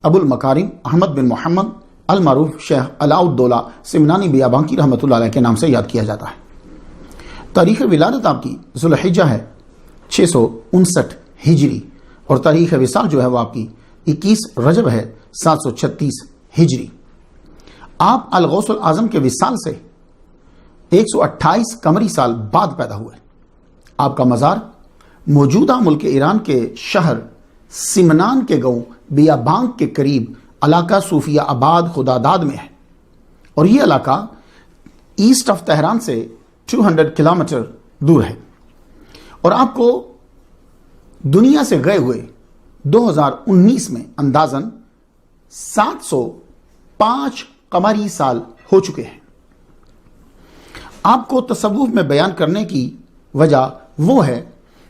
ابو المکارم احمد بن محمد المعروف شیخ علاؤالدولہ سمنانی بیابانکی رحمۃ اللہ علیہ کے نام سے یاد کیا جاتا ہے۔ تاریخ ولادت آپ کی ذوالحجہ ہے 659 ہجری اور تاریخ وصال جو ہے وہ آپ کی 21 رجب ہے 736 ہجری۔ آپ الغوث الاعظم کے وصال سے 128 قمری سال بعد پیدا ہوئے۔ آپ کا مزار موجودہ ملک ایران کے شہر سمنان کے گاؤں بیابانک کے قریب علاقہ صوفیہ آباد خداداد میں ہے، اور یہ علاقہ ایسٹ آف تہران سے 200 کلومیٹر دور ہے، اور آپ کو دنیا سے گئے ہوئے 2019 میں اندازاً 705 قمری سال ہو چکے ہیں۔ آپ کو تصوف میں بیان کرنے کی وجہ وہ ہے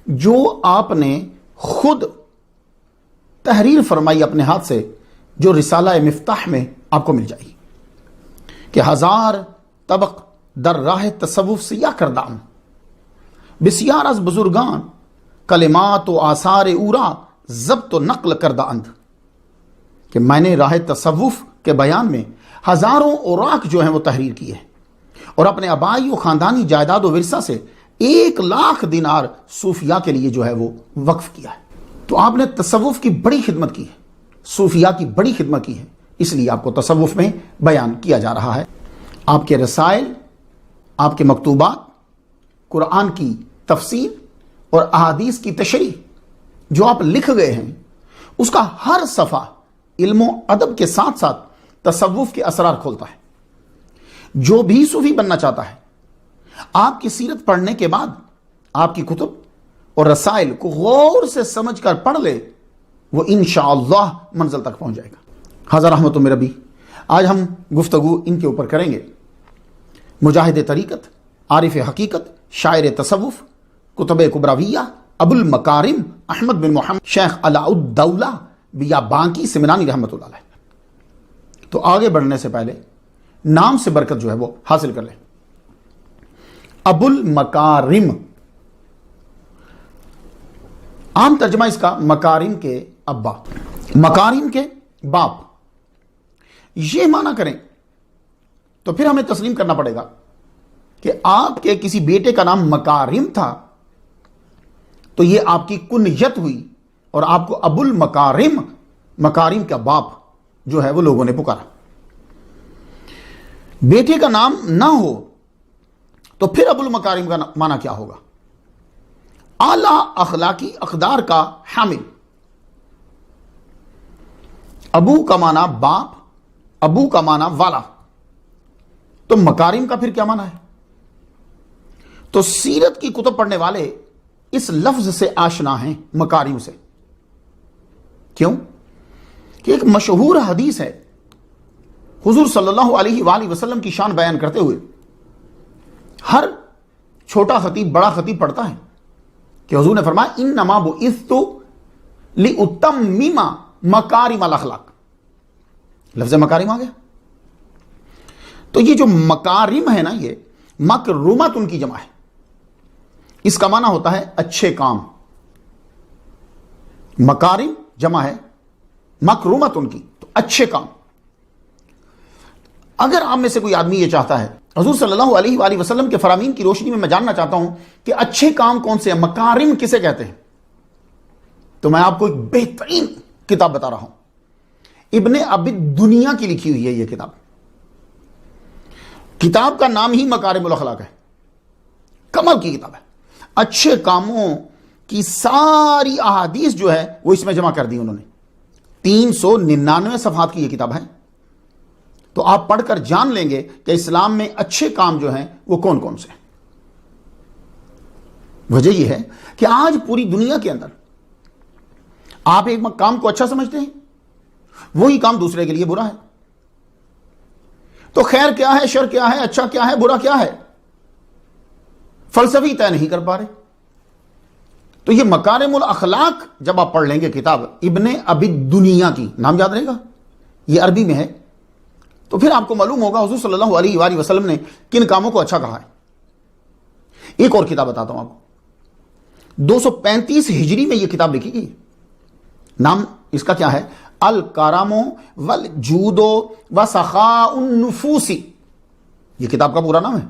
جو آپ نے خود تحریر فرمائی اپنے ہاتھ سے، جو رسالہ مفتاح میں آپ کو مل جائے گی کہ 1000 طبق در راہ تصوف سیاہ کردام، بسیار از بزرگان کلمات و آثار اورا ضبط و نقل کردہ اند، کہ میں نے راہ تصوف کے بیان میں ہزاروں اوراق جو ہیں وہ تحریر کی ہے، اور اپنے آبائی و خاندانی جائیداد و ورثہ سے 1,00,000 دینار صوفیاء کے لیے جو ہے وہ وقف کیا ہے۔ تو آپ نے تصوف کی بڑی خدمت کی ہے، صوفیاء کی بڑی خدمت کی ہے، اس لیے آپ کو تصوف میں بیان کیا جا رہا ہے۔ آپ کے رسائل، آپ کے مکتوبات، قرآن کی تفسیر اور احادیث کی تشریح جو آپ لکھ گئے ہیں، اس کا ہر صفحہ علم و ادب کے ساتھ ساتھ تصوف کے اسرار کھولتا ہے۔ جو بھی صوفی بننا چاہتا ہے، آپ کی سیرت پڑھنے کے بعد آپ کی کتب اور رسائل کو غور سے سمجھ کر پڑھ لے، وہ انشاءاللہ منزل تک پہنچ جائے گا۔ حضرت رحمت من ربی، آج ہم گفتگو ان کے اوپر کریں گے۔ مجاہد طریقت، عارف حقیقت، شاعر تصوف، کتب کبراویہ، ابو المکارم احمد بن محمد شیخ علاؤالدولہ بیابانکی سمنانی رحمۃ اللہ علیہ۔ تو آگے بڑھنے سے پہلے نام سے برکت جو ہے وہ حاصل کر لیں۔ ابو المکارم، عام ترجمہ اس کا مکارم کے ابا، مکارم کے باپ، یہ معنی کریں تو پھر ہمیں تسلیم کرنا پڑے گا کہ آپ کے کسی بیٹے کا نام مکارم تھا، تو یہ آپ کی کنیت ہوئی اور آپ کو ابو المکارم، مکارم کا باپ جو ہے وہ لوگوں نے پکارا۔ بیٹے کا نام نہ ہو تو پھر ابو المکارم کا معنی کیا ہوگا؟ اعلی اخلاقی اقدار کا حامل۔ ابو کا معنی باپ، ابو کا معنی والا، تو مکارم کا پھر کیا معنی ہے؟ تو سیرت کی کتب پڑھنے والے اس لفظ سے آشنا ہیں، مکارم سے۔ کیوں؟ کہ ایک مشہور حدیث ہے، حضور صلی اللہ علیہ وآلہ وسلم کی شان بیان کرتے ہوئے ہر چھوٹا خطیب بڑا خطیب پڑھتا ہے کہ حضور نے فرمایا انما بعثت لأتمم مکارم الاخلاق۔ لفظ مکارم آ گیا۔ تو یہ جو مکارم ہے نا، یہ مکرمت ان کی جمع ہے، اس کا معنی ہوتا ہے اچھے کام۔ مکارم جمع ہے، مکرمت ان کی، تو اچھے کام۔ اگر آپ میں سے کوئی آدمی یہ چاہتا ہے، حضور صلی اللہ علیہ وآلہ وسلم کے فرامین کی روشنی میں جاننا چاہتا ہوں کہ اچھے کام کون سے ہیں، مکارم کسے کہتے ہیں، تو میں آپ کو ایک بہترین کتاب بتا رہا ہوں۔ ابن ابی دنیا کی لکھی ہوئی ہے یہ کتاب۔ کتاب کا نام ہی مکارم الاخلاق ہے، کمال کی کتاب ہے۔ اچھے کاموں کی ساری احادیث جو ہے وہ اس میں جمع کر دی انہوں نے۔ 399 صفحات کی یہ کتاب ہے، تو آپ پڑھ کر جان لیں گے کہ اسلام میں اچھے کام جو ہیں وہ کون کون سے ہیں۔ وجہ یہ ہے کہ آج پوری دنیا کے اندر آپ ایک کام کو اچھا سمجھتے ہیں، وہی کام دوسرے کے لیے برا ہے۔ تو خیر کیا ہے، شر کیا ہے، اچھا کیا ہے، برا کیا ہے، فلسفی طے نہیں کر پا رہے۔ تو یہ مکارم الاخلاق جب آپ پڑھ لیں گے کتاب ابن ابی دنیا کی، نام یاد رہے گا، یہ عربی میں ہے، تو پھر آپ کو معلوم ہوگا حضور صلی اللہ علیہ وآلہ وسلم نے کن کاموں کو اچھا کہا ہے۔ ایک اور کتاب بتاتا ہوں آپ کو، 235 ہجری میں یہ کتاب لکھی گئی، نام اس کا کیا ہے؟ الکرم والجود وسخاء النفوس، یہ کتاب کا پورا نام ہے.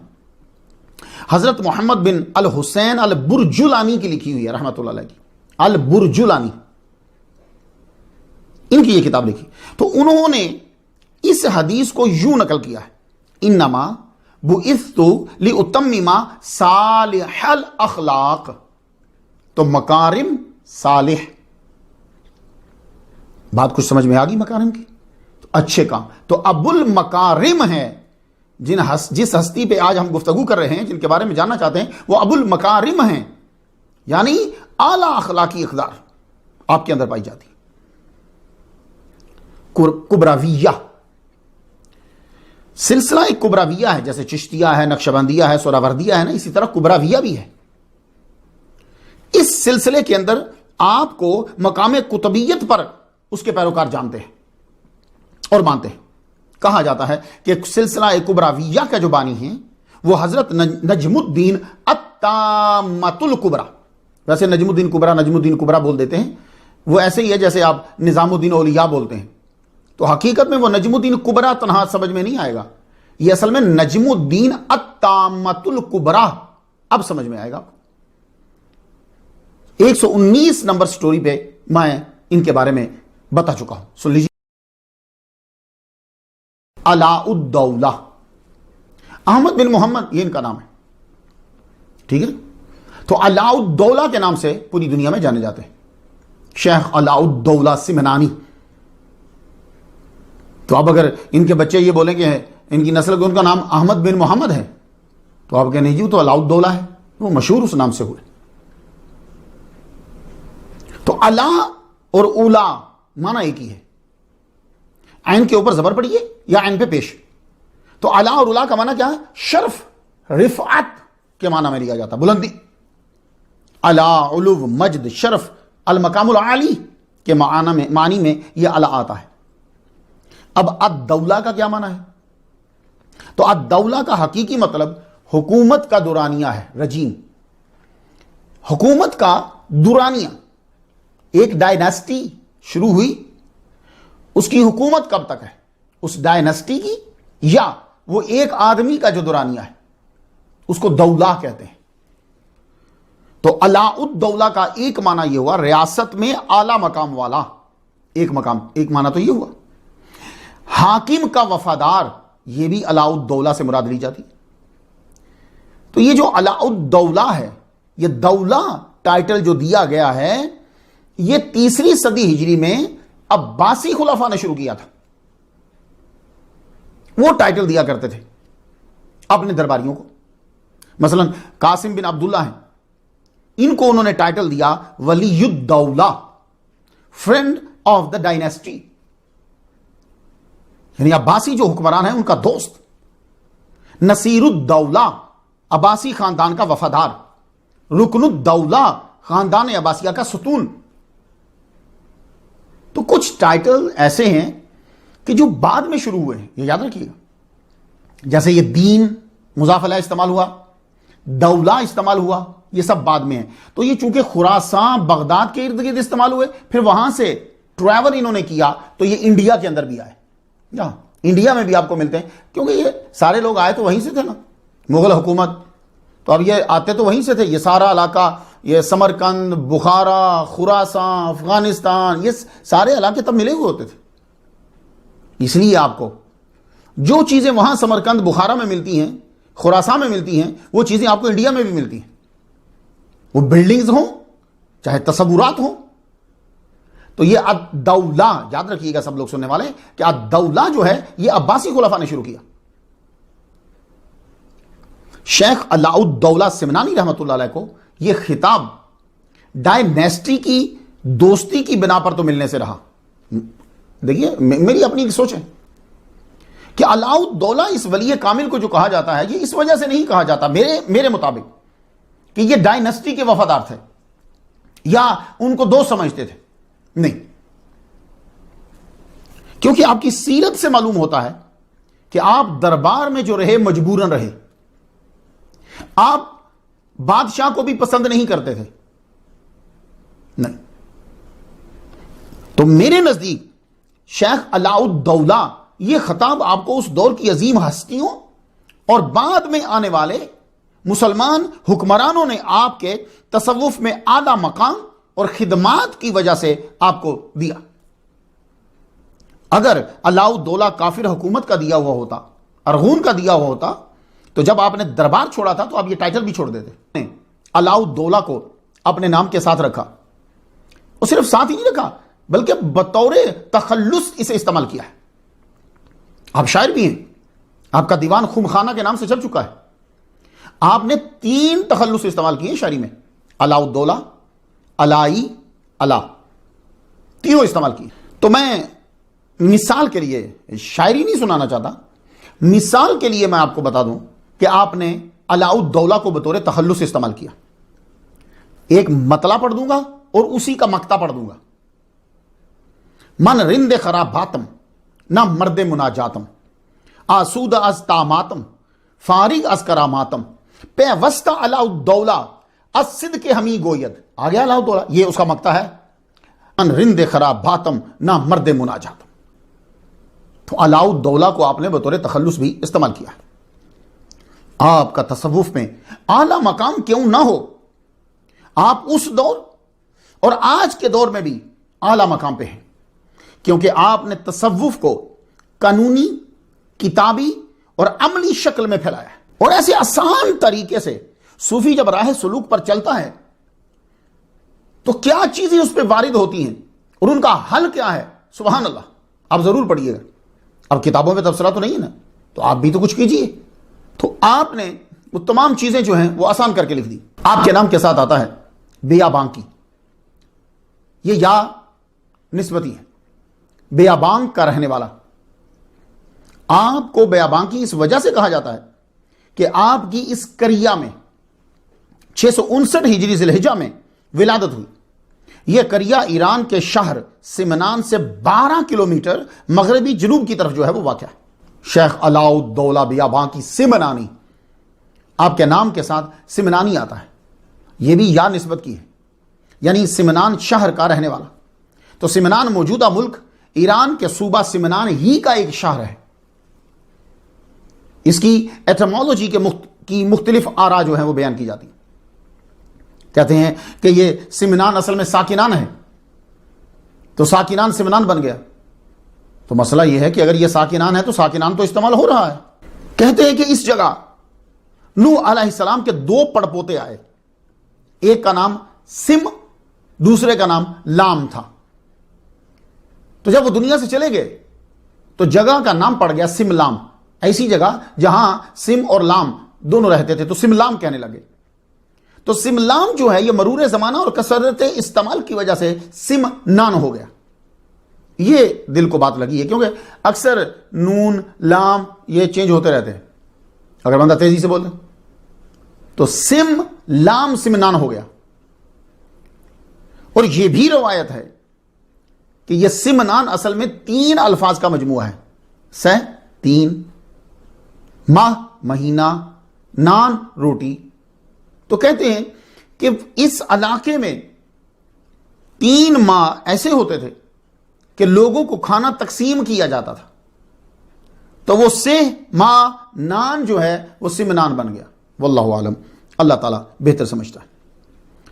حضرت محمد بن الحسین البرجلانی کی لکھی ہوئی ہے رحمۃ اللہ علیہ کی، البرجلانی، ان کی یہ کتاب لکھی. تو انہوں نے اس حدیث کو یوں نقل کیا ہے، انما بعثت لاتمم صالح الاخلاق، تو مکارم صالح، بات کچھ سمجھ میں آ گئی مکارم کی؟ تو اچھے کام. تو ابو المکارم ہے جس ہستی پہ آج ہم گفتگو کر رہے ہیں، جن کے بارے میں جاننا چاہتے ہیں، وہ ابو المکارم ہیں، یعنی اعلی اخلاقی اقدار آپ کے اندر پائی جاتی. کبراویہ، سلسلہ ایک کبراویہ ہے، جیسے چشتیہ ہے، نقشبندیہ ہے، سہروردیہ ہے نا، اسی طرح کبراویہ بھی ہے. اس سلسلے کے اندر آپ کو مقام قطبیت پر اس کے پیروکار جانتے ہیں اور مانتے ہیں. کہا جاتا ہے کہ سلسلہ کبراویہ کا جو بانی ہیں وہ حضرت نجم الدین التامۃ الکبریٰ. ویسے نجم الدین کبریٰ بول دیتے ہیں، وہ ایسے ہی ہے جیسے آپ نظام الدین اولیاء بولتے ہیں. تو حقیقت میں وہ نجم الدین کبریٰ تنہا سمجھ میں نہیں آئے گا، یہ اصل میں نجم الدین التامۃ الکبریٰ، اب سمجھ میں آئے گا. 119 نمبر سٹوری پہ میں ان کے بارے میں بتا چکا ہوں، سن لیجیے. علاء الدولہ، احمد بن محمد یہ ان کا نام ہے، ٹھیک ہے. تو علاء الدولہ کے نام سے پوری دنیا میں جانے جاتے ہیں، شیخ علاء الدولہ سمنانی. تو اب اگر ان کے بچے یہ بولیں کہ ان کی نسل کو ان کا نام احمد بن محمد ہے، تو آپ کہیں نہیں جی وہ تو علاء الدولہ ہے، وہ مشہور اس نام سے ہوئے. تو علا اور اولا معنی ایک ہی ہے، عین کے اوپر زبر پڑی ہے یا عین پہ پیش. تو علا اور اولا کا معنی کیا ہے؟ شرف، رفعت کے معنی میں لیا جاتا، بلندی. علا، علو، مجد، شرف، المقام العالی کے معنی میں یہ علا آتا ہے. اب الدولہ کا کیا معنی ہے؟ تو الدولہ کا حقیقی مطلب حکومت کا دورانیہ ہے، رجیم، حکومت کا دورانیہ. ایک ڈائناسٹی شروع ہوئی، اس کی حکومت کب تک ہے؟ اس ڈائناسٹی کی، یا وہ ایک آدمی کا جو دورانیہ ہے اس کو دولہ کہتے ہیں. تو علاء الدولہ کا ایک معنی یہ ہوا ریاست میں اعلی مقام والا، ایک معنی تو یہ ہوا. حاکم کا وفادار، یہ بھی علاء الدولہ سے مراد لی جاتی. تو یہ جو علاء الدولہ ہے، یہ دولہ ٹائٹل جو دیا گیا ہے، یہ 3 صدی ہجری میں عباسی خلفاء نے شروع کیا تھا. وہ ٹائٹل دیا کرتے تھے اپنے درباریوں کو. مثلا قاسم بن عبداللہ ہیں، ان کو انہوں نے ٹائٹل دیا ولی الدولہ، فرینڈ آف دا ڈائناسٹی، یعنی عباسی جو حکمران ہیں ان کا دوست. نصیر الدولہ، عباسی خاندان کا وفادار. رکن الدولہ، خاندان عباسیہ کا ستون. تو کچھ ٹائٹل ایسے ہیں کہ جو بعد میں شروع ہوئے ہیں، یہ یاد رکھیے گا. جیسے یہ دین مضاف الیہ استعمال ہوا، دولہ استعمال ہوا، یہ سب بعد میں ہیں. تو یہ چونکہ خراسان بغداد کے ارد گرد استعمال ہوئے، پھر وہاں سے ٹریول انہوں نے کیا، تو یہ انڈیا کے اندر بھی آئے. انڈیا میں بھی آپ کو ملتے ہیں، کیونکہ یہ سارے لوگ آئے تو وہیں سے تھے نا، مغل حکومت. تو اب یہ آتے تو وہیں سے تھے، یہ سارا علاقہ، یہ سمرقند، بخارا، خراسان، افغانستان، یہ سارے علاقے تب ملے ہوئے ہوتے تھے. اس لیے آپ کو جو چیزیں وہاں سمرقند بخارا میں ملتی ہیں، خراسان میں ملتی ہیں، وہ چیزیں آپ کو انڈیا میں بھی ملتی ہیں. وہ بلڈنگز ہوں چاہے تصورات ہوں. تو یہ الدولہ یاد رکھیے گا سب لوگ سننے والے کہ الدولہ جو ہے یہ عباسی خلفاء نے شروع کیا. شیخ علاء الدولہ سمنانی رحمۃ اللہ علیہ کو یہ خطاب ڈائناسٹی کی دوستی کی بنا پر تو ملنے سے رہا. دیکھیے میری اپنی ایک سوچ ہے کہ علاء الدولہ اس ولی کامل کو جو کہا جاتا ہے، یہ اس وجہ سے نہیں کہا جاتا میرے مطابق کہ یہ ڈائناسٹی کے وفادار تھے یا ان کو دوست سمجھتے تھے، نہیں. کیونکہ آپ کی سیرت سے معلوم ہوتا ہے کہ آپ دربار میں جو رہے مجبوراً رہے، آپ بادشاہ کو بھی پسند نہیں کرتے تھے، نہیں. تو میرے نزدیک شیخ علاء الدولہ، یہ خطاب آپ کو اس دور کی عظیم ہستیوں اور بعد میں آنے والے مسلمان حکمرانوں نے آپ کے تصوف میں اعلیٰ مقام اور خدمات کی وجہ سے آپ کو دیا۔ اگر علاء الدولہ کافر حکومت کا دیا ہوا ہوتا، ارغون کا دیا ہوا ہوتا، تو جب آپ نے دربار چھوڑا تھا تو آپ یہ ٹائٹل بھی چھوڑ دیتے۔ علاء الدولہ کو اپنے نام کے ساتھ رکھا، اور صرف ساتھ ہی نہیں رکھا بلکہ بطور تخلص اسے استعمال کیا ہے۔ آپ شاعر بھی ہیں، آپ کا دیوان خم خانہ کے نام سے چل چکا ہے۔ آپ نے 3 تخلص استعمال کیے شاعری میں، علاء الدولہ، علائی، علا، تینوں استعمال کیے۔ تو میں مثال کے لیے شاعری نہیں سنانا چاہتا، مثال کے لیے میں آپ کو بتا دوں کہ آپ نے علاء الدولہ کو بطور تخلص استعمال کیا۔ ایک مطلع پڑھ دوں گا اور اسی کا مقطع پڑھ دوں گا۔ من رند خراباتم، نہ مرد مناجاتم، آسود از طاماتم، فارغ از کراماتم، پیوستہ علاء الدولہ از صدق ہمی گوید۔ آگے علاء الدولہ، یہ اس کا مقطع ہے، من رند خراباتم، نہ مرد مناجاتم۔ تو علاء الدولہ کو آپ نے بطور تخلص بھی استعمال کیا ہے۔ آپ کا تصوف میں اعلیٰ مقام کیوں نہ ہو، آپ اس دور اور آج کے دور میں بھی اعلیٰ مقام پہ ہیں، کیونکہ آپ نے تصوف کو قانونی، کتابی اور عملی شکل میں پھیلایا ہے۔ اور ایسے آسان طریقے سے صوفی جب راہ سلوک پر چلتا ہے تو کیا چیزیں اس پہ وارد ہوتی ہیں اور ان کا حل کیا ہے، سبحان اللہ۔ آپ ضرور پڑھیے گا، اب کتابوں میں تبصرہ تو نہیں ہے نا، تو آپ بھی تو کچھ کیجئے۔ تو آپ نے وہ تمام چیزیں جو ہیں وہ آسان کر کے لکھ دی۔ آپ کے نام کے ساتھ آتا ہے بیاباں کی، یہ یا نسبتی ہے، بیاباں کا رہنے والا۔ آپ کو بیاباں کی اس وجہ سے کہا جاتا ہے کہ آپ کی اس قریہ میں 659 ہجری ذی الحجہ میں ولادت ہوئی۔ یہ قریہ ایران کے شہر سمنان سے 12 کلومیٹر مغربی جنوب کی طرف جو ہے وہ واقع ہے۔ شیخ علاء الدولہ بیاباں کی سمنانی، آپ کے نام کے ساتھ سمنانی آتا ہے، یہ بھی یا نسبت کی ہے، یعنی سمنان شہر کا رہنے والا۔ تو سمنان موجودہ ملک ایران کے صوبہ سمنان ہی کا ایک شہر ہے۔ اس کی ایٹمالوجی کی مختلف آراء جو ہیں وہ بیان کی جاتی ہیں۔ کہتے ہیں کہ یہ سمنان اصل میں ساکنان ہے، تو ساکنان سمنان بن گیا۔ تو مسئلہ یہ ہے کہ اگر یہ ساکنان ہے تو ساکنان تو استعمال ہو رہا ہے۔ کہتے ہیں کہ اس جگہ نوح علیہ السلام کے 2 پڑپوتے آئے، ایک کا نام سم، دوسرے کا نام لام تھا۔ تو جب وہ دنیا سے چلے گئے تو جگہ کا نام پڑ گیا سم لام، ایسی جگہ جہاں سم اور لام دونوں رہتے تھے تو سم لام کہنے لگے۔ تو سم لام جو ہے یہ مرور زمانہ اور کثرت استعمال کی وجہ سے سم نان ہو گیا۔ یہ دل کو بات لگی ہے، کیونکہ اکثر نون لام یہ چینج ہوتے رہتے ہیں، اگر بندہ تیزی سے بولے تو سم لام سم نان ہو گیا۔ اور یہ بھی روایت ہے کہ یہ سمنان اصل میں 3 الفاظ کا مجموعہ ہے، سہ 3، ماہ مہینہ، نان روٹی۔ تو کہتے ہیں کہ اس علاقے میں 3 ماہ ایسے ہوتے تھے کہ لوگوں کو کھانا تقسیم کیا جاتا تھا، تو وہ سہ ماہ نان جو ہے وہ سمنان بن گیا۔ واللہ عالم، اللہ تعالیٰ بہتر سمجھتا ہے۔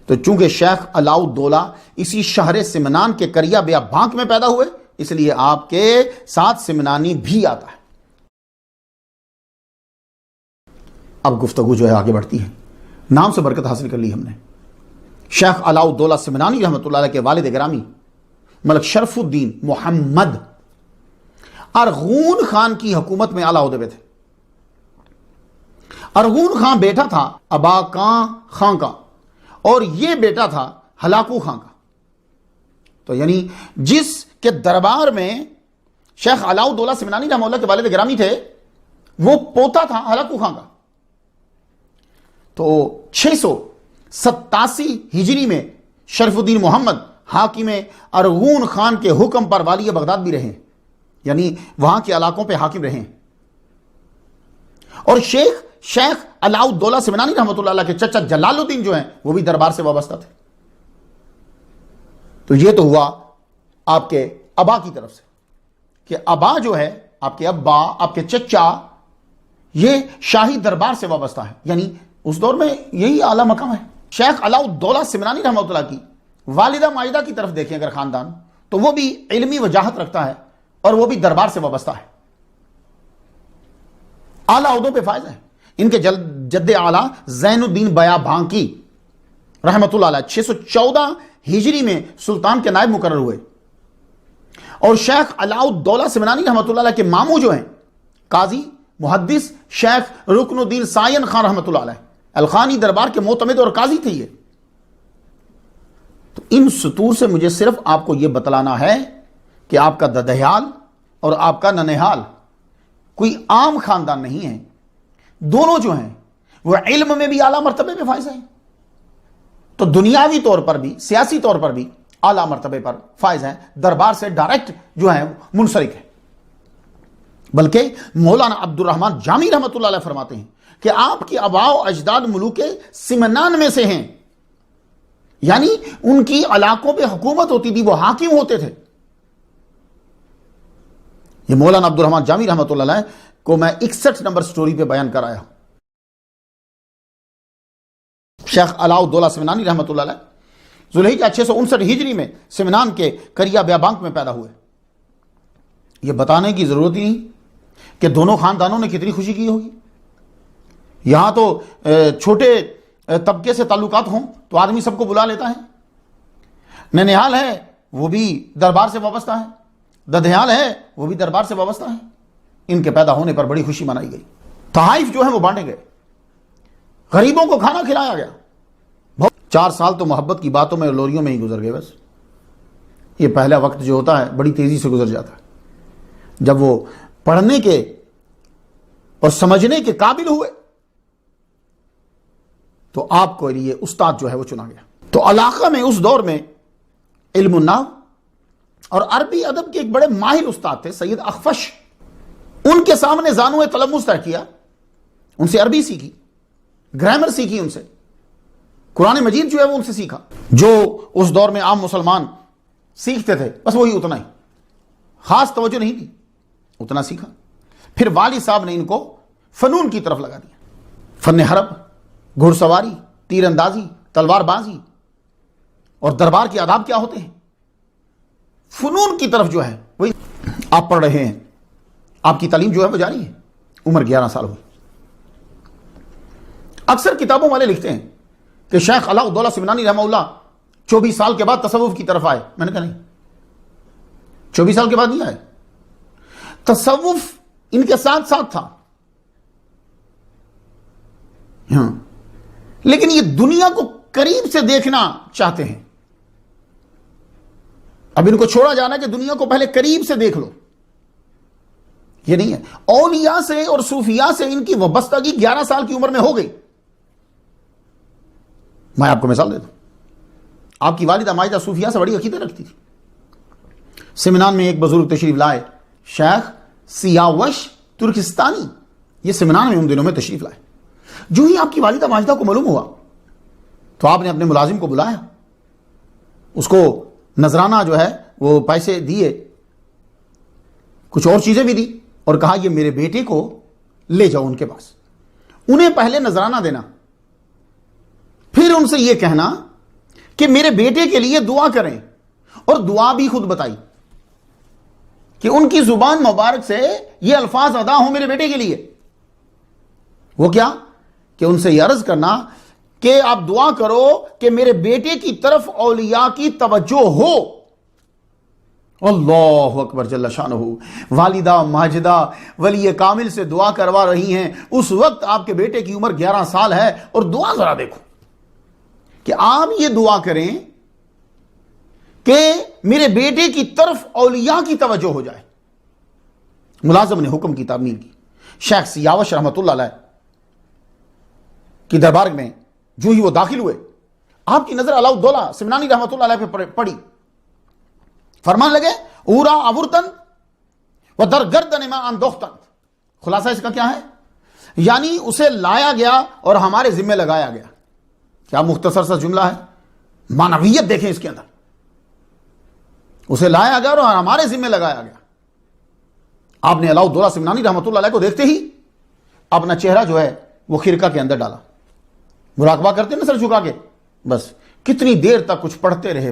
تو چونکہ شیخ علاء الدولہ اسی شہر سمنان کے قریہ بیاباں میں پیدا ہوئے، اس لیے آپ کے ساتھ سمنانی بھی آتا ہے۔ اب گفتگو جو ہے آگے بڑھتی ہے، نام سے برکت حاصل کر لی ہم نے۔ شیخ علاء الدولہ سمنانی رحمۃ اللہ علیہ کے والد گرامی ملک شرف الدین محمد ارغون خان کی حکومت میں اعلیٰ عہدے پہ تھے۔ ارغون خان بیٹا تھا اباکاں خان کا، اور یہ بیٹا تھا ہلاکو خان کا۔ تو یعنی جس کے دربار میں شیخ علاء الدولہ سمنانی رحمہ اللہ کے والد گرامی تھے وہ پوتا تھا ہلاکو خان کا۔ تو 687 ہجری میں شرف الدین محمد حاکم ارغون خان کے حکم پر والی بغداد بھی رہے، یعنی وہاں کے علاقوں پہ حاکم رہے۔ اور شیخ علاء الدولہ سمنانی رحمۃ اللہ علیہ کے چچا جلال الدین جو ہیں وہ بھی دربار سے وابستہ تھے۔ تو یہ تو ہوا آپ کے ابا کی طرف سے۔ کہ ابا جو ہے، آپ کے ابا، آپ کے چچا، یہ شاہی دربار سے وابستہ ہے، یعنی اس دور میں یہی اعلیٰ مقام ہے۔ شیخ علاء الدولہ سمنانی رحمۃ اللہ کی والدہ مائدہ کی طرف دیکھیں اگر خاندان، تو وہ بھی علمی وجاہت رکھتا ہے اور وہ بھی دربار سے وابستہ ہے، اعلیٰ عہدوں پہ فائز ہے۔ ان کے جد اعلیٰ زین الدین بیابانکی رحمۃ اللہ علیہ 614 ہجری میں سلطان کے نائب مقرر ہوئے، اور شیخ علاء الدولہ سمنانی رحمۃ اللہ علیہ کے ماموں جو ہیں قاضی محدث شیخ رکن الدین سائن خان رحمۃ اللہ علیہ الخانی دربار کے معتمد اور قاضی تھے یہ۔ تو ان سطور سے مجھے صرف آپ کو یہ بتلانا ہے کہ آپ کا ددہیال اور آپ کا ننہال کوئی عام خاندان نہیں ہے، دونوں جو ہیں وہ علم میں بھی اعلیٰ مرتبے پہ فائز ہیں، تو دنیاوی طور پر بھی سیاسی طور پر بھی اعلیٰ مرتبے پر فائز ہیں، دربار سے ڈائریکٹ جو ہے منسلک ہے۔ بلکہ مولانا عبد الرحمن جامی رحمۃ اللہ علیہ فرماتے ہیں کہ آپ کی آباء و اجداد ملوک سمنان میں سے ہیں، یعنی ان کی علاقوں پہ حکومت ہوتی تھی، وہ حاکم ہوتے تھے۔ یہ مولانا عبد الرحمن جامی رحمۃ اللہ علیہ کو میں 61 نمبر سٹوری پہ بیان کرایا۔ شیخ علاء الدولہ سمنانی رحمۃ اللہ علیہ ذوالحجہ 659 ہجری میں سمنان کے کریا بیابانک میں پیدا ہوئے۔ یہ بتانے کی ضرورت ہی نہیں کہ دونوں خاندانوں نے کتنی خوشی کی ہوگی۔ یہاں تو چھوٹے طبقے سے تعلقات ہوں تو آدمی سب کو بلا لیتا ہے، ننہال ہے وہ بھی دربار سے وابستہ ہے، ددھیال ہے وہ بھی دربار سے وابستہ ہے۔ ان کے پیدا ہونے پر بڑی خوشی منائی گئی، تحائف جو ہیں وہ بانٹے گئے، غریبوں کو کھانا کھلایا گیا۔ 4 سال تو محبت کی باتوں میں اور لوریوں میں ہی گزر گئے بس۔ یہ پہلا وقت جو ہوتا ہے بڑی تیزی سے گزر جاتا ہے۔ جب وہ پڑھنے کے اور سمجھنے کے قابل ہوئے تو آپ کو لیے استاد جو ہے وہ چنا گیا۔ تو علاقہ میں اس دور میں علم النحو اور عربی ادب کے ایک بڑے ماہر استاد تھے سید اخفش، ان کے سامنے زانو تلمس طے کیا، ان سے عربی سیکھی، گرامر سیکھی، ان سے قرآن مجید جو ہے وہ ان سے سیکھا، جو اس دور میں عام مسلمان سیکھتے تھے بس وہی اتنا ہی، خاص توجہ نہیں دی، اتنا سیکھا۔ پھر والد صاحب نے ان کو فنون کی طرف لگا دیا، فن حرب، گھڑ سواری، تیر اندازی، تلوار بازی، اور دربار کے آداب کیا ہوتے ہیں، فنون کی طرف جو ہے وہی آپ پڑھ رہے ہیں۔ آپ کی تعلیم جو ہے وہ جاری ہے۔ عمر 11 سال ہوئی۔ اکثر کتابوں والے لکھتے ہیں کہ شیخ علاء الدولہ سمنانی رحمہ اللہ 24 سال کے بعد تصوف کی طرف آئے۔ میں نے کہا نہیں، 24 سال کے بعد نہیں آئے، تصوف ان کے ساتھ ساتھ تھا، ہاں، لیکن یہ دنیا کو قریب سے دیکھنا چاہتے ہیں۔ اب ان کو چھوڑا جانا کہ دنیا کو پہلے قریب سے دیکھ لو، یہ نہیں ہے۔ اولیاء سے اور صوفیاء سے ان کی وابستگی 11 سال کی عمر میں ہو گئی۔ میں آپ کو مثال دیتا ہوں، آپ کی والدہ ماجدہ صوفیاء سے بڑی عقیدت رکھتی تھی۔ سمنان میں ایک بزرگ تشریف لائے، شیخ سیاوش ترکستانی، یہ سمنان میں ان دنوں میں تشریف لائے۔ جو ہی آپ کی والدہ ماجدہ کو معلوم ہوا تو آپ نے اپنے ملازم کو بلایا، اس کو نذرانہ جو ہے وہ پیسے دیے، کچھ اور چیزیں بھی دی، اور کہا یہ میرے بیٹے کو لے جاؤ ان کے پاس۔ انہیں پہلے نذرانہ دینا، پھر ان سے یہ کہنا کہ میرے بیٹے کے لیے دعا کریں، اور دعا بھی خود بتائی کہ ان کی زبان مبارک سے یہ الفاظ ادا ہوں میرے بیٹے کے لیے۔ وہ کیا کہ ان سے یہ عرض کرنا کہ آپ دعا کرو کہ میرے بیٹے کی طرف اولیاء کی توجہ ہو۔ اللہ اکبر جل شانہ، والدہ ماجدہ ولی کامل سے دعا کروا رہی ہیں، اس وقت آپ کے بیٹے کی عمر 11 سال ہے، اور دعا ذرا دیکھو کہ آپ یہ دعا کریں کہ میرے بیٹے کی طرف اولیاء کی توجہ ہو جائے۔ ملازم نے حکم کی تعمیل کی۔ شیخ سیاوش رحمۃ اللہ علیہ کی دربار میں جو ہی وہ داخل ہوئے، آپ کی نظر علاء الدولہ سمنانی رحمۃ اللہ علیہ پہ پڑی، فرمان لگے اورا اورتن و در گردن ما اندوختن۔ خلاصہ اس کا کیا ہے؟ یعنی اسے لایا گیا اور ہمارے ذمہ لگایا گیا۔ کیا مختصر سا جملہ ہے، معنویت دیکھیں اس کے اندر۔ اسے لایا گیا اور ہمارے ذمہ لگایا گیا۔ آپ نے علاؤالدولہ سمنانی رحمۃ اللہ علیہ کو دیکھتے ہی اپنا چہرہ جو ہے وہ خرقہ کے اندر ڈالا. مراقبہ کرتے نا سر جھکا کے, بس کتنی دیر تک کچھ پڑھتے رہے,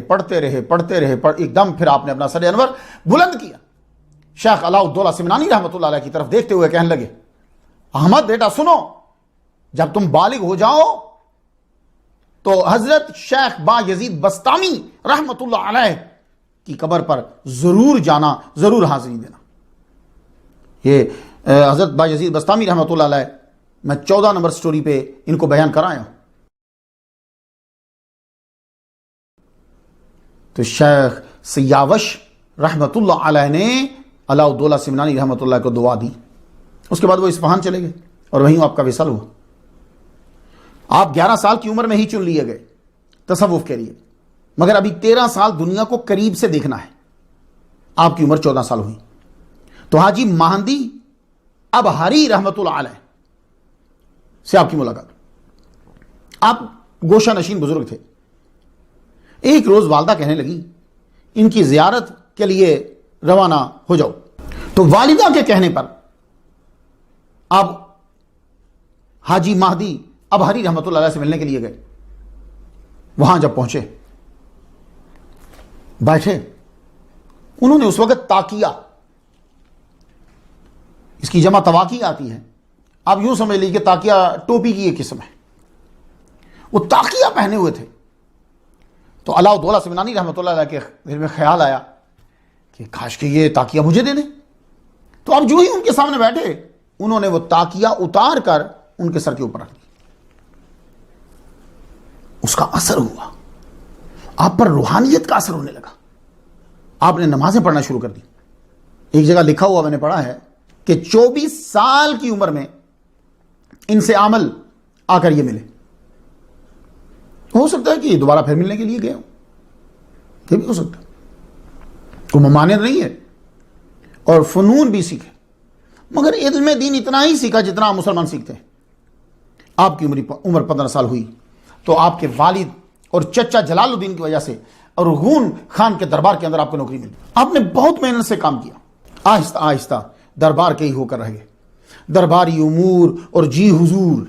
ایک دم پھر آپ نے اپنا سر انور بلند کیا. شیخ علاؤالدولہ سمنانی رحمۃ اللہ علیہ کی طرف دیکھتے ہوئے کہنے لگے, احمد بیٹا سنو, جب تم بالغ ہو جاؤ تو حضرت شیخ با یزید بسطامی رحمۃ اللہ علیہ کی قبر پر ضرور جانا, ضرور حاضری دینا. یہ حضرت با یزید بسطامی رحمۃ اللہ علیہ, میں 14 نمبر سٹوری پہ ان کو بیان کرایا ہوں. تو شیخ سیاوش رحمۃ اللہ علیہ نے علاؤالدولہ سمنانی رحمۃ اللہ کو دعا دی. اس کے بعد وہ اصفہان چلے گئے اور وہیں آپ کا وصال ہوا. آپ 11 سال کی عمر میں ہی چن لیے گئے تصوف کے لیے, مگر ابھی 13 سال دنیا کو قریب سے دیکھنا ہے. آپ کی عمر 14 سال ہوئی تو حاجی مہندی ابہاری رحمۃ اللہ علیہ سے آپ کی ملاقات. آپ گوشہ نشین بزرگ تھے. ایک روز والدہ کہنے لگی ان کی زیارت کے لیے روانہ ہو جاؤ. تو والدہ کے کہنے پر آپ حاجی مہدی ابہاری رحمۃ اللہ علیہ سے ملنے کے لیے گئے. وہاں جب پہنچے, بیٹھے, انہوں نے اس وقت تاکیہ, اس کی جمع تواقی آتی ہے, آپ یوں سمجھ لیجیے کہ تاکیہ ٹوپی کی ایک قسم ہے, وہ تاکیہ پہنے ہوئے تھے. تو علاؤالدولہ سمنانی رحمۃ اللہ علیہ کے دل میں خیال آیا کہ کاش کہ یہ تاکیہ مجھے دے دیں. تو اب جو ہی ان کے سامنے بیٹھے, انہوں نے وہ تاکیہ اتار کر ان کے سر کے اوپر رکھ دی. اس کا اثر ہوا, آپ پر روحانیت کا اثر ہونے لگا. آپ نے نمازیں پڑھنا شروع کر دی. ایک جگہ لکھا ہوا میں نے پڑھا ہے کہ 24 سال کی عمر میں ان سے عمل آ کر یہ ملے. ہو سکتا ہے کہ دوبارہ پھر ملنے کے لیے گئے ہوں, یہ بھی ہو سکتا ہے. کوئی ممانعت نہیں ہے, اور فنون بھی سیکھے, مگر علم دین اتنا ہی سیکھا جتنا مسلمان سیکھتے ہیں. آپ کی عمر 15 سال ہوئی تو آپ کے والد اور چچا جلال الدین کی وجہ سے ارغون خان کے دربار کے اندر آپ کو نوکری ملی. آپ نے بہت محنت سے کام کیا, آہستہ آہستہ دربار کے ہی ہو کر رہ گئے. درباری امور اور جی حضور,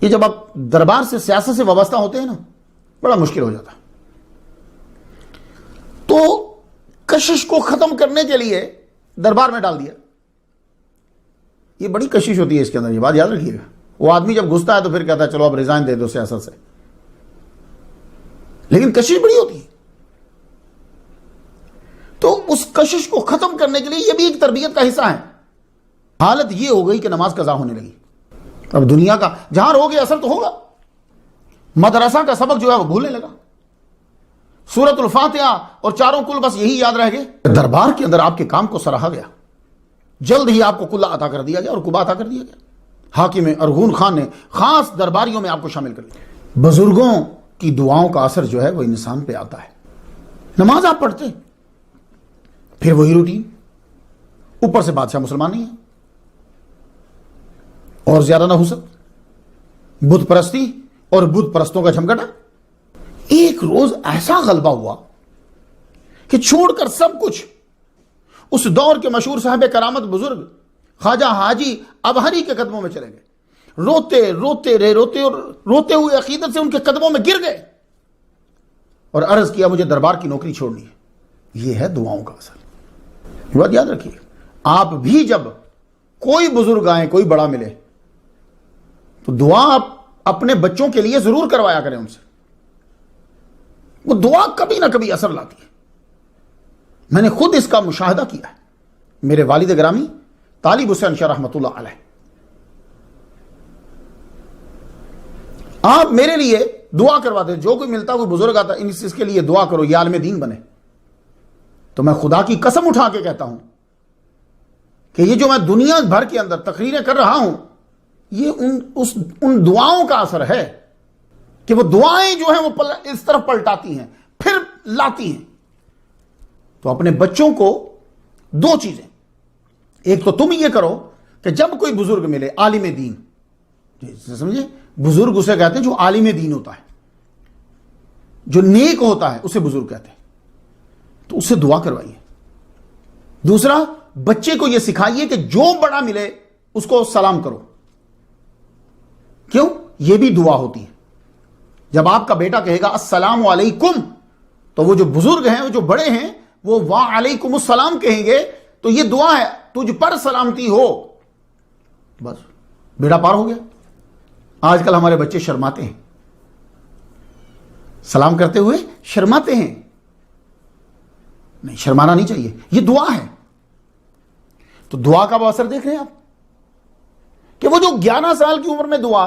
یہ جب آپ دربار سے سیاست سے وابستہ ہوتے ہیں نا, بڑا مشکل ہو جاتا ہے. تو کشش کو ختم کرنے کے لیے دربار میں ڈال دیا. یہ بڑی کشش ہوتی ہے اس کے اندر, یہ بات یاد رکھیے گا. وہ آدمی جب گھستا ہے تو پھر کہتا ہے چلو اب ریزائن دے دو سیاست سے, لیکن کشش بڑی ہوتی ہے. تو اس کشش کو ختم کرنے کے لیے یہ بھی ایک تربیت کا حصہ ہے. حالت یہ ہو گئی کہ نماز قضا ہونے لگی. اب دنیا کا جہاں ہو گیا اثر تو ہوگا. مدرسہ کا سبق جو ہے وہ بھولنے لگا. سورۃ الفاتحہ اور چاروں کل بس یہی یاد رہ گئے. دربار کے اندر آپ کے کام کو سراہا گیا. جلد ہی آپ کو کلہ عطا کر دیا گیا اور قبا عطا کر دیا گیا. حاکم ارغون خان نے خاص درباریوں میں آپ کو شامل کر لیا. بزرگوں کی دعاؤں کا اثر جو ہے وہ انسان پہ آتا ہے. نماز آپ پڑھتے, پھر وہی روٹین, اوپر سے بادشاہ مسلمان نہیں ہے, اور زیادہ نہ ہو سکتا, بت پرستی اور بت پرستوں کا جھمگٹا. ایک روز ایسا غلبہ ہوا کہ چھوڑ کر سب کچھ اس دور کے مشہور صاحب کرامت بزرگ خواجہ حاجی ابہری کے قدموں میں چلے گئے. روتے ہوئے عقیدت سے ان کے قدموں میں گر گئے اور عرض کیا مجھے دربار کی نوکری چھوڑنی ہے. یہ ہے دعاؤں کا اثر. یہ بات یاد رکھیے. آپ بھی جب کوئی بزرگ آئے, کوئی بڑا ملے, تو دعا آپ اپنے بچوں کے لیے ضرور کروایا کریں ان سے. وہ دعا کبھی نہ کبھی اثر لاتی ہے. میں نے خود اس کا مشاہدہ کیا ہے. میرے والد گرامی طالب حسین شاہ رحمۃ اللہ علیہ, آپ میرے لیے دعا کرواتے. جو کوئی ملتا کوئی بزرگ آتا, اس کے لیے دعا کرو یہ عالم دین بنے. تو میں خدا کی قسم اٹھا کے کہتا ہوں کہ یہ جو میں دنیا بھر کے اندر تقریریں کر رہا ہوں, یہ ان دعاؤں کا اثر ہے کہ وہ دعائیں جو ہیں وہ اس طرف پلٹاتی ہیں, پھر لاتی ہیں. تو اپنے بچوں کو 2 چیزیں, ایک تو تم یہ کرو کہ جب کوئی بزرگ ملے عالم دین, سمجھے, بزرگ اسے کہتے ہیں جو عالم دین ہوتا ہے, جو نیک ہوتا ہے اسے بزرگ کہتے ہیں, تو اس سے دعا کروائیے. دوسرا، بچے کو یہ سکھائیے کہ جو بڑا ملے اس کو سلام کرو. کیوں؟ یہ بھی دعا ہوتی ہے. جب آپ کا بیٹا کہے گا السلام علیکم تو وہ جو بزرگ ہیں، وہ جو بڑے ہیں، وہ وعلیکم السلام کہیں گے تو یہ دعا ہے تجھ پر سلامتی ہو. بس بیڑا پار ہو گیا. آج کل ہمارے بچے شرماتے ہیں، سلام کرتے ہوئے شرماتے ہیں. نہیں، شرمانا نہیں چاہیے، یہ دعا ہے. تو دعا کا اثر دیکھ رہے ہیں آپ کہ وہ جو 11 سال کی عمر میں دعا،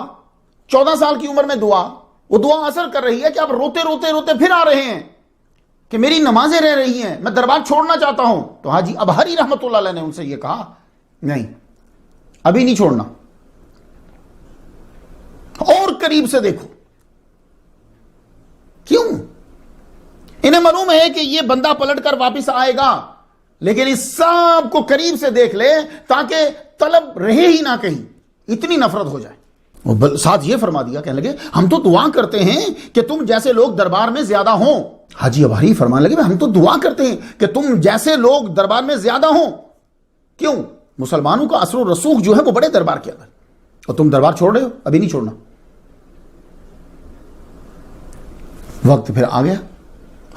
14 سال کی عمر میں دعا، وہ دعا اثر کر رہی ہے کہ آپ روتے روتے روتے پھر آ رہے ہیں کہ میری نمازیں رہ رہی ہیں، میں دربار چھوڑنا چاہتا ہوں. تو حاجی ابہری رحمت اللہ علیہ نے ان سے یہ کہا نہیں، ابھی نہیں چھوڑنا، اور قریب سے دیکھو. کیوں؟ انہیں معلوم ہے کہ یہ بندہ پلٹ کر واپس آئے گا، لیکن اس سب کو قریب سے دیکھ لے تاکہ طلب رہے ہی نہ کہیں، اتنی نفرت ہو جائے. ساتھ یہ فرما دیا، کہنے لگے ہم تو دعا کرتے ہیں کہ تم جیسے لوگ دربار میں زیادہ ہوں. حاجی ابہاری فرمانے لگے ہم تو دعا کرتے ہیں کہ تم جیسے لوگ دربار میں زیادہ ہوں. کیوں؟ مسلمانوں کا اثر و رسوخ جو ہے وہ بڑے دربار کے اندر، اور تم دربار چھوڑ رہے ہو، ابھی نہیں چھوڑنا. وقت پھر آ گیا.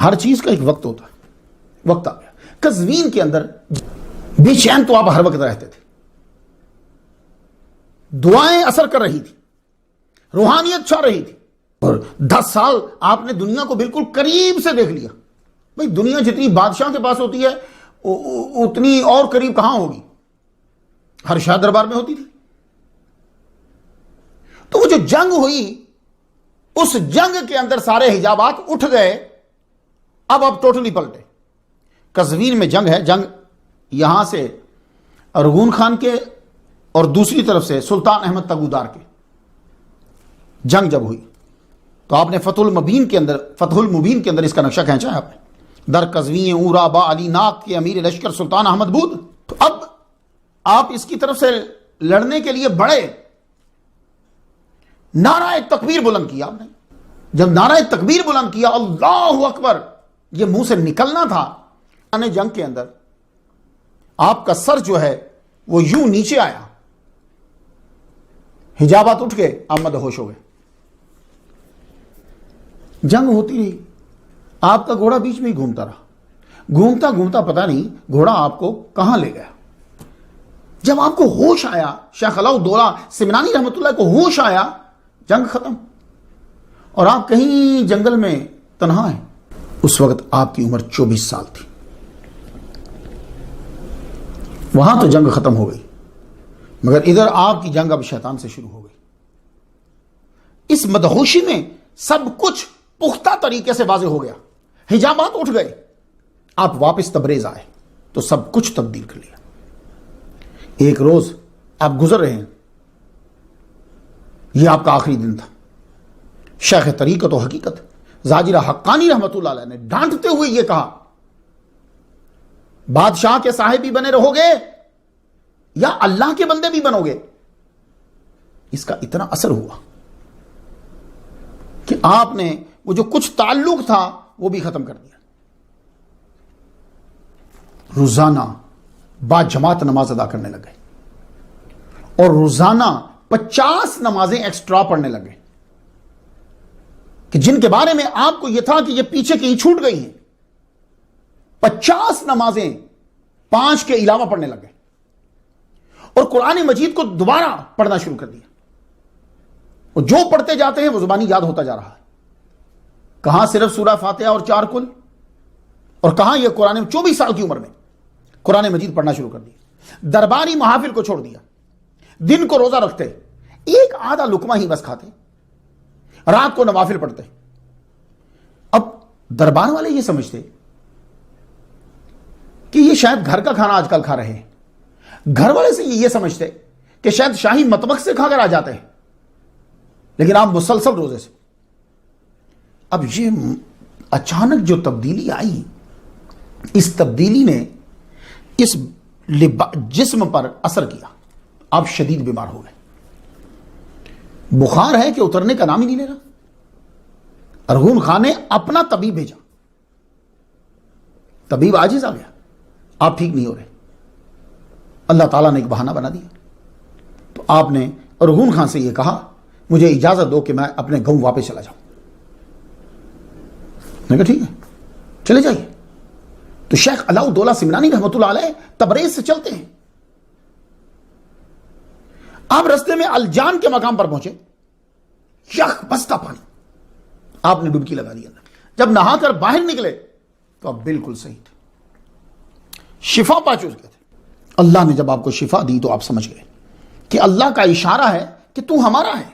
ہر چیز کا ایک وقت ہوتا ہے. وقت آ گیا. قزوین کے اندر بے چین تو آپ ہر وقت رہتے تھے. دعائیں اثر کر رہی تھی، روحانیت چھا رہی تھی، اور 10 سال آپ نے دنیا کو بالکل قریب سے دیکھ لیا. بھئی دنیا جتنی بادشاہ کے پاس ہوتی ہے اتنی اور قریب کہاں ہوگی؟ ہر شاہ دربار میں ہوتی تھی. تو وہ جو جنگ ہوئی، اس جنگ کے اندر سارے حجابات اٹھ گئے. اب ٹوٹلی پلٹے. قزوین میں جنگ ہے. جنگ یہاں سے ارغون خان کے اور دوسری طرف سے سلطان احمد تگودار کے. جنگ جب ہوئی تو آپ نے فتح المبین کے اندر اس کا نقشہ کھینچا ہے آپ نے. در قزوین اورا با علی ناک کے امیر لشکر سلطان احمد بود. تو اب آپ اس کی طرف سے لڑنے کے لیے بڑے. نعرہ تکبیر بلند کیا آپ نے. جب نعرہ تکبیر بلند کیا، اللہ اکبر، یہ منہ سے نکلنا تھا. جنگ کے اندر آپ کا سر جو ہے وہ یوں نیچے آیا، حجابات اٹھ گئے، آپ مدہوش ہو گئے. جنگ ہوتی رہی، آپ کا گھوڑا بیچ میں ہی گھومتا رہا. گھومتا گھومتا پتہ نہیں گھوڑا آپ کو کہاں لے گیا. جب آپ کو ہوش آیا، شیخ علاؤالدولہ سمنانی رحمت اللہ کو ہوش آیا، جنگ ختم اور آپ کہیں جنگل میں تنہا ہیں. اس وقت آپ کی عمر 24 سال تھی. وہاں تو جنگ ختم ہو گئی، مگر ادھر آپ کی جنگ اب شیطان سے شروع ہو گئی. اس مدہوشی میں سب کچھ پختہ طریقے سے واضح ہو گیا. حجابات اٹھ گئے. آپ واپس تبریز آئے تو سب کچھ تبدیل کر لیا. ایک روز آپ گزر رہے ہیں، یہ آپ کا آخری دن تھا. شیخ طریقت و حقیقت زاجرہ حقانی رحمت اللہ علیہ نے ڈانٹتے ہوئے یہ کہا، بادشاہ کے صاحب بھی بنے رہو گے یا اللہ کے بندے بھی بنو گے. اس کا اتنا اثر ہوا کہ آپ نے وہ جو کچھ تعلق تھا وہ بھی ختم کر دیا. روزانہ با جماعت نماز ادا کرنے لگے اور روزانہ 50 نمازیں ایکسٹرا پڑھنے لگے کہ جن کے بارے میں آپ کو یہ تھا کہ یہ پیچھے کہیں چھوٹ گئی ہیں. 50 نمازیں 5 کے علاوہ پڑھنے لگے اور قرآن مجید کو دوبارہ پڑھنا شروع کر دیا. اور جو پڑھتے جاتے ہیں وہ زبانی یاد ہوتا جا رہا ہے. کہاں صرف سورہ فاتحہ اور 4 کل، اور کہاں یہ قرآن 24 سال کی عمر میں قرآن مجید پڑھنا شروع کر دیا. درباری محافل کو چھوڑ دیا. دن کو روزہ رکھتے، ایک آدھا لقمہ ہی بس کھاتے، رات کو نوافل پڑھتے. اب دربار والے یہ سمجھتے کہ یہ شاید گھر کا کھانا آج کل کھا رہے ہیں. گھر والے سے یہ سمجھتے کہ شاید شاہی مطبخ سے کھا کر آ جاتے ہیں، لیکن آپ مسلسل روزے سے. اب یہ اچانک جو تبدیلی آئی، اس تبدیلی نے اس جسم پر اثر کیا. آپ شدید بیمار ہو گئے. بخار ہے کہ اترنے کا نام ہی نہیں لے رہا. ارغون خان نے اپنا طبیب بھیجا. طبیب عاجز آ گیا. آپ ٹھیک نہیں ہو رہے، اللہ تعالیٰ نے ایک بہانہ بنا دیا، تو آپ نے ارغون خان سے یہ کہا مجھے اجازت دو کہ میں اپنے گاؤں واپس چلا جاؤں۔ میں کہا ٹھیک ہے چلے جائیے۔ تو شیخ علاؤالدولہ سمنانی رحمۃ اللہ علیہ تبریز سے چلتے ہیں، آپ رستے میں الجان کے مقام پر پہنچے، یخ بستہ پانی، آپ نے ڈبکی لگا دی اندر، جب نہا کر باہر نکلے تو آپ بالکل صحیح تھے، شفا پا چکے تھے۔ اللہ نے جب آپ کو شفا دی تو آپ سمجھ گئے کہ اللہ کا اشارہ ہے کہ تو ہمارا ہے۔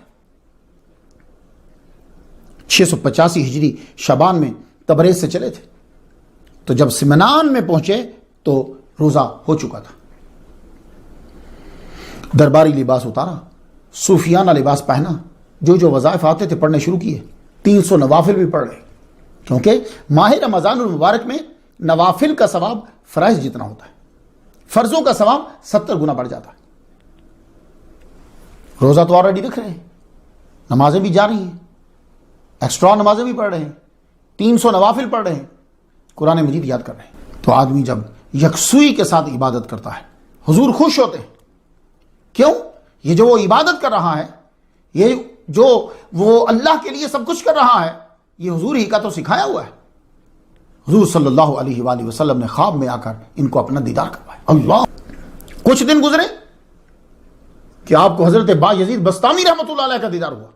685 ہجری شعبان میں تبریز سے چلے تھے، تو جب سمنان میں پہنچے تو روزہ ہو چکا تھا، درباری لباس اتارا، صوفیانہ لباس پہنا، جو وظائف آتے تھے پڑھنے شروع کیے، 300 نوافل بھی پڑھ رہے، کیونکہ ماہ رمضان المبارک میں نوافل کا ثواب فرائض جتنا ہوتا ہے، فرضوں کا ثواب 70 گنا بڑھ جاتا ہے۔ روزہ تو آلریڈی رکھ رہے ہیں، نمازیں بھی جا رہی ہیں، ایکسٹرا نمازیں بھی پڑھ رہے ہیں، 300 نوافل پڑھ رہے ہیں، قرآن مجید یاد کر رہے ہیں۔ تو آدمی جب یکسوئی کے ساتھ عبادت کرتا ہے حضور خوش ہوتے ہیں، کیوں؟ یہ جو وہ عبادت کر رہا ہے، یہ جو وہ اللہ کے لیے سب کچھ کر رہا ہے، یہ حضور ہی کا تو سکھایا ہوا ہے۔ حضور صلی اللہ علیہ وآلہ وسلم نے خواب میں آ کر ان کو اپنا دیدار کروایا۔ اللہ، کچھ دن گزرے کہ آپ کو حضرت با یزید بستامی رحمۃ اللہ علیہ کا دیدار ہوا۔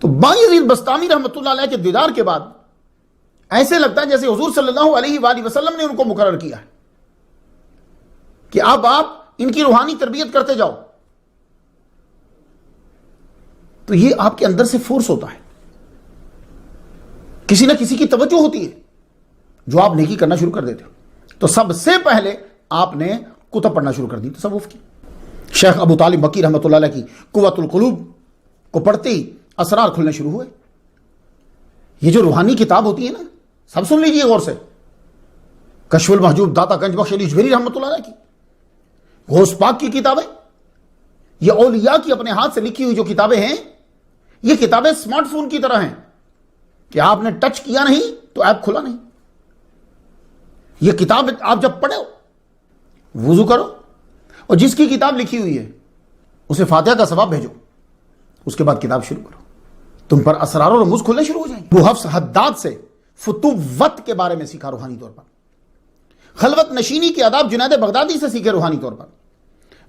تو با یزید بستامی رحمۃ اللہ علیہ کے دیدار کے بعد ایسے لگتا ہے جیسے حضور صلی اللہ علیہ وآلہ وسلم نے ان کو مقرر کیا ہے کہ اب آپ ان کی روحانی تربیت کرتے جاؤ۔ تو یہ آپ کے اندر سے فورس ہوتا ہے، کسی نہ کسی کی توجہ ہوتی ہے جو آپ نیکی کرنا شروع کر دیتے ہو۔ تو سب سے پہلے آپ نے کتب پڑھنا شروع کر دی تصوف کی۔ شیخ ابو طالب مکی رحمۃ اللہ علیہ کی قوت القلوب کو پڑھتے ہی اسرار کھلنے شروع ہوئے۔ یہ جو روحانی کتاب ہوتی ہے نا، سب سن لیجیے غور سے، کشف المحجوب داتا گنج بخش علی جوہری رحمۃ اللہ علیہ کی، غوث پاک کی کتابیں، یہ اولیاء کی اپنے ہاتھ سے لکھی ہوئی جو کتابیں ہیں، یہ کتابیں اسمارٹ فون کی طرح ہیں کہ آپ نے ٹچ کیا نہیں تو ایپ کھلا نہیں۔ یہ کتاب آپ جب پڑھو، وضو کرو اور جس کی کتاب لکھی ہوئی ہے اسے فاتحہ کا ثواب بھیجو، اس کے بعد کتاب شروع کرو، تم پر اسرار اور رموز کھلنے شروع ہو جائیں گے۔ ابو حفص حداد سے فتوت کے بارے میں سیکھا روحانی طور پر، خلوت نشینی کے آداب جنید بغدادی سے سیکھے روحانی طور پر،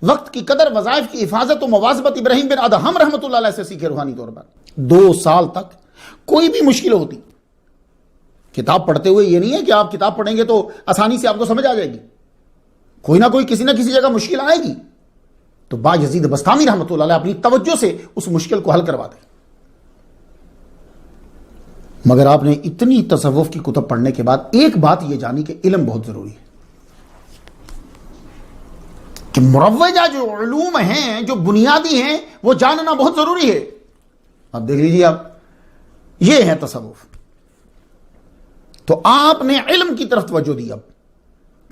وقت کی قدر وظائف کی حفاظت و مواظبت ابراہیم بن ادہم رحمۃ اللہ علیہ سے سیکھے روحانی طور پر۔ 2 سال تک کوئی بھی مشکل ہوتی، کتاب پڑھتے ہوئے یہ نہیں ہے کہ آپ کتاب پڑھیں گے تو آسانی سے آپ کو سمجھ آ جائے گی، کوئی نہ کوئی کسی نہ کسی جگہ مشکل آئے گی، تو با یزید بستامی رحمۃ اللہ علیہ اپنی توجہ سے اس مشکل کو حل کروا دیں۔ مگر آپ نے اتنی تصوف کی کتب پڑھنے کے بعد ایک بات یہ جانی کہ علم بہت ضروری ہے، کہ مروجہ جو علوم ہیں، جو بنیادی ہیں، وہ جاننا بہت ضروری ہے۔ اب دیکھ لیجیے، آپ یہ ہے تصوف۔ تو آپ نے علم کی طرف توجہ دی، اب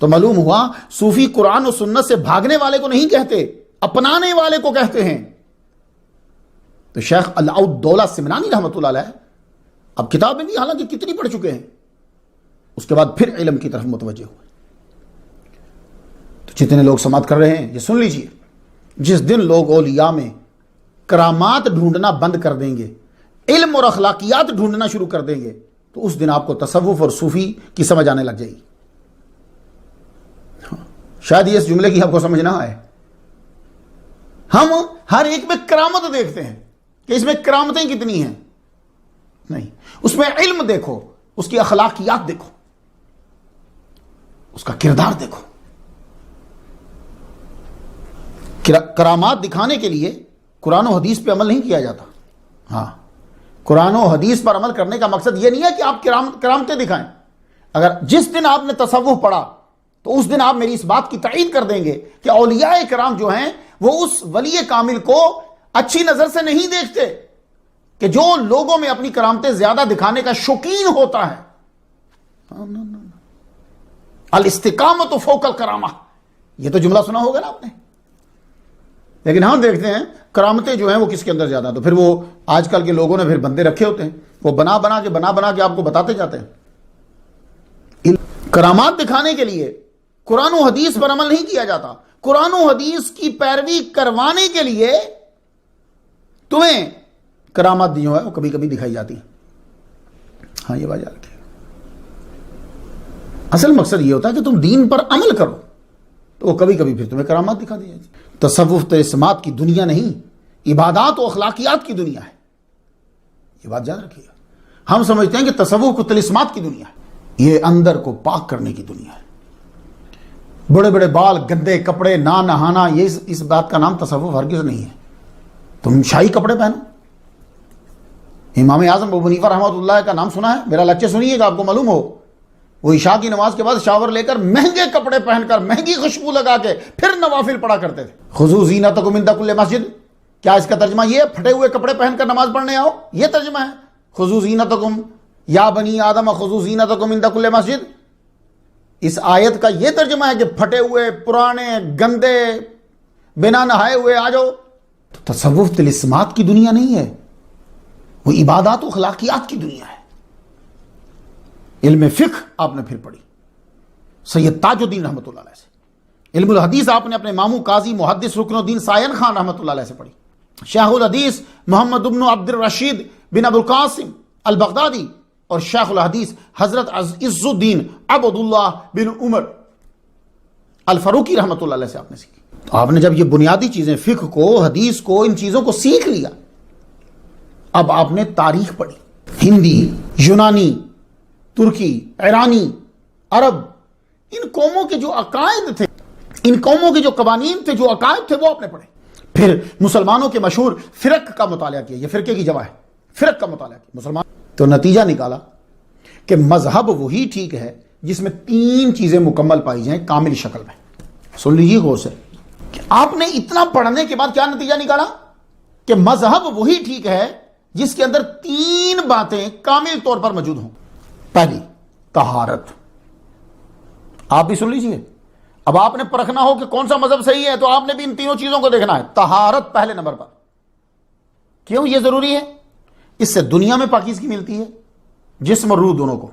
تو معلوم ہوا صوفی قرآن و سنت سے بھاگنے والے کو نہیں کہتے، اپنانے والے کو کہتے ہیں۔ تو شیخ علاؤالدولہ سمنانی رحمۃ اللہ علیہ اب کتابیں بھی حالانکہ کتنی پڑھ چکے ہیں، اس کے بعد پھر علم کی طرف متوجہ ہوئے۔ تو جتنے لوگ سماعت کر رہے ہیں یہ سن لیجئے، جس دن لوگ اولیاء میں کرامات ڈھونڈنا بند کر دیں گے، علم اور اخلاقیات ڈھونڈنا شروع کر دیں گے، تو اس دن آپ کو تصوف اور صوفی کی سمجھ آنے لگ جائے گی۔ شاید یہ اس جملے کی آپ کو سمجھ نہ آئے۔ ہم ہر ایک میں کرامت دیکھتے ہیں کہ اس میں کرامتیں کتنی ہیں، نہیں، اس میں علم دیکھو، اس کی اخلاقیات دیکھو، اس کا کردار دیکھو۔ کرامات دکھانے کے لیے قرآن و حدیث پہ عمل نہیں کیا جاتا۔ ہاں، قرآن و حدیث پر عمل کرنے کا مقصد یہ نہیں ہے کہ آپ کرامتیں دکھائیں۔ اگر جس دن آپ نے تصوف پڑھا تو اس دن آپ میری اس بات کی تائید کر دیں گے کہ اولیاء کرام جو ہیں وہ اس ولی کامل کو اچھی نظر سے نہیں دیکھتے، کہ جو لوگوں میں اپنی کرامتیں زیادہ دکھانے کا شوقین ہوتا ہے۔ الاستقامت فوق الکرامہ، یہ تو جملہ سنا ہوگا نا آپ نے۔ لیکن ہم دیکھتے ہیں کرامتیں جو ہیں وہ کس کے اندر زیادہ، تو پھر وہ آج کل کے لوگوں نے پھر بندے رکھے ہوتے ہیں، وہ بنا بنا کے آپ کو بتاتے جاتے ہیں۔ کرامات دکھانے کے لیے قرآن و حدیث پر عمل نہیں کیا جاتا. قرآن و حدیث کی پیروی کروانے کے لیے تمہیں کرامات جو ہے وہ کبھی کبھی دکھائی جاتی. ہاں یہ بات رکھے. اصل مقصد یہ ہوتا ہے کہ تم دین پر عمل کرو تو وہ کبھی کبھی پھر تمہیں کرامات دکھا دی جاتی. تصوف تجسمات کی دنیا نہیں، عبادات و اخلاقیات کی دنیا ہے. یہ بات یاد رکھیے. ہم سمجھتے ہیں کہ تصوف کو تجسمات کی دنیا ہے، یہ اندر کو پاک کرنے کی دنیا ہے. بڑے بڑے بال، گندے کپڑے، نہ نہانا، یہ اس بات کا نام تصوف ہرگز نہیں ہے. تم شاہی کپڑے پہنو. امام اعظم ابو حنیفہ رحمۃ اللہ کا نام سنا ہے؟ میرا لیکچر سنیے گا، آپ کو معلوم ہو. وہ عشاء کی نماز کے بعد شاور لے کر مہنگے کپڑے پہن کر مہنگی خوشبو لگا کے پھر نوافل پڑھا کرتے تھے. خذوا زینتکم عند کل مسجد. کیا اس کا ترجمہ یہ پھٹے ہوئے کپڑے پہن کر نماز پڑھنے آؤ؟ یہ ترجمہ ہے خذوا زینتکم یا بنی آدم خذوا زینتکم عند کل مسجد. اس آیت کا یہ ترجمہ ہے کہ پھٹے ہوئے، پرانے، گندے، بنا نہائے ہوئے آ جاؤ. تو تصوف تلسمات کی دنیا نہیں ہے، وہ عبادات و اخلاقیات کی دنیا ہے. علم فقہ آپ نے پھر پڑھی سید تاج الدین رحمۃ اللہ علیہ سے. علم الحدیث آپ نے اپنے ماموں قاضی محدث رکن الدین سائن خان رحمۃ اللہ علیہ سے پڑھی. شیخ الحدیث محمد بن عبد الرشید بن ابو القاسم البغدادی اور شیخ الحدیث حضرت عز الدین عبد اللہ بن عمر الفاروقی رحمۃ اللہ علیہ سے آپ نے سیکھی. تو آپ نے جب یہ بنیادی چیزیں فقہ کو، حدیث کو، ان چیزوں کو سیکھ لیا، اب آپ نے تاریخ پڑھی. ہندی، یونانی، ترکی، ایرانی، عرب، ان قوموں کے جو عقائد تھے، ان قوموں کے جو قوانین تھے، جو عقائد تھے، وہ آپ نے پڑھے. پھر مسلمانوں کے مشہور فرق کا مطالعہ کیا. یہ فرقے کی جمع ہے، فرق کا مطالعہ کیا مسلمان. تو نتیجہ نکالا کہ مذہب وہی ٹھیک ہے جس میں 3 چیزیں مکمل پائی جائیں کامل شکل میں. سن لیجیے غور سے کہ آپ نے اتنا پڑھنے کے بعد کیا نتیجہ نکالا کہ مذہب وہی ٹھیک ہے جس کے اندر 3 باتیں کامل طور پر موجود ہوں. پہلی، طہارت. آپ بھی سن لیجیے. اب آپ نے پرکھنا ہو کہ کون سا مذہب صحیح ہے تو آپ نے بھی ان تینوں چیزوں کو دیکھنا ہے. طہارت پہلے نمبر پر. کیوں یہ ضروری ہے؟ اس سے دنیا میں پاکیزگی ملتی ہے، جسم اور روح دونوں کو.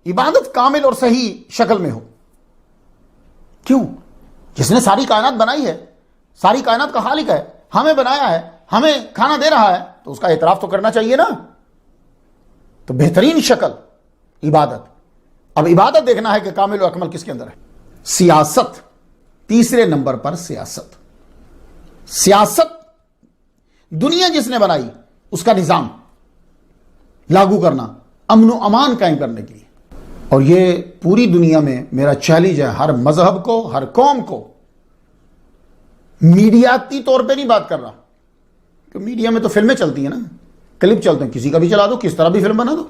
عبادت کامل اور صحیح شکل میں ہو. کیوں؟ جس نے ساری کائنات بنائی ہے، ساری کائنات کا خالق ہے، ہمیں بنایا ہے، ہمیں کھانا دے رہا ہے، تو اس کا اعتراف تو کرنا چاہیے نا. تو بہترین شکل عبادت. اب عبادت دیکھنا ہے کہ کامل و اکمل کس کے اندر ہے. سیاست، تیسرے نمبر پر سیاست. سیاست دنیا جس نے بنائی اس کا نظام لاگو کرنا، امن و امان قائم کرنے کے لیے. اور یہ پوری دنیا میں میرا چیلنج ہے ہر مذہب کو، ہر قوم کو. میڈیاتی طور پہ نہیں بات کر رہا کہ میڈیا میں تو فلمیں چلتی ہیں نا، کلپ چلتے ہیں، کسی کا بھی چلا دو، کس طرح بھی فلم بنا دو.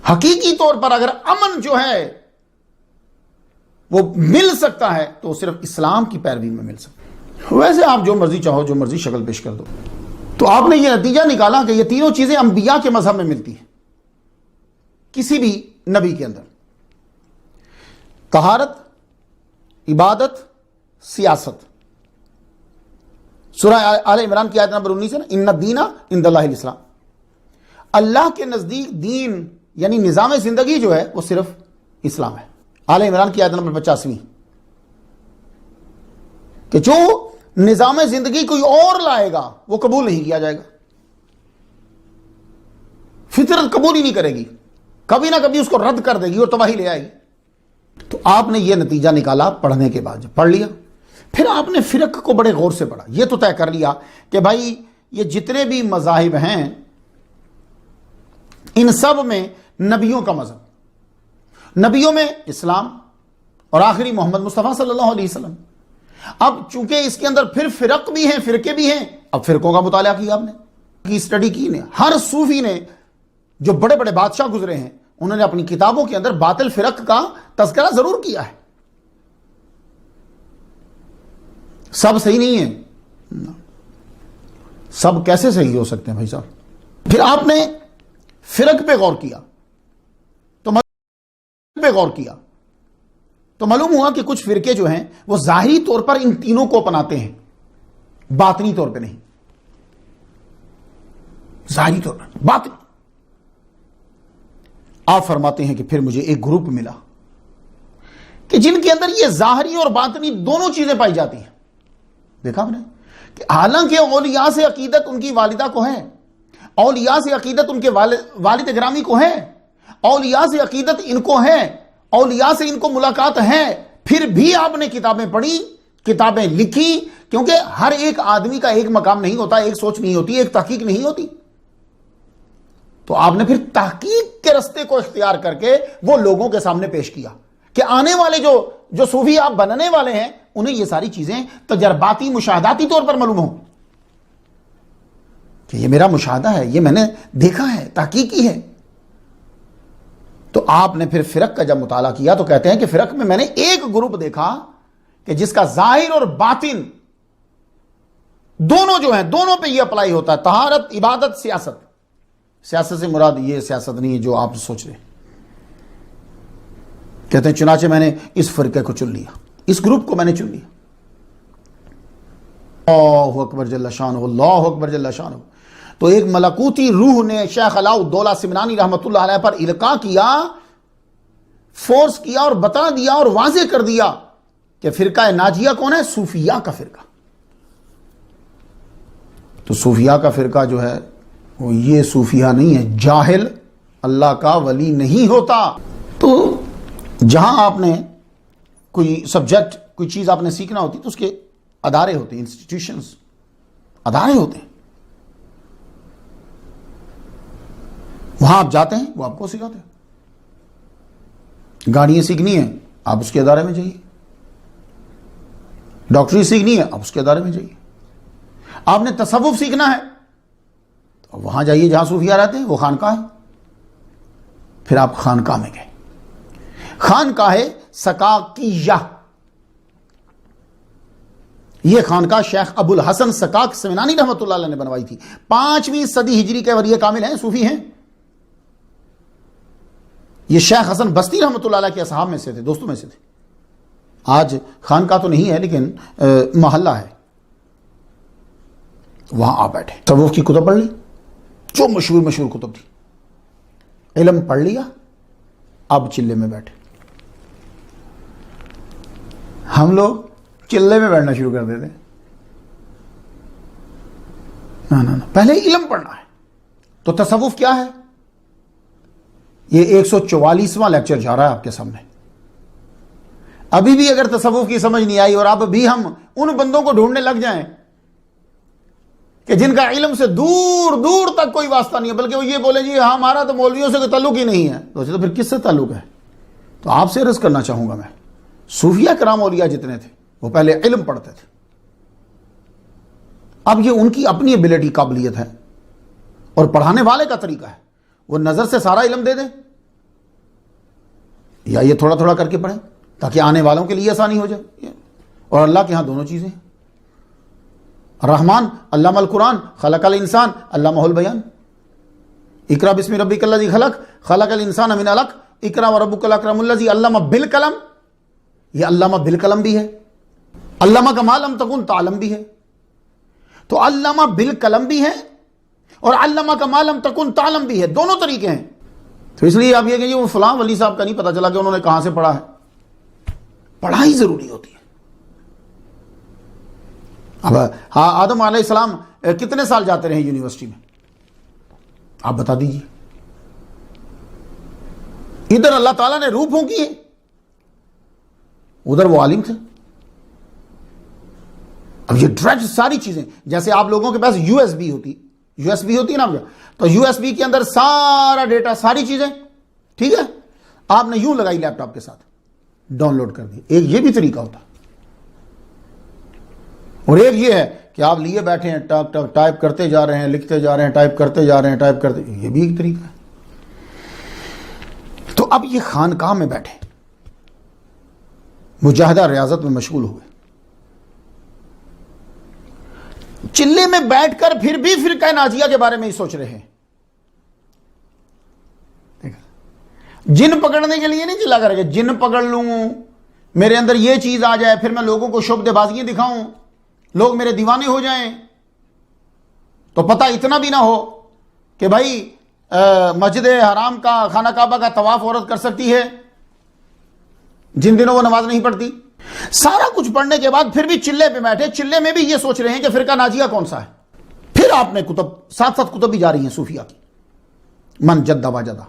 حقیقی طور پر اگر امن جو ہے وہ مل سکتا ہے تو صرف اسلام کی پیروی میں مل سکتا ہے. ویسے آپ جو مرضی چاہو، جو مرضی شکل پیش کر دو. تو آپ نے یہ نتیجہ نکالا کہ یہ تینوں چیزیں انبیاء کے مذہب میں ملتی ہیں، کسی بھی نبی کے اندر. طہارت، عبادت، سیاست. سورہ آل عمران کی آیت نمبر 19 ہے نا، ان الدین عند اللہ الاسلام. اللہ کے نزدیک دین یعنی نظام زندگی جو ہے وہ صرف اسلام ہے. آل عمران کی آیت نمبر 85 کہ جو نظام زندگی کوئی اور لائے گا وہ قبول نہیں کیا جائے گا. فطرت قبول ہی نہیں کرے گی، کبھی نہ کبھی اس کو رد کر دے گی اور تباہی لے آئے گی. تو آپ نے یہ نتیجہ نکالا پڑھنے کے بعد. جب پڑھ لیا پھر آپ نے فرق کو بڑے غور سے پڑھا. یہ تو طے کر لیا کہ بھائی یہ جتنے بھی مذاہب ہیں ان سب میں نبیوں کا مذہب، نبیوں میں اسلام اور آخری محمد مصطفیٰ صلی اللہ علیہ وسلم. اب چونکہ اس کے اندر پھر فرق بھی ہیں، فرقے بھی ہیں. اب فرقوں کا مطالعہ کیا آپ نے، کی اسٹڈی کی نے. ہر صوفی نے، جو بڑے بڑے بادشاہ گزرے ہیں، انہوں نے اپنی کتابوں کے اندر باطل فرق کا تذکرہ ضرور کیا ہے. سب صحیح نہیں ہے. سب کیسے صحیح ہو سکتے ہیں بھائی صاحب؟ پھر آپ نے فرق پہ غور کیا تو معلوم ہوا کہ کچھ فرقے جو ہیں وہ ظاہری طور پر ان تینوں کو اپناتے ہیں، باطنی طور پہ نہیں. ظاہری طور پر، باطنی. آپ فرماتے ہیں کہ پھر مجھے ایک گروپ ملا کہ جن کے اندر یہ ظاہری اور باطنی دونوں چیزیں پائی جاتی ہیں. دیکھا آپ نے کہ حالانکہ اولیاء سے عقیدت ان کی والدہ کو ہے, اولیاء سے عقیدت ان کے والد گرامی کو ہے, اولیاء سے عقیدت ان کو ہے, اولیاء سے ان کو ملاقات ہے, پھر بھی آپ نے کتابیں پڑھی, کتابیں لکھی, کیونکہ ہر ایک آدمی کا ایک مقام نہیں ہوتا, ایک سوچ نہیں ہوتی, ایک تحقیق نہیں ہوتی. تو آپ نے پھر تحقیق کے رستے کو اختیار کر کے وہ لوگوں کے سامنے پیش کیا کہ آنے والے جو صوفی آپ بننے والے ہیں انہیں یہ ساری چیزیں تجرباتی مشاہداتی طور پر معلوم ہوں کہ یہ میرا مشاہدہ ہے, یہ میں نے دیکھا ہے, تحقیقی ہے. تو آپ نے پھر فرق کا جب مطالعہ کیا تو کہتے ہیں کہ فرق میں نے ایک گروپ دیکھا کہ جس کا ظاہر اور باطن دونوں جو ہیں, دونوں پہ یہ اپلائی ہوتا ہے, طہارت, عبادت, سیاست. سیاست سے مراد یہ سیاست نہیں ہے جو آپ سوچ رہے ہیں. کہتے ہیں چنانچہ میں نے اس فرقے کو چن لیا, اس گروپ کو میں نے چن لیا. اللہ اکبر جل شانہ, اللہ اکبر جل شانہ. تو ایک ملکوتی روح نے شیخ علاء الدولہ سمنانی رحمۃ اللہ علیہ پر القاء کیا, فورس کیا اور بتا دیا اور واضح کر دیا کہ فرقہ ناجیہ کون ہے؟ صوفیاء کا فرقہ. تو صوفیاء کا فرقہ جو ہے وہ یہ صوفیاء نہیں ہے, جاہل اللہ کا ولی نہیں ہوتا. تو جہاں آپ نے کوئی سبجیکٹ, کوئی چیز آپ نے سیکھنا ہوتی تو اس کے ادارے ہوتے ہیں, انسٹیٹیوشنز, ادارے ہوتے ہیں, وہاں آپ جاتے ہیں, وہ آپ کو سکھاتے ہیں. گاڑیاں سیکھنی ہے آپ اس کے ادارے میں جائیے, ڈاکٹری سیکھنی ہے آپ اس کے ادارے میں جائیے. آپ نے تصوف سیکھنا ہے تو وہاں جائیے جہاں صوفیاء رہتے ہیں, وہ خانقاہ ہے. پھر آپ خانقاہ میں گئے, خانقاہ سکاکیہ. یہ خانقاہ شیخ ابو الحسن سکاک سمنانی رحمۃ اللہ علیہ نے بنوائی تھی. 5ویں صدی ہجری کے ولی کامل ہیں, صوفی ہیں. یہ شیخ حسن بستی رحمۃ اللہ علیہ کے اصحاب میں سے تھے, دوستوں میں سے تھے. آج خانقاہ تو نہیں ہے لیکن محلہ ہے, وہاں آپ بیٹھے, تصوف کی کتب پڑھ لی, جو مشہور کتب تھی, علم پڑھ لیا, اب چلے میں بیٹھے. ہم لوگ چلے میں بیٹھنا شروع کر دیتے. نہ پہلے علم پڑھنا ہے. تو تصوف کیا ہے؟ یہ 144واں لیکچر جا رہا ہے آپ کے سامنے. ابھی بھی اگر تصوف کی سمجھ نہیں آئی اور اب بھی ہم ان بندوں کو ڈھونڈنے لگ جائیں کہ جن کا علم سے دور دور تک کوئی واسطہ نہیں ہے, بلکہ وہ یہ بولے جی ہاں ہمارا تو مولویوں سے کوئی تعلق ہی نہیں ہے, تو پھر کس سے تعلق ہے؟ تو آپ سے عرض کرنا چاہوں گا میں, صوفیاء کرام اولیاء جتنے تھے وہ پہلے علم پڑھتے تھے. اب یہ ان کی اپنی ایبلٹی, قابلیت ہے, اور پڑھانے والے کا طریقہ ہے. وہ نظر سے سارا علم دے دیں یا یہ تھوڑا تھوڑا کر کے پڑھیں تاکہ آنے والوں کے لیے آسانی ہو جائے. اور اللہ کے ہاں دونوں چیزیں ہیں. رحمان علامہ القرآن, خلق الانسان علامہ البیان. اقرا بسم ربک الذی خلق, خلق الانسان من علق, اقرا وربک الاکرم الذی علم بالقلم. یہ علامہ بالقلم بھی ہے, علامہ کا ما لم تکن تعلم بھی ہے. تو علامہ بالقلم بھی ہے اور علامہ کا ما لم تکن تعلم بھی ہے, دونوں طریقے ہیں. تو اس لیے آپ یہ کہ وہ فلاں ولی صاحب کا نہیں پتا چلا کہ انہوں نے کہاں سے پڑھا ہے. پڑھائی ضروری ہوتی ہے. اب آدم علیہ السلام کتنے سال جاتے رہے یونیورسٹی میں, آپ بتا دیجئے. ادھر اللہ تعالیٰ نے روح پھونکی ہے, ادھر وہ عالم تھے. اب یہ ڈریج ساری چیزیں, جیسے آپ لوگوں کے پاس یو ایس بی ہوتی ہے نا, تو یو ایس بی کے اندر سارا ڈیٹا, ساری چیزیں, ٹھیک ہے, آپ نے یوں لگائی لیپ ٹاپ کے ساتھ, ڈاؤن لوڈ کر دی. ایک یہ بھی طریقہ ہوتا ہے, اور ایک یہ ہے کہ آپ لیے بیٹھے ہیں, ٹک ٹک ٹائپ کرتے جا رہے ہیں, لکھتے جا رہے ہیں, ٹائپ کرتے جا رہے ہیں, ٹائپ کرتے, یہ بھی ایک طریقہ ہے. تو اب یہ خانقاہ میں بیٹھے مجاہدہ ریاضت میں مشغول ہوئے, چلے میں بیٹھ کر پھر بھی فرقہ ناجیہ کے بارے میں ہی سوچ رہے ہیں. جن پکڑنے کے لیے نہیں چلا کر کے جن پکڑ لوں, میرے اندر یہ چیز آ جائے, پھر میں لوگوں کو شبدے بازیاں دکھاؤں, لوگ میرے دیوانے ہو جائیں, تو پتہ اتنا بھی نہ ہو کہ بھائی مسجد حرام کا خانہ کعبہ کا طواف عورت کر سکتی ہے جن دنوں وہ نماز نہیں پڑھتی. سارا کچھ پڑھنے کے بعد پھر بھی چلے پہ بیٹھے, چلے میں بھی یہ سوچ رہے ہیں کہ فرقہ ناجیہ کون سا ہے. پھر آپ نے کتب ساتھ ساتھ کتب بھی جاری ہیں صوفیہ کی. من جد وجدہ,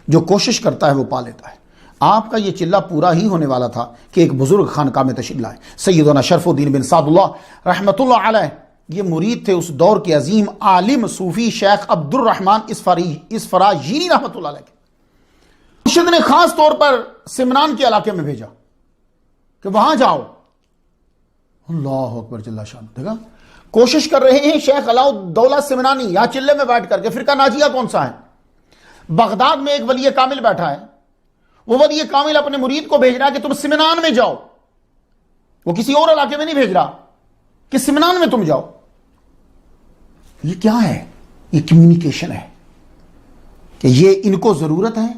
جو کوشش کرتا ہے وہ پا لیتا ہے. آپ کا یہ چلہ پورا ہی ہونے والا تھا کہ ایک بزرگ خانقاہ میں تشریف لائے, سیدنا شرف الدین بن سعد اللہ رحمۃ اللہ علیہ. یہ مرید تھے اس دور کے عظیم عالم صوفی شیخ عبد الرحمن اسفراجینی رحمۃ اللہ علیہ کے. مرشد نے خاص طور پر سمنان کے علاقے میں بھیجا کہ وہاں جاؤ. اللہ اکبر جل شان. دیکھا, کوشش کر رہے ہیں شیخ علاؤ الدولہ سمنانی یہاں چلے میں بیٹھ کر کے فرقہ ناجیہ کون سا ہے. بغداد میں ایک ولی کامل بیٹھا ہے, وہ ولی کامل اپنے مرید کو بھیج رہا ہے کہ تم سمنان میں جاؤ. وہ کسی اور علاقے میں نہیں بھیج رہا کہ سمنان میں تم جاؤ. یہ کیا ہے؟ یہ کمیونیکیشن ہے کہ یہ ان کو ضرورت ہے,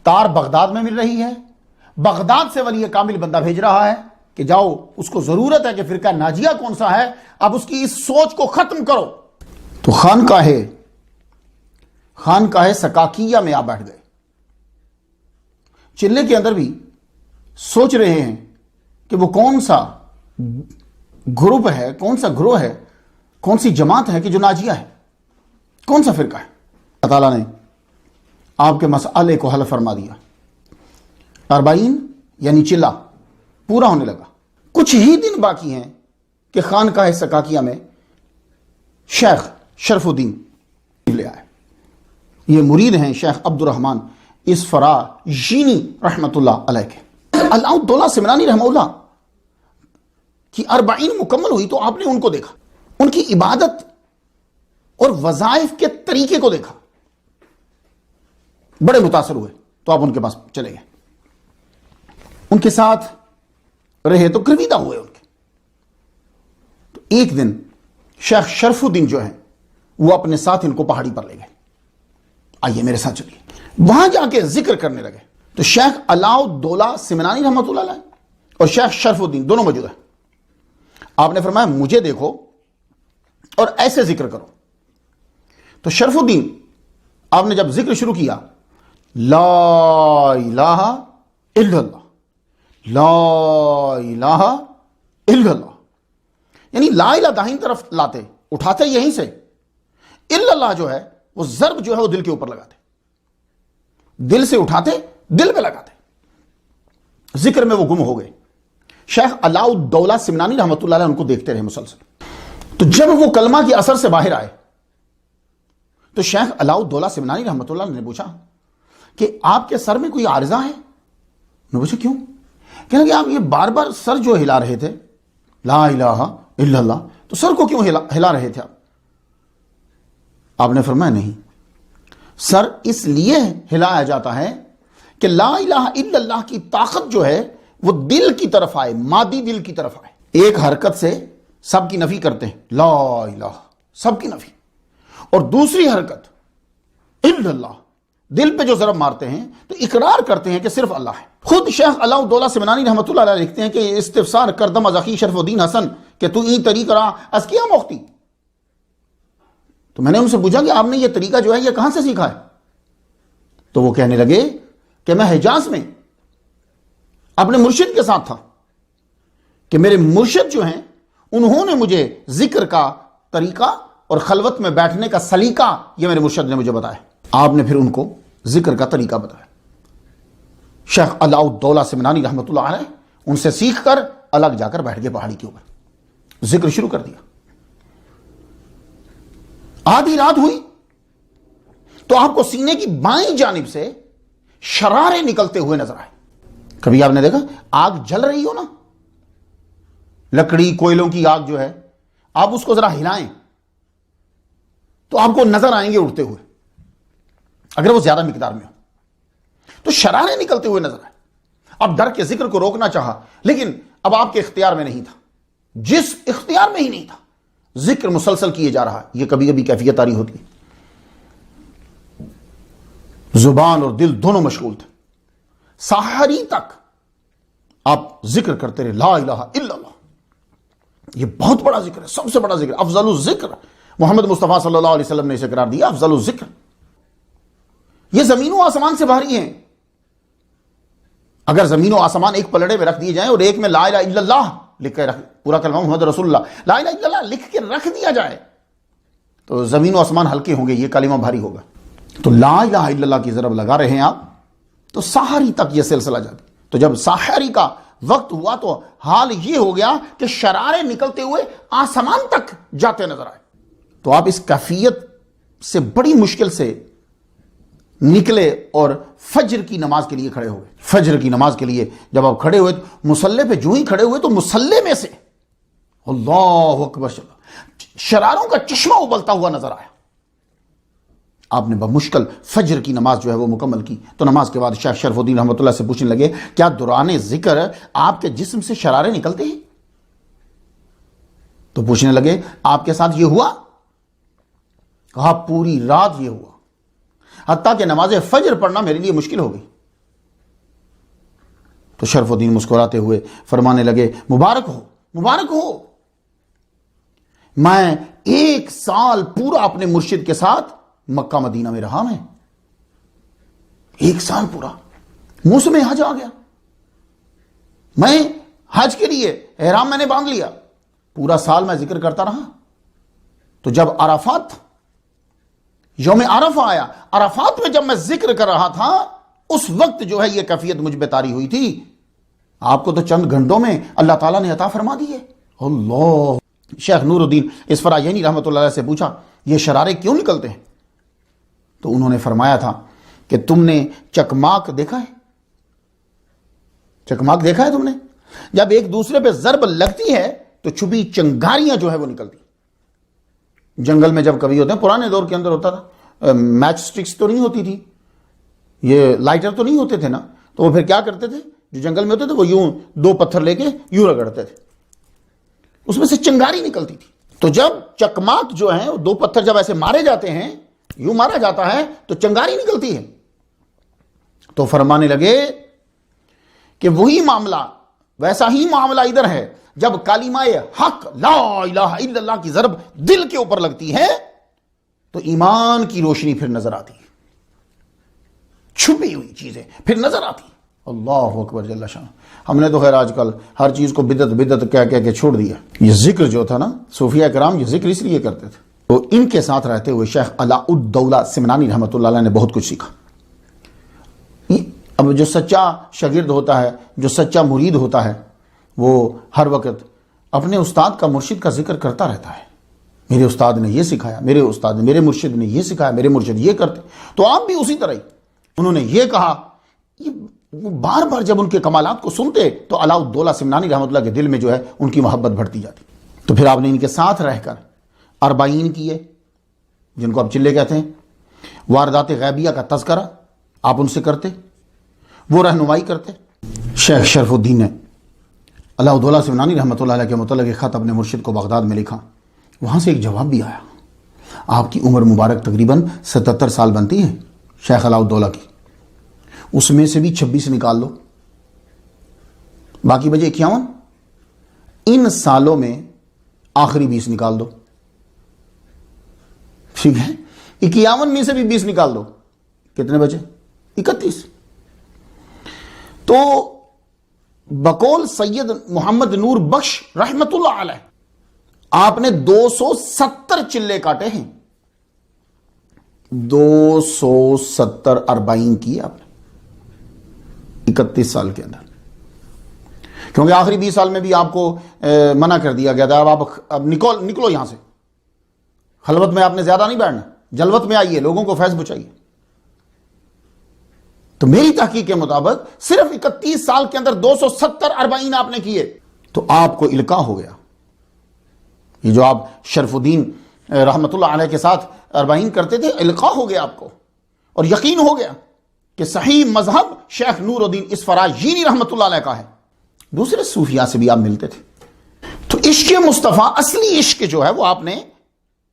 تار بغداد میں مل رہی ہے, بغداد سے ولی کامل بندہ بھیج رہا ہے کہ جاؤ, اس کو ضرورت ہے کہ فرقہ ناجیہ کون سا ہے, اب اس کی اس سوچ کو ختم کرو. تو خانقاہ سکاکیہ میں آپ بیٹھ گئے. چلے کے اندر بھی سوچ رہے ہیں کہ وہ کون سا گروپ ہے, کون سا گروہ ہے, کون سی جماعت ہے کہ جو ناجیہ ہے, کون سا فرقہ ہے. اللہ تعالیٰ نے آپ کے مسئلے کو حل فرما دیا. 40 یعنی چلہ پورا ہونے لگا. کچھ ہی دن باقی ہیں کہ خانقاہ سکاکیہ میں شیخ شرف الدین لے آئے. یہ مرید ہیں شیخ عبد الرحمن اسفراجینی رحمت اللہ علیہ کے. علاء الدولہ سمنانی رحمہ اللہ کی 40 مکمل ہوئی تو آپ نے ان کو دیکھا, ان کی عبادت اور وظائف کے طریقے کو دیکھا, بڑے متاثر ہوئے تو آپ ان کے پاس چلے گئے, ان کے ساتھ رہے تو گرویدہ ہوئے ان کے. تو ایک دن شیخ شرف الدین جو ہیں وہ اپنے ساتھ ان کو پہاڑی پر لے گئے, آئیے میرے ساتھ چلیے. وہاں جا کے ذکر کرنے لگے تو شیخ علاء الدولہ سمنانی رحمۃ اللہ علیہ اور شیخ شرف الدین دونوں موجود ہیں. آپ نے فرمایا مجھے دیکھو اور ایسے ذکر کرو. تو شرف الدین آپ نے جب ذکر شروع کیا, لا الہ الا اللہ, لا الہ الا اللہ, یعنی لا الہ داہین طرف لاتے, اٹھاتے یہیں سے, الا اللہ جو ہے وہ ضرب جو ہے وہ دل کے اوپر لگاتے, دل سے اٹھاتے دل پہ لگاتے. ذکر میں وہ گم ہو گئے. شیخ علاء الدولہ سمنانی رحمۃ اللہ علیہ ان کو دیکھتے رہے مسلسل. تو جب وہ کلمہ کے اثر سے باہر آئے تو شیخ علاء الدولہ سمنانی رحمۃ اللہ نے پوچھا کہ آپ کے سر میں کوئی عارضہ ہے؟ میں پوچھا کیوں؟ کہنے کہ آپ یہ بار بار سر جو ہلا رہے تھے, لا الہ الا اللہ, تو سر کو کیوں ہلا رہے تھے آپ؟ آپ نے فرمایا نہیں, سر اس لیے ہلایا جاتا ہے کہ لا الہ الا اللہ کی طاقت جو ہے وہ دل کی طرف آئے, مادی دل کی طرف آئے. ایک حرکت سے سب کی نفی کرتے ہیں, لا الہ, سب کی نفی, اور دوسری حرکت الا اللہ, دل پہ جو ضرب مارتے ہیں تو اقرار کرتے ہیں کہ صرف اللہ ہے. خود شیخ علاء الدولہ سمنانی رحمۃ اللہ علیہ لکھتے ہیں کہ استفسار کردم از اخی شرف الدین حسن کہ تو این طریقہ را از کیا موختی. تو میں نے ان سے پوچھا کہ آپ نے یہ طریقہ جو ہے یہ کہاں سے سیکھا ہے؟ تو وہ کہنے لگے کہ میں حجاز میں اپنے مرشد کے ساتھ تھا, کہ میرے مرشد جو ہیں انہوں نے مجھے ذکر کا طریقہ اور خلوت میں بیٹھنے کا سلیقہ یہ میرے مرشد نے مجھے بتایا. آپ نے پھر ان کو ذکر کا طریقہ بتایا. شیخ علاء الدولہ سمنانی رحمۃ اللہ علیہ ان سے سیکھ کر الگ جا کر بیٹھ گئے پہاڑی کے اوپر, ذکر شروع کر دیا. آدھی رات ہوئی تو آپ کو سینے کی بائیں جانب سے شرارے نکلتے ہوئے نظر آئے. کبھی آپ نے دیکھا آگ جل رہی ہو نا, لکڑی کوئلوں کی آگ جو ہے, آپ اس کو ذرا ہلائیں تو آپ کو نظر آئیں گے اڑتے ہوئے, اگر وہ زیادہ مقدار میں ہو. تو شرارے نکلتے ہوئے نظر آئے. اب ڈر کے ذکر کو روکنا چاہا لیکن اب آپ کے اختیار میں نہیں تھا, جس اختیار میں ہی نہیں تھا. ذکر مسلسل کیے جا رہا, یہ کبھی کبھی کیفیت آری ہوتی, زبان اور دل دونوں مشغول تھے. سحری تک آپ ذکر کرتے رہے, لا الہ الا اللہ. یہ بہت بڑا ذکر ہے, سب سے بڑا ذکر, افضل الذکر. محمد مصطفیٰ صلی اللہ علیہ وسلم نے اسے قرار دیا افضل الذکر. یہ زمین و آسمان سے بھاری ہیں. اگر زمین و آسمان ایک پلڑے میں رکھ دیے جائیں اور ایک میں لا الہ الا اللہ لکھ کے رکھ, پورا کلمہ محمد رسول اللہ لا الہ الا اللہ لکھ کے رکھ دیا جائے تو زمین و آسمان ہلکے ہوں گے, یہ کلمہ بھاری ہوگا. تو لا الہ الا اللہ کی ضرب لگا رہے ہیں آپ, تو سحری تک یہ سلسلہ جاتی. تو جب سحری کا وقت ہوا تو حال یہ ہو گیا کہ شرارے نکلتے ہوئے آسمان تک جاتے نظر آئے. تو آپ اس کیفیت سے بڑی مشکل سے نکلے اور فجر کی نماز کے لیے کھڑے ہوئے. فجر کی نماز کے لیے جب آپ کھڑے ہوئے تو مصلی پہ جو ہی کھڑے ہوئے تو مصلی میں سے اللہ اکبر شراروں کا چشمہ ابلتا ہوا نظر آیا. آپ نے بمشکل فجر کی نماز جو ہے وہ مکمل کی. تو نماز کے بعد شیخ شرف الدین رحمۃ اللہ سے پوچھنے لگے, کیا دوران ذکر آپ کے جسم سے شرارے نکلتے ہیں؟ تو پوچھنے لگے آپ کے ساتھ یہ ہوا؟ کہا پوری رات یہ ہوا, حتیٰ کہ نماز فجر پڑھنا میرے لیے مشکل ہو گئی. تو شرف الدین مسکراتے ہوئے فرمانے لگے مبارک ہو مبارک ہو, میں 1 سال پورا اپنے مرشد کے ساتھ مکہ مدینہ میں رہا. میں 1 سال پورا موسم حج آ گیا, میں حج کے لیے احرام میں نے باندھ لیا, پورا سال میں ذکر کرتا رہا. تو جب عرفات یوم عرفہ آیا, عرفات میں جب میں ذکر کر رہا تھا اس وقت جو ہے یہ کیفیت مجھ پہ طاری ہوئی تھی. آپ کو تو چند گھنٹوں میں اللہ تعالیٰ نے عطا فرما دی ہے. اللہ. شیخ نور الدین اصفرایینی رحمۃ اللہ علیہ سے پوچھا یہ شرارے کیوں نکلتے ہیں؟ تو انہوں نے فرمایا تھا کہ تم نے چکماک دیکھا ہے؟ چکماک دیکھا ہے تم نے؟ جب ایک دوسرے پہ ضرب لگتی ہے تو چھپی چنگاریاں جو ہے وہ نکلتی. جنگل میں جب کبھی ہوتے ہیں, پرانے دور کے اندر ہوتا تھا, میچ سٹکس تو نہیں ہوتی تھی, یہ لائٹر تو نہیں ہوتے تھے نا, تو وہ پھر کیا کرتے تھے, جو جنگل میں ہوتے تھے وہ یوں 2 پتھر لے کے یوں رگڑتے تھے, اس میں سے چنگاری نکلتی تھی. تو جب چکماک جو ہیں 2 پتھر جب ایسے مارے جاتے ہیں, یوں مارا جاتا ہے تو چنگاری نکلتی ہے. تو فرمانے لگے کہ وہی معاملہ, ویسا ہی معاملہ ادھر ہے. جب کلمہ حق لا الہ الا اللہ کی ضرب دل کے اوپر لگتی ہے تو ایمان کی روشنی پھر نظر آتی ہے, چھپی ہوئی چیزیں پھر نظر آتی. اللہ اکبر جل شان. ہم نے تو خیر آج کل ہر چیز کو بدعت بدعت کہہ کے چھوڑ دیا. یہ ذکر جو تھا نا, صوفیہ کرام یہ ذکر اس لیے کرتے تھے. تو ان کے ساتھ رہتے ہوئے شیخ علاء الدولہ سمنانی رحمۃ اللہ علیہ نے بہت کچھ سیکھا. اب جو سچا شاگرد ہوتا ہے, جو سچا مرید ہوتا ہے, وہ ہر وقت اپنے استاد کا مرشد کا ذکر کرتا رہتا ہے. میرے استاد نے یہ سکھایا, میرے استاد نے, میرے مرشد نے یہ سکھایا, میرے مرشد یہ کرتے. تو آپ بھی اسی طرح ہی, انہوں نے یہ کہا, وہ بار بار جب ان کے کمالات کو سنتے تو علاء الدولہ سمنانی رحمۃ اللہ کے دل میں جو ہے ان کی محبت بڑھتی جاتی. تو پھر آپ نے ان کے ساتھ رہ کر 40 کیے, جن کو آپ چلے کہتے ہیں. واردات غیبیہ کا تذکرہ آپ ان سے کرتے, وہ رہنمائی کرتے. شیخ شرف الدین نے علاء الدولہ سمنانی رحمۃ اللہ علیہ کے متعلق ایک خط اپنے مرشد کو بغداد میں لکھا. وہاں سے ایک جواب بھی آیا. آپ کی عمر مبارک تقریباً 77 سال بنتی ہے شیخ علاء الدولہ کی, اس میں سے بھی 26 نکال لو, باقی بجے 51. ان سالوں میں آخری 20 نکال دو, ٹھیک ہے. 51 میں سے بھی 20 نکال دو, کتنے بچے؟ 31. تو بقول سید محمد نور بخش رحمت اللہ علیہ آپ نے 270 چلے کاٹے ہیں. 270 40 کیے آپ نے 31 سال کے اندر, کیونکہ آخری 20 سال میں بھی آپ کو منع کر دیا گیا تھا اب نکلو یہاں سے, خلوت میں آپ نے زیادہ نہیں بیٹھنا, جلوت میں آئیے, لوگوں کو فیض پہنچائیے. تو میری تحقیق کے مطابق صرف 31 سال کے اندر 270 40 آپ نے کیے. تو آپ کو القاء ہو گیا. یہ جو آپ شرف الدین رحمت اللہ علیہ کے ساتھ 40 کرتے تھے, القاء ہو گیا آپ کو, اور یقین ہو گیا کہ صحیح مذہب شیخ نور الدین اصفرایینی رحمت اللہ علیہ کا ہے. دوسرے صوفیاء سے بھی آپ ملتے تھے. تو عشق مصطفیٰ, اصلی عشق جو ہے وہ آپ نے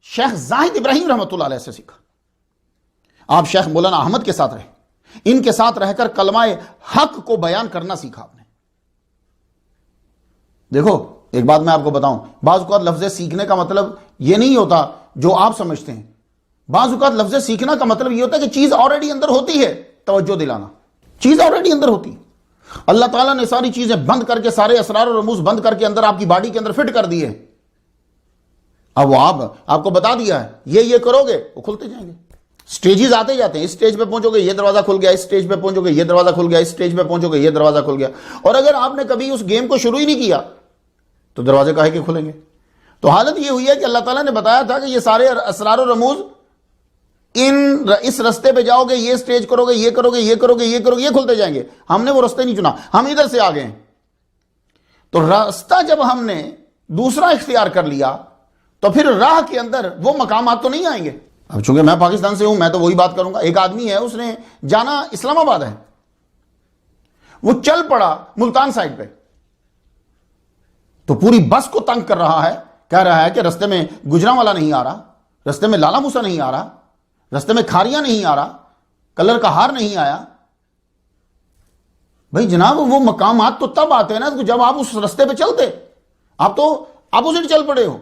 شیخ زاہد ابراہیم رحمت اللہ علیہ سے سیکھا. آپ شیخ مولانا احمد کے ساتھ رہے, ان کے ساتھ رہ کر کلمہ حق کو بیان کرنا سیکھا آپ نے. دیکھو ایک بات میں آپ کو بتاؤں, بعض اوقات لفظ سیکھنے کا مطلب یہ نہیں ہوتا جو آپ سمجھتے ہیں. بعض اوقات لفظ سیکھنا کا مطلب یہ ہوتا ہے کہ چیز آلریڈی اندر ہوتی ہے، توجہ دلانا، چیز آلریڈی اندر ہوتی ہے۔ اللہ تعالیٰ نے ساری چیزیں بند کر کے، سارے اسرار و رموز بند کر کے اندر آپ کی باڈی کے اندر فٹ کر دیے، اب وہ آپ کو بتا دیا ہے یہ کرو گے، وہ کھلتے جائیں گے۔ سٹیجز آتے جاتے ہیں، اس سٹیج پہ پہنچو گے یہ دروازہ کھل گیا، اس سٹیج پہ پہنچو گے یہ دروازہ کھل گیا، اس سٹیج پہ پہنچو گے یہ دروازہ کھل گیا۔ اور اگر آپ نے کبھی اس گیم کو شروع ہی نہیں کیا تو دروازے کاہے کے کھلیں گے؟ تو حالت یہ ہوئی ہے کہ اللہ تعالیٰ نے بتایا تھا کہ یہ سارے اسرار و رموز اس رستے پہ جاؤ گے، یہ سٹیج کرو گے، یہ کرو گے، یہ کرو گے، یہ کرو گے، یہ کھلتے جائیں گے۔ ہم نے وہ رستے نہیں چنا، ہم ادھر سے آ گئے۔ تو راستہ جب ہم نے دوسرا اختیار کر لیا تو پھر راہ کے اندر وہ مقامات تو نہیں آئیں گے۔ اب چونکہ میں پاکستان سے ہوں، میں تو وہی بات کروں گا۔ ایک آدمی ہے، اس نے جانا اسلام آباد ہے، وہ چل پڑا ملتان سائڈ پہ، تو پوری بس کو تنگ کر رہا ہے، کہہ رہا ہے کہ رستے میں گجرانوالا نہیں آ رہا، رستے میں لالا موسیٰ نہیں آ رہا، رستے میں کھاریاں نہیں آ رہا، کلر کا ہار نہیں آیا۔ بھائی جناب، وہ مقامات تو تب آتے ہیں نا جب آپ اس رستے پہ چلتے، آپ تو اپوزٹ چل پڑے ہو۔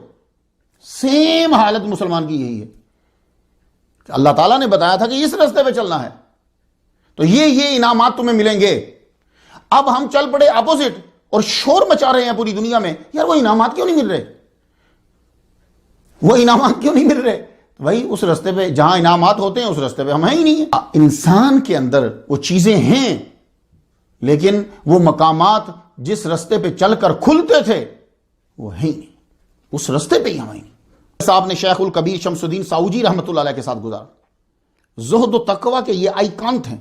سیم حالت مسلمان کی یہی ہے کہ اللہ تعالیٰ نے بتایا تھا کہ اس رستے پہ چلنا ہے تو یہ انعامات تمہیں ملیں گے۔ اب ہم چل پڑے اپوزٹ اور شور مچا رہے ہیں پوری دنیا میں، یار وہ انعامات کیوں نہیں مل رہے؟ وہ انعامات کیوں نہیں مل رہے؟ بھائی اس رستے پہ جہاں انعامات ہوتے ہیں اس رستے پہ ہم ہیں ہی نہیں ہیں۔ انسان کے اندر وہ چیزیں ہیں، لیکن وہ مقامات جس رستے پہ چل کر کھلتے تھے وہ ہیں نہیں، اس رستے پہ ہی ہم ہیں۔ صاحب نے شیخ الکبیر شمس الدین ساؤجی رحمۃ اللہ علیہ کے ساتھ گزارا۔ زہد و تقوی کے یہ آئیکن تھے،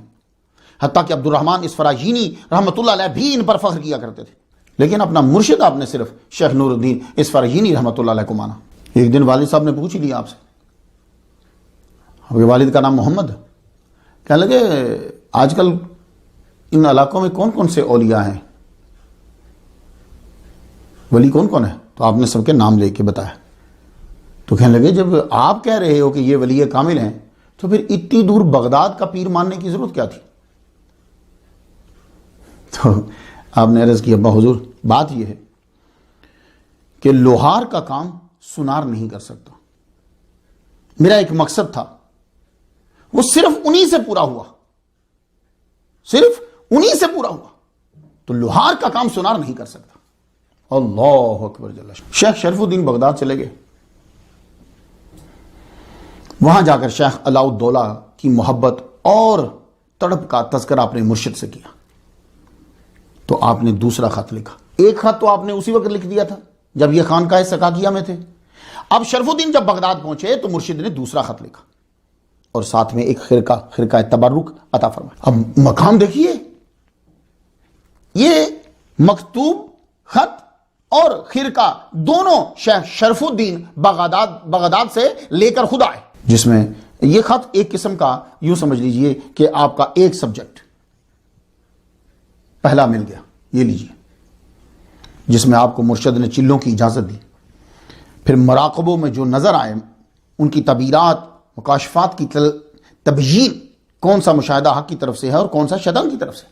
حتیٰ کہ عبد الرحمن اسفراجینی رحمۃ اللہ علیہ بھی ان پر فخر کیا کرتے تھے، لیکن اپنا مرشد آپ نے صرف شیخ نور الدین اسفراجینی رحمۃ اللہ علیہ کو مانا۔ ایک دن والد صاحب نے پوچھ لیا آپ سے، آپ کے والد کا نام محمد ہے، کہنے لگے آج کل ان علاقوں میں کون کون سے اولیاء ہیں، ولی کون کون ہے؟ تو آپ نے سب کے نام لے کے بتایا۔ تو کہنے لگے جب آپ کہہ رہے ہو کہ یہ ولی کامل ہیں تو پھر اتنی دور بغداد کا پیر ماننے کی ضرورت کیا تھی؟ تو آپ نے عرض کی ابا حضور بات یہ ہے کہ لوہار کا کام سنار نہیں کر سکتا، میرا ایک مقصد تھا وہ صرف انہی سے پورا ہوا، صرف انہی سے پورا ہوا، تو لوہار کا کام سنار نہیں کر سکتا۔ اللہ اکبر جل شانہ۔ شیخ شرف الدین بغداد چلے گئے، وہاں جا کر شیخ علاء الدولہ کی محبت اور تڑپ کا تذکرہ اپنے مرشد سے کیا، تو آپ نے دوسرا خط لکھا۔ ایک خط تو آپ نے اسی وقت لکھ دیا تھا جب یہ خانقاہ سقاقیہ میں تھے، اب شرف الدین جب بغداد پہنچے تو مرشد نے دوسرا خط لکھا اور ساتھ میں ایک خرقہ تبرک عطا فرمایا۔ اب مقام دیکھیے، یہ مکتوب خط اور خرقہ دونوں شیخ شرف الدین بغداد سے لے کر خود آئے، جس میں یہ خط ایک قسم کا یوں سمجھ لیجئے کہ آپ کا ایک سبجیکٹ پہلا مل گیا، یہ لیجئے، جس میں آپ کو مرشد نے چلوں کی اجازت دی، پھر مراقبوں میں جو نظر آئے ان کی تعبیرات مکاشفات کی تبیین، کون سا مشاہدہ حق کی طرف سے ہے اور کون سا شیطان کی طرف سے،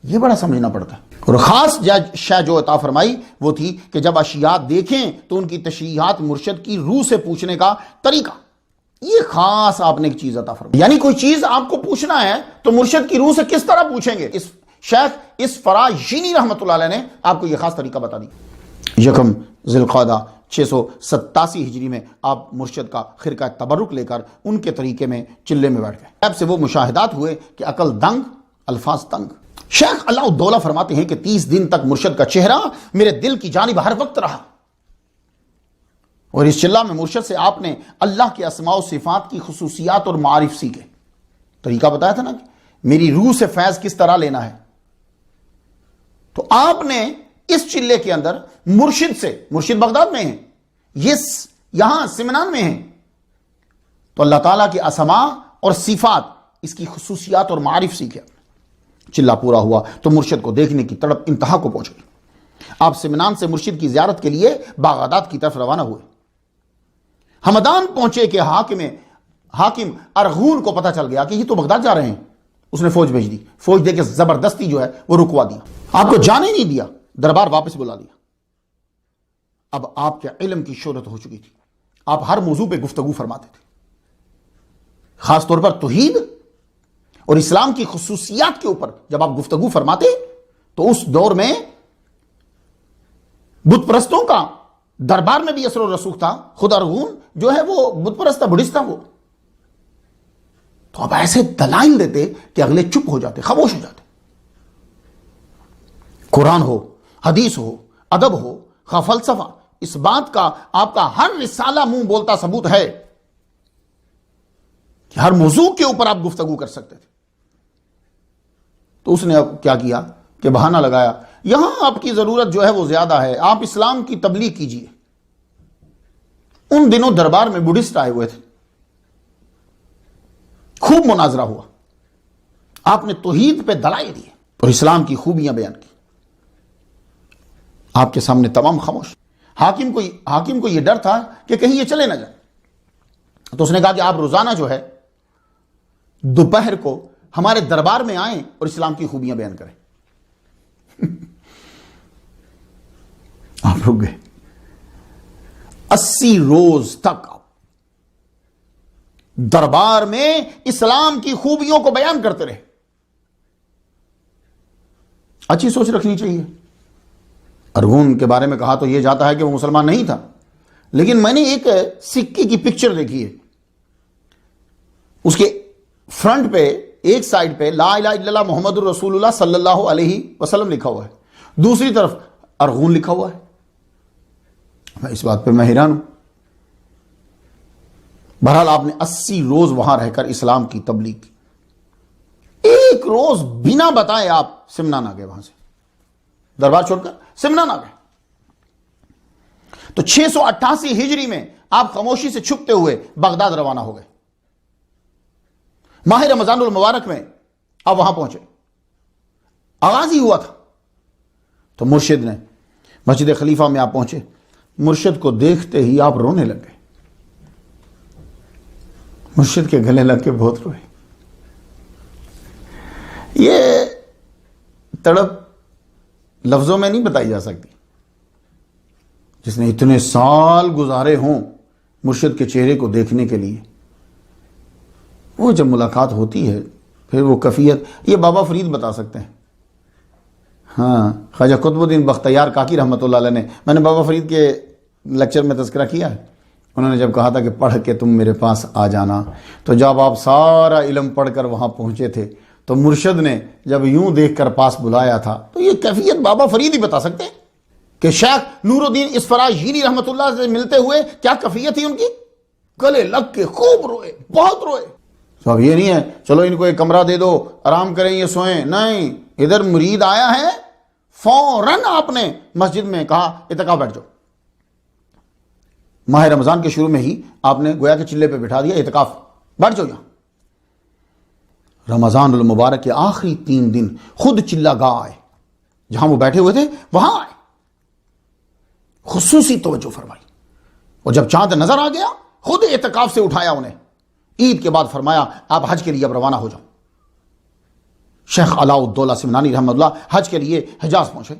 یہ بڑا سمجھنا پڑتا ہے۔ اور خاص شے جو عطا فرمائی وہ تھی کہ جب اشیاء دیکھیں تو ان کی تشریحات مرشد کی روح سے پوچھنے کا طریقہ، یہ خاص آپ نے ایک چیز عطا فرمائی، یعنی کوئی چیز آپ کو پوچھنا ہے تو مرشد کی روح سے کس طرح پوچھیں گے، شیخ اسفراجینی رحمۃ اللہ علیہ نے آپ کو یہ خاص طریقہ بتا دی۔ یکم ذی القعدہ 687 ہجری میں آپ مرشد کا خرقہ تبرک لے کر ان کے طریقے میں چلے میں بیٹھ گئے، اب سے وہ مشاہدات ہوئے کہ عقل دنگ الفاظ تنگ۔ شیخ علاء الدولہ فرماتے ہیں کہ 30 دن تک مرشد کا چہرہ میرے دل کی جانب ہر وقت رہا، اور اس چلہ میں مرشد سے آپ نے اللہ کے اسماء و صفات کی خصوصیات اور معارف سیکھے، طریقہ بتایا تھا نا کہ میری روح سے فیض کس طرح لینا ہے، تو آپ نے اس چلے کے اندر مرشد سے، مرشد بغداد میں ہیں، یہ یہاں سمنان میں ہیں، تو اللہ تعالیٰ کے اسماء اور صفات، اس کی خصوصیات اور معارف سیکھے۔ چلہ پورا ہوا تو مرشد کو دیکھنے کی تڑپ انتہا کو پہنچ گئی، آپ سمنان سے مرشد کی زیارت کے لیے بغداد کی طرف روانہ ہوئے۔ ہمدان پہنچے کہ حاکم ارغون کو پتہ چل گیا کہ یہ تو بغداد جا رہے ہیں، اس نے فوج بھیج دی، فوج دے کے زبردستی جو ہے وہ رکوا دیا، آپ کو جانے نہیں دیا، دربار واپس بلا دیا۔ اب آپ کے علم کی شہرت ہو چکی تھی، آپ ہر موضوع پہ گفتگو فرماتے تھے، خاص طور پر توحید اور اسلام کی خصوصیات کے اوپر جب آپ گفتگو فرماتے تو اس دور میں بت پرستوں کا دربار میں بھی اثر و رسوخ تھا. خود ارغون جو ہے وہ بت پرست تھا, بڑھسٹ تھا وہ. تو اب ایسے دلائل دیتے کہ اگلے چپ ہو جاتے, خاموش ہو جاتے. قرآن ہو, حدیث ہو, ادب ہو, خواہ فلسفہ, اس بات کا آپ کا ہر رسالہ منہ بولتا ثبوت ہے کہ ہر موضوع کے اوپر آپ گفتگو کر سکتے تھے. تو اس نے اب کیا کیا کہ بہانہ لگایا, یہاں آپ کی ضرورت جو ہے وہ زیادہ ہے, آپ اسلام کی تبلیغ کیجئے. ان دنوں دربار میں بڈھسٹ آئے ہوئے تھے, خوب مناظرہ ہوا, آپ نے توحید پہ دلائل دیے اور اسلام کی خوبیاں بیان کی. آپ کے سامنے تمام خاموش. حاکم کو یہ ڈر تھا کہ کہیں یہ چلے نہ جائیں, تو اس نے کہا کہ آپ روزانہ جو ہے دوپہر کو ہمارے دربار میں آئیں اور اسلام کی خوبیاں بیان کریں. آپ رک گئے. 80 روز تک آپ دربار میں اسلام کی خوبیوں کو بیان کرتے رہے. اچھی سوچ رکھنی چاہیے. ارغون کے بارے میں کہا تو یہ جاتا ہے کہ وہ مسلمان نہیں تھا, لیکن میں نے ایک سکے کی پکچر دیکھی ہے, اس کے فرنٹ پہ ایک سائڈ پہ لا الہ الا اللہ محمد الرسول اللہ صلی اللہ علیہ وسلم لکھا ہوا ہے, دوسری طرف ارغون لکھا ہوا ہے. میں اس بات پہ میں حیران ہوں. بہرحال آپ نے 80 روز وہاں رہ کر اسلام کی تبلیغ کی. ایک روز بنا بتائے آپ سمنا نہ گئے, وہاں سے دربار چھوڑ کر سمنا نہ گئے. تو 688 ہجری میں آپ خاموشی سے چھپتے ہوئے بغداد روانہ ہو گئے. ماہ رمضان المبارک میں آپ وہاں پہنچے, آغاز ہی ہوا تھا. تو مرشد نے مسجد خلیفہ میں آپ پہنچے, مرشد کو دیکھتے ہی آپ رونے لگ گئے. مرشد کے گلے لگ کے بہت روئے. یہ تڑپ لفظوں میں نہیں بتائی جا سکتی. جس نے اتنے سال گزارے ہوں مرشد کے چہرے کو دیکھنے کے لیے, وہ جب ملاقات ہوتی ہے پھر وہ کیفیت, یہ بابا فرید بتا سکتے ہیں. ہاں, خواجہ قطب الدین بختیار کاکی رحمۃ اللہ علیہ نے, میں نے بابا فرید کے لیکچر میں تذکرہ کیا ہے, انہوں نے جب کہا تھا کہ پڑھ کے تم میرے پاس آ جانا, تو جب آپ سارا علم پڑھ کر وہاں پہنچے تھے تو مرشد نے جب یوں دیکھ کر پاس بلایا تھا, تو یہ کیفیت بابا فرید ہی بتا سکتے ہیں کہ شیخ نور الدین اسفراجینی رحمۃ اللہ سے ملتے ہوئے کیا کیفیت تھی ان کی. گلے لگ کے خوب روئے, بہت روئے. تو اب یہ نہیں ہے چلو ان کو ایک کمرہ دے دو آرام کریں یہ سوئیں, نہیں, ادھر مرید آیا ہے, فوراً آپ نے مسجد میں کہا اعتکاف بیٹھ جاؤ. ماہ رمضان کے شروع میں ہی آپ نے گویا کے چلے پہ بٹھا دیا, اعتکاف بیٹھ جاؤ یہاں. رمضان المبارک کے آخری 3 دن خود چلہ گاہ آئے, جہاں وہ بیٹھے ہوئے تھے وہاں آئے, خصوصی توجہ فرمائی, اور جب چاند نظر آ گیا خود اعتکاف سے اٹھایا انہیں. عید کے بعد فرمایا آپ حج کے لیے اب روانہ ہو جاؤ. شیخ علاء الدولہ سمنانی رحمۃ اللہ حج کے لیے حجاز پہنچے,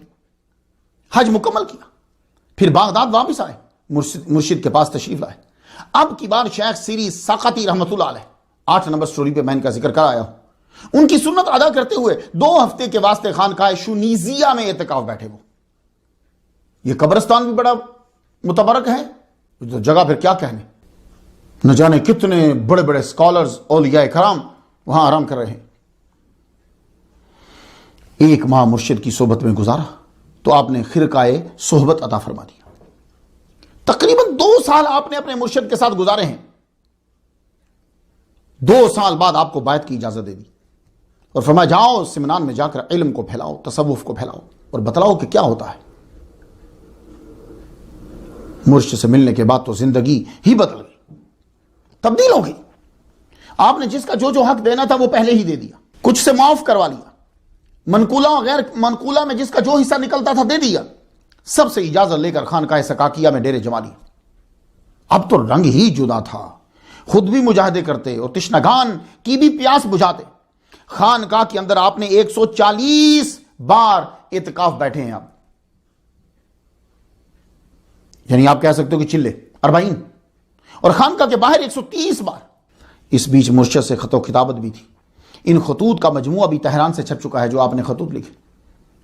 حج مکمل کیا, پھر بغداد واپس آئے, مرشد کے پاس تشریف لائے. اب کی بار شیخ سیری ساقطی رحمۃ اللہ علیہ, 8 نمبر سٹوری پہ میں ان کا ذکر کر آیا ہوں, ان کی سنت ادا کرتے ہوئے 2 ہفتے کے واسطے خانقاہ شنیزیہ میں اعتکاف بیٹھے. وہ یہ قبرستان بھی بڑا متبرک ہے, تو جگہ پھر کیا کہنے, نہ جانے کتنے بڑے بڑے اسکالرز اولیاء کرام وہاں آرام کر رہے ہیں. 1 ماہ مرشد کی صحبت میں گزارا تو آپ نے خرقائے صحبت عطا فرما دیا. تقریباً 2 سال آپ نے اپنے مرشد کے ساتھ گزارے ہیں. 2 سال بعد آپ کو بیعت کی اجازت دے دی اور فرمایا جاؤ سمنان میں جا کر علم کو پھیلاؤ, تصوف کو پھیلاؤ اور بتلاؤ کہ کیا ہوتا ہے. مرشد سے ملنے کے بعد تو زندگی ہی بدل گئی, تبدیل ہو گئی. آپ نے جس کا جو حق دینا تھا وہ پہلے ہی دے دیا, کچھ سے معاف کروا لیا, منقولہ اور غیر منقولہ میں جس کا جو حصہ نکلتا تھا دے دیا, سب سے اجازت لے کر خانقاہ سکاکیہ میں ڈیرے جما لیے. اب تو رنگ ہی جدا تھا, خود بھی مجاہدے کرتے اور تشنگان کی بھی پیاس بجھاتے. خانقاہ کے اندر آپ نے 140 بار اعتکاف بیٹھے ہیں آپ, یعنی آپ کہہ سکتے ہو کہ چلے 40, اور خانقاہ کے باہر 130 بار. اس بیچ مرشد سے خط و کتابت بھی تھی. ان خطوط کا مجموعہ بھی تہران سے چھپ چکا ہے جو آپ نے خطوط لکھے.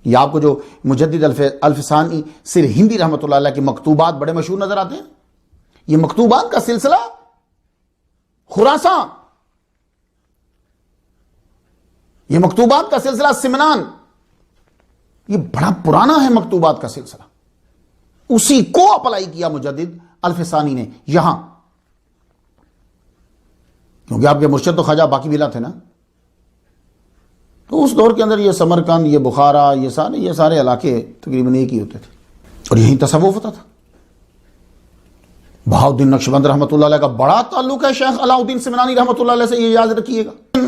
یہ آپ کو جو مجدد الفسانی سر ہندی رحمۃ اللہ علیہ کے مکتوبات بڑے مشہور نظر آتے ہیں، یہ مکتوبات کا سلسلہ خراسان، یہ مکتوبات کا سلسلہ سمنان، یہ بڑا پرانا ہے مکتوبات کا سلسلہ. اسی کو اپلائی کیا مجدد الفسانی نے یہاں، کیونکہ آپ کے مرشد تو خواجہ باقی بلا تھے نا. تو اس دور کے اندر یہ سمرقند، یہ بخارا، یہ سارے علاقے تقریباً ایک ہی ہوتے تھے اور یہیں تصوف ہوتا تھا. بہاؤالدین نقشبند رحمۃ اللہ علیہ کا بڑا تعلق ہے شیخ علاؤ الدین سمنانی رحمۃ اللہ علیہ سے، یہ یاد رکھیے گا.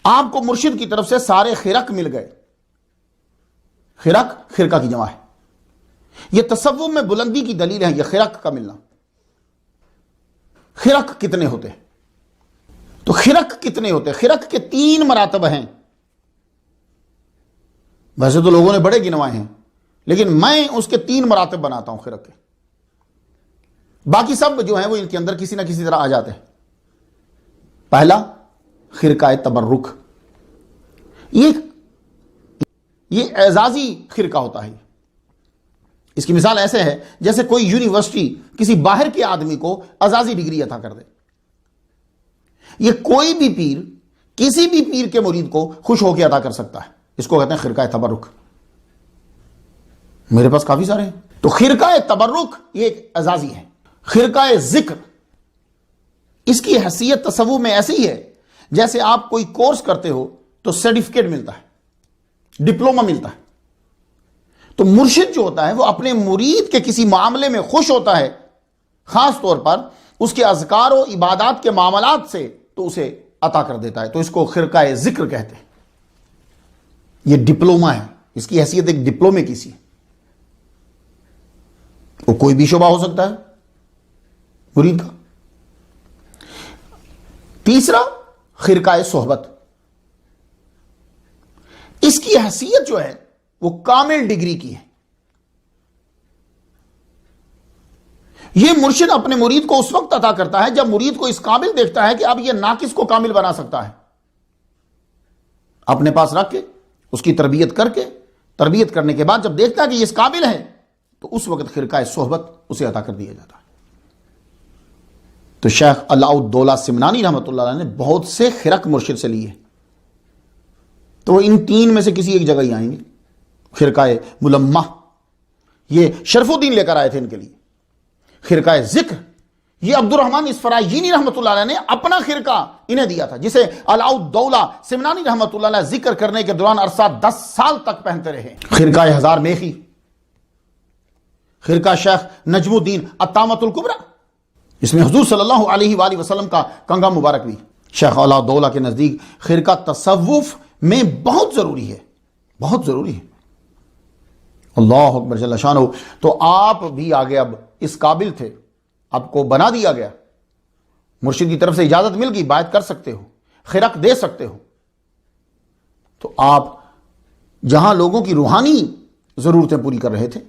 آپ کو مرشد کی طرف سے سارے خرق مل گئے. خرق خرقہ کی جمع ہے. یہ تصوف میں بلندی کی دلیل ہے یہ خرق کا ملنا. خرق کتنے ہوتے ہیں؟ تو خرق کتنے ہوتے ہیں؟ خرق کے 3 مراتب ہیں. ویسے تو لوگوں نے بڑے گنوائے ہیں، لیکن میں اس کے 3 مراتب بناتا ہوں خرق کے. باقی سب جو ہیں وہ ان کے اندر کسی نہ کسی طرح آ جاتے ہیں. پہلا خرقہ تبرک، یہ اعزازی خرقہ ہوتا ہے. اس کی مثال ایسے ہے جیسے کوئی یونیورسٹی کسی باہر کے آدمی کو اعزازی ڈگری عطا کر دے. یہ کوئی بھی پیر کسی بھی پیر کے مرید کو خوش ہو کے عطا کر سکتا ہے. اس کو کہتے ہیں خرقہ تبرک. میرے پاس کافی سارے ہیں. تو خرقہ تبرک یہ ایک اعزازی ہے. خرقہ ذکر، اس کی حیثیت تصوف میں ایسی ہے جیسے آپ کوئی کورس کرتے ہو تو سرٹیفکیٹ ملتا ہے، ڈپلومہ ملتا ہے. تو مرشد جو ہوتا ہے وہ اپنے مرید کے کسی معاملے میں خوش ہوتا ہے، خاص طور پر اس کے اذکار و عبادات کے معاملات سے، تو اسے عطا کر دیتا ہے. تو اس کو خرقہ ذکر کہتے ہیں. یہ ڈپلومہ ہے، اس کی حیثیت ایک ڈپلومے کی سی ہے. وہ کوئی بھی شعبہ ہو سکتا ہے مرید کا. تیسرا خرقہ صحبت، اس کی حیثیت جو ہے وہ کامل ڈگری کی ہے. یہ مرشد اپنے مرید کو اس وقت عطا کرتا ہے جب مرید کو اس قابل دیکھتا ہے کہ اب یہ ناقص کو کامل بنا سکتا ہے. اپنے پاس رکھ کے اس کی تربیت کر کے، تربیت کرنے کے بعد جب دیکھتا ہے کہ یہ اس قابل ہے تو اس وقت خرقہ صحبت اسے عطا کر دیا جاتا ہے. تو شیخ علاؤ الدولہ سمنانی رحمۃ اللہ علیہ نے بہت سے خرق مرشد سے لیے، تو وہ ان 3 میں سے کسی ایک جگہ ہی آئیں گے. خرقہ ملمہ یہ شرف الدین لے کر آئے تھے ان کے لیے. خرقہ ذکر یہ عبد الرحمن اسفرائینی رحمۃ اللہ علیہ نے اپنا خرقہ انہیں دیا تھا، جسے علاؤ الدولہ سمنانی رحمۃ اللہ علیہ ذکر کرنے کے دوران عرصہ 10 سال تک پہنتے رہے. خرقہ ہزار میخی، خرقہ شیخ نجم الدین الطامۃ الکبریٰ، اس میں حضور صلی اللہ علیہ وآلہ وسلم کا کنگا مبارک بھی. شیخ علاؤ الدولہ کے نزدیک خرقہ تصوف میں بہت ضروری ہے، بہت ضروری ہے. اللہ اکبر جل شانہ. تو آپ بھی آگے اب اس قابل تھے، آپ کو بنا دیا گیا، مرشد کی طرف سے اجازت مل گئی، بیعت کر سکتے ہو، خرق دے سکتے ہو. تو آپ جہاں لوگوں کی روحانی ضرورتیں پوری کر رہے تھے،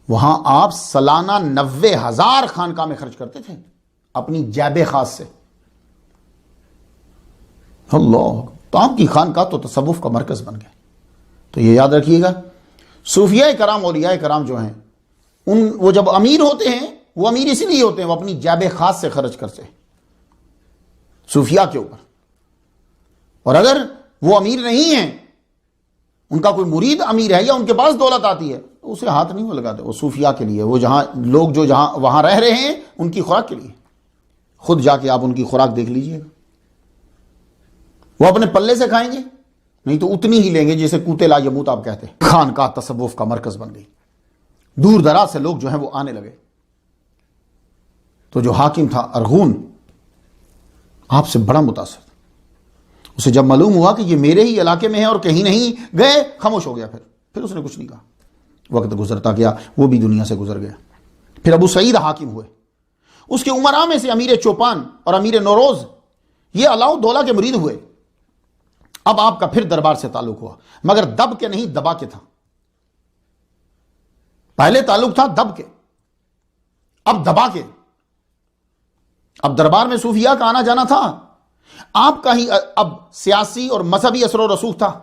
وہاں آپ سالانہ 90,000 خانقاہ میں خرچ کرتے تھے اپنی جیب خاص سے. اللہ، تو آپ کی خانقاہ تو تصوف کا مرکز بن گئے. تو یہ یاد رکھیے گا، صوفیاء کرام، اولیاء کرام جو ہیں وہ جب امیر ہوتے ہیں، وہ امیر اسی لیے ہوتے ہیں وہ اپنی جیب خاص سے خرچ کرتے ہیں صوفیاء کے اوپر. اور اگر وہ امیر نہیں ہیں، ان کا کوئی مرید امیر ہے یا ان کے پاس دولت آتی ہے، تو اسے ہاتھ نہیں وہ لگاتے. وہ صوفیاء کے لیے، وہ جہاں لوگ جو جہاں وہاں رہ رہے ہیں ان کی خوراک کے لیے. خود جا کے آپ ان کی خوراک دیکھ لیجئے گا. وہ اپنے پلے سے کھائیں گے نہیں تو اتنی ہی لیں گے جسے کوتے لا یموت آپ کہتے ہیں. خانقاہ تصوف کا مرکز بن گئی. دور دراز سے لوگ جو ہیں وہ آنے لگے. تو جو حاکم تھا ارغون، آپ سے بڑا متاثر تھا. اسے جب معلوم ہوا کہ یہ میرے ہی علاقے میں ہے اور کہیں نہیں گئے، خاموش ہو گیا. پھر اس نے کچھ نہیں کہا. وقت گزرتا گیا، وہ بھی دنیا سے گزر گیا. پھر ابو سعید حاکم ہوئے. اس کے عمراء میں سے امیر چوپان اور امیر نوروز یہ علاؤ الدولہ کے مرید ہوئے. اب آپ کا پھر دربار سے تعلق ہوا، مگر دب کے نہیں دبا کے تھا. پہلے تعلق تھا دب کے، اب دبا کے. اب دربار میں صوفیاء کا آنا جانا تھا، آپ کا ہی اب سیاسی اور مذہبی اثر و رسوخ تھا۔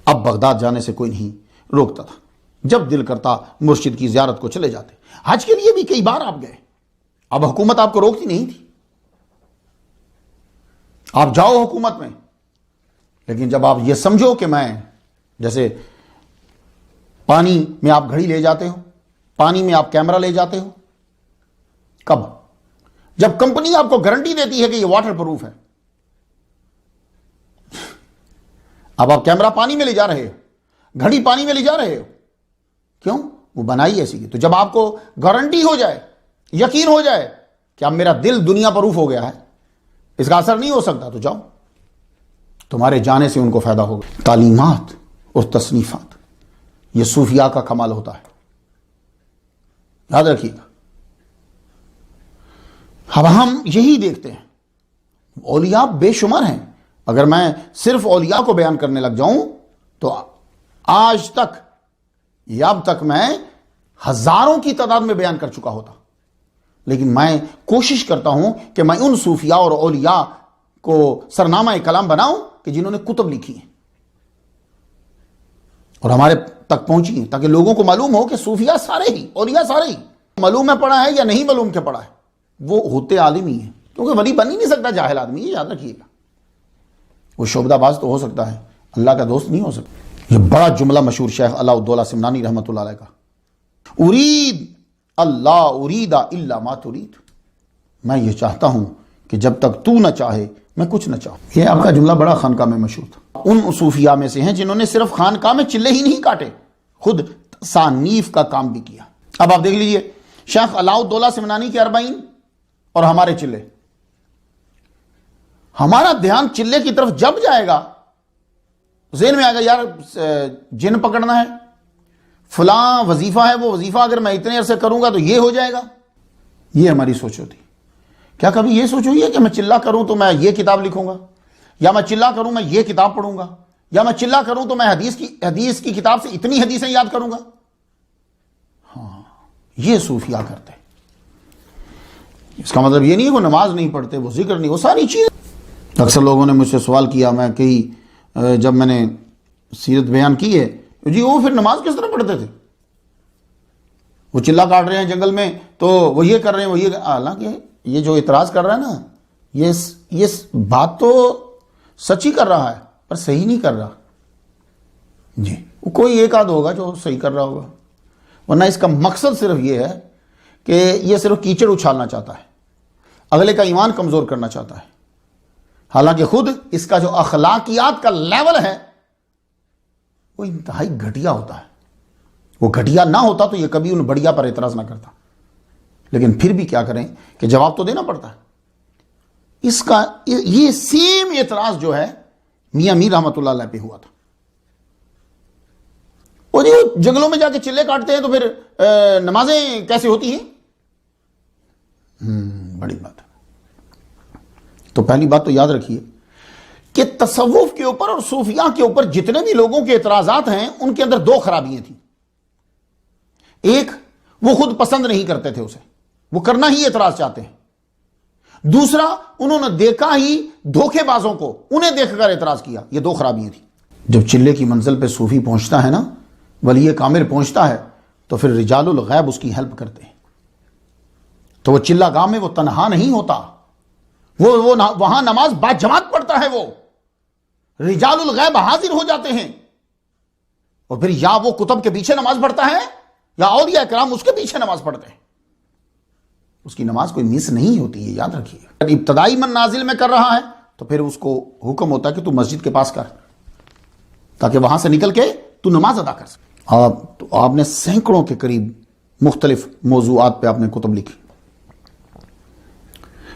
اب بغداد جانے سے کوئی نہیں روکتا تھا، جب دل کرتا مرشد کی زیارت کو چلے جاتے۔ حج کے لیے بھی کئی بار آپ گئے، اب حکومت آپ کو روکتی نہیں تھی، آپ جاؤ حکومت میں۔ لیکن جب آپ یہ سمجھو کہ میں، جیسے پانی میں آپ گھڑی لے جاتے ہو، پانی میں آپ کیمرہ لے جاتے ہو، کب؟ جب کمپنی آپ کو گارنٹی دیتی ہے کہ یہ واٹر پروف ہے۔ اب آپ کیمرہ پانی میں لے جا رہے ہو، گھڑی پانی میں لے جا رہے ہو، کیوں؟ وہ بنائی ایسی کی۔ تو جب آپ کو گارنٹی ہو جائے، یقین ہو جائے کہ اب میرا دل دنیا پروف ہو گیا ہے، اس کا اثر نہیں ہو سکتا، تو جاؤ، تمہارے جانے سے ان کو فائدہ ہوگا۔ تعلیمات اور تصنیفات، یہ صوفیاء کا کمال ہوتا ہے، یاد رکھیے گا۔ اب ہم یہی دیکھتے ہیں، اولیاء بے شمار ہیں۔ اگر میں صرف اولیاء کو بیان کرنے لگ جاؤں تو آج تک یا اب تک میں ہزاروں کی تعداد میں بیان کر چکا ہوتا، لیکن میں کوشش کرتا ہوں کہ میں ان صوفیاء اور اولیاء کو سرنامہ کلام بناؤں کہ جنہوں نے کتب لکھی ہیں اور ہمارے تک پہنچی ہیں، تاکہ لوگوں کو معلوم ہو کہ صوفیاء سارے ہی، اولیاء سارے ہی، معلوم ہے پڑھا ہے یا نہیں معلوم کے پڑھا ہے، وہ ہوتے عالم ہی ہیں، کیونکہ ولی بن ہی نہیں سکتا جاہل آدمی، یہ یاد رکھیے گا۔ وہ شعبدہ باز تو ہو سکتا ہے، اللہ کا دوست نہیں ہو سکتا۔ یہ بڑا جملہ مشہور شیخ علاء الدولہ سمنانی رحمۃ اللہ علیہ کا، ارید اللہ ارید الا ما ترید، میں یہ چاہتا ہوں کہ جب تک تو نہ چاہے میں کچھ نہ چاہوں۔ یہ آپ کا جملہ بڑا خانقاہ میں مشہور تھا۔ ان صوفیاء میں سے ہیں جنہوں نے صرف خانقاہ میں چلے ہی نہیں کاٹے، خود تصانیف کا کام بھی کیا۔ اب آپ دیکھ لیجئے شیخ علاء الدولہ سمنانی کے 40 اور ہمارے چلے، ہمارا دھیان چلے کی طرف جب جائے گا، ذہن میں آئے گا یار جن پکڑنا ہے، فلاں وظیفہ ہے، وہ وظیفہ اگر میں اتنے عرصے کروں گا تو یہ ہو جائے گا۔ یہ ہماری سوچ ہوتی۔ کیا کبھی یہ سوچ ہوئی ہے کہ میں چلہ کروں تو میں یہ کتاب لکھوں گا، یا میں چلہ کروں میں یہ کتاب پڑھوں گا، یا میں چلہ کروں تو میں حدیث کی کتاب سے اتنی حدیثیں یاد کروں گا؟ ہاں، یہ صوفیاء کرتے۔ اس کا مطلب یہ نہیں ہے وہ نماز نہیں پڑھتے، وہ ذکر نہیں، وہ ساری چیز۔ اکثر لوگوں نے مجھ سے سوال کیا، میں جب میں نے سیرت بیان کی ہے، جی وہ پھر نماز کس طرح پڑھتے تھے؟ وہ چلہ کاٹ رہے ہیں جنگل میں تو وہ یہ کر رہے ہیں، وہ یہ، حالانکہ یہ جو اعتراض کر رہا ہے نا، یہ بات تو سچ ہی کر رہا ہے پر صحیح نہیں کر رہا۔ جی وہ کوئی ایک آدھ ہوگا جو صحیح کر رہا ہوگا، ورنہ اس کا مقصد صرف یہ ہے کہ یہ صرف کیچڑ اچھالنا چاہتا ہے، اگلے کا ایمان کمزور کرنا چاہتا ہے، حالانکہ خود اس کا جو اخلاقیات کا لیول ہے وہ انتہائی گھٹیا ہوتا ہے۔ وہ گھٹیا نہ ہوتا تو یہ کبھی ان بڑھیا پر اعتراض نہ کرتا، لیکن پھر بھی کیا کریں کہ جواب تو دینا پڑتا ہے۔ اس کا یہ سیم اعتراض جو ہے میاں میر رحمۃ اللہ علیہ پہ ہوا تھا۔ اور یہ جنگلوں میں جا کے چلے کاٹتے ہیں تو پھر نمازیں کیسے ہوتی ہیں؟ بڑی بات ہے۔ تو پہلی بات تو یاد رکھیے کہ تصوف کے اوپر اور صوفیاء کے اوپر جتنے بھی لوگوں کے اعتراضات ہیں، ان کے اندر 2 خرابیاں تھیں۔ ایک، وہ خود پسند نہیں کرتے تھے اسے، وہ کرنا ہی اعتراض چاہتے ہیں۔ دوسرا، انہوں نے دیکھا ہی دھوکے بازوں کو، انہیں دیکھ کر اعتراض کیا۔ یہ 2 خرابیاں تھیں۔ جب چلے کی منزل پہ صوفی پہنچتا ہے نا، ولی کامل پہنچتا ہے، تو پھر رجال الغیب اس کی ہیلپ کرتے ہیں۔ تو وہ چلہ گاہ میں وہ تنہا نہیں ہوتا، وہ وہاں نماز با جماعت پڑھتا ہے، وہ رجال الغیب حاضر ہو جاتے ہیں، اور پھر یا وہ کتب کے پیچھے نماز پڑھتا ہے یا اولیاء کرام اس کے پیچھے نماز پڑھتے ہیں۔ اس کی نماز کوئی مس نہیں ہوتی ہے، یاد رکھیے۔ اگر ابتدائی منازل میں کر رہا ہے تو پھر اس کو حکم ہوتا ہے کہ تو مسجد کے پاس کر، تاکہ وہاں سے نکل کے تو نماز ادا کر سکے۔ تو آپ نے سینکڑوں کے قریب مختلف موضوعات پہ آپ نے کتب لکھی۔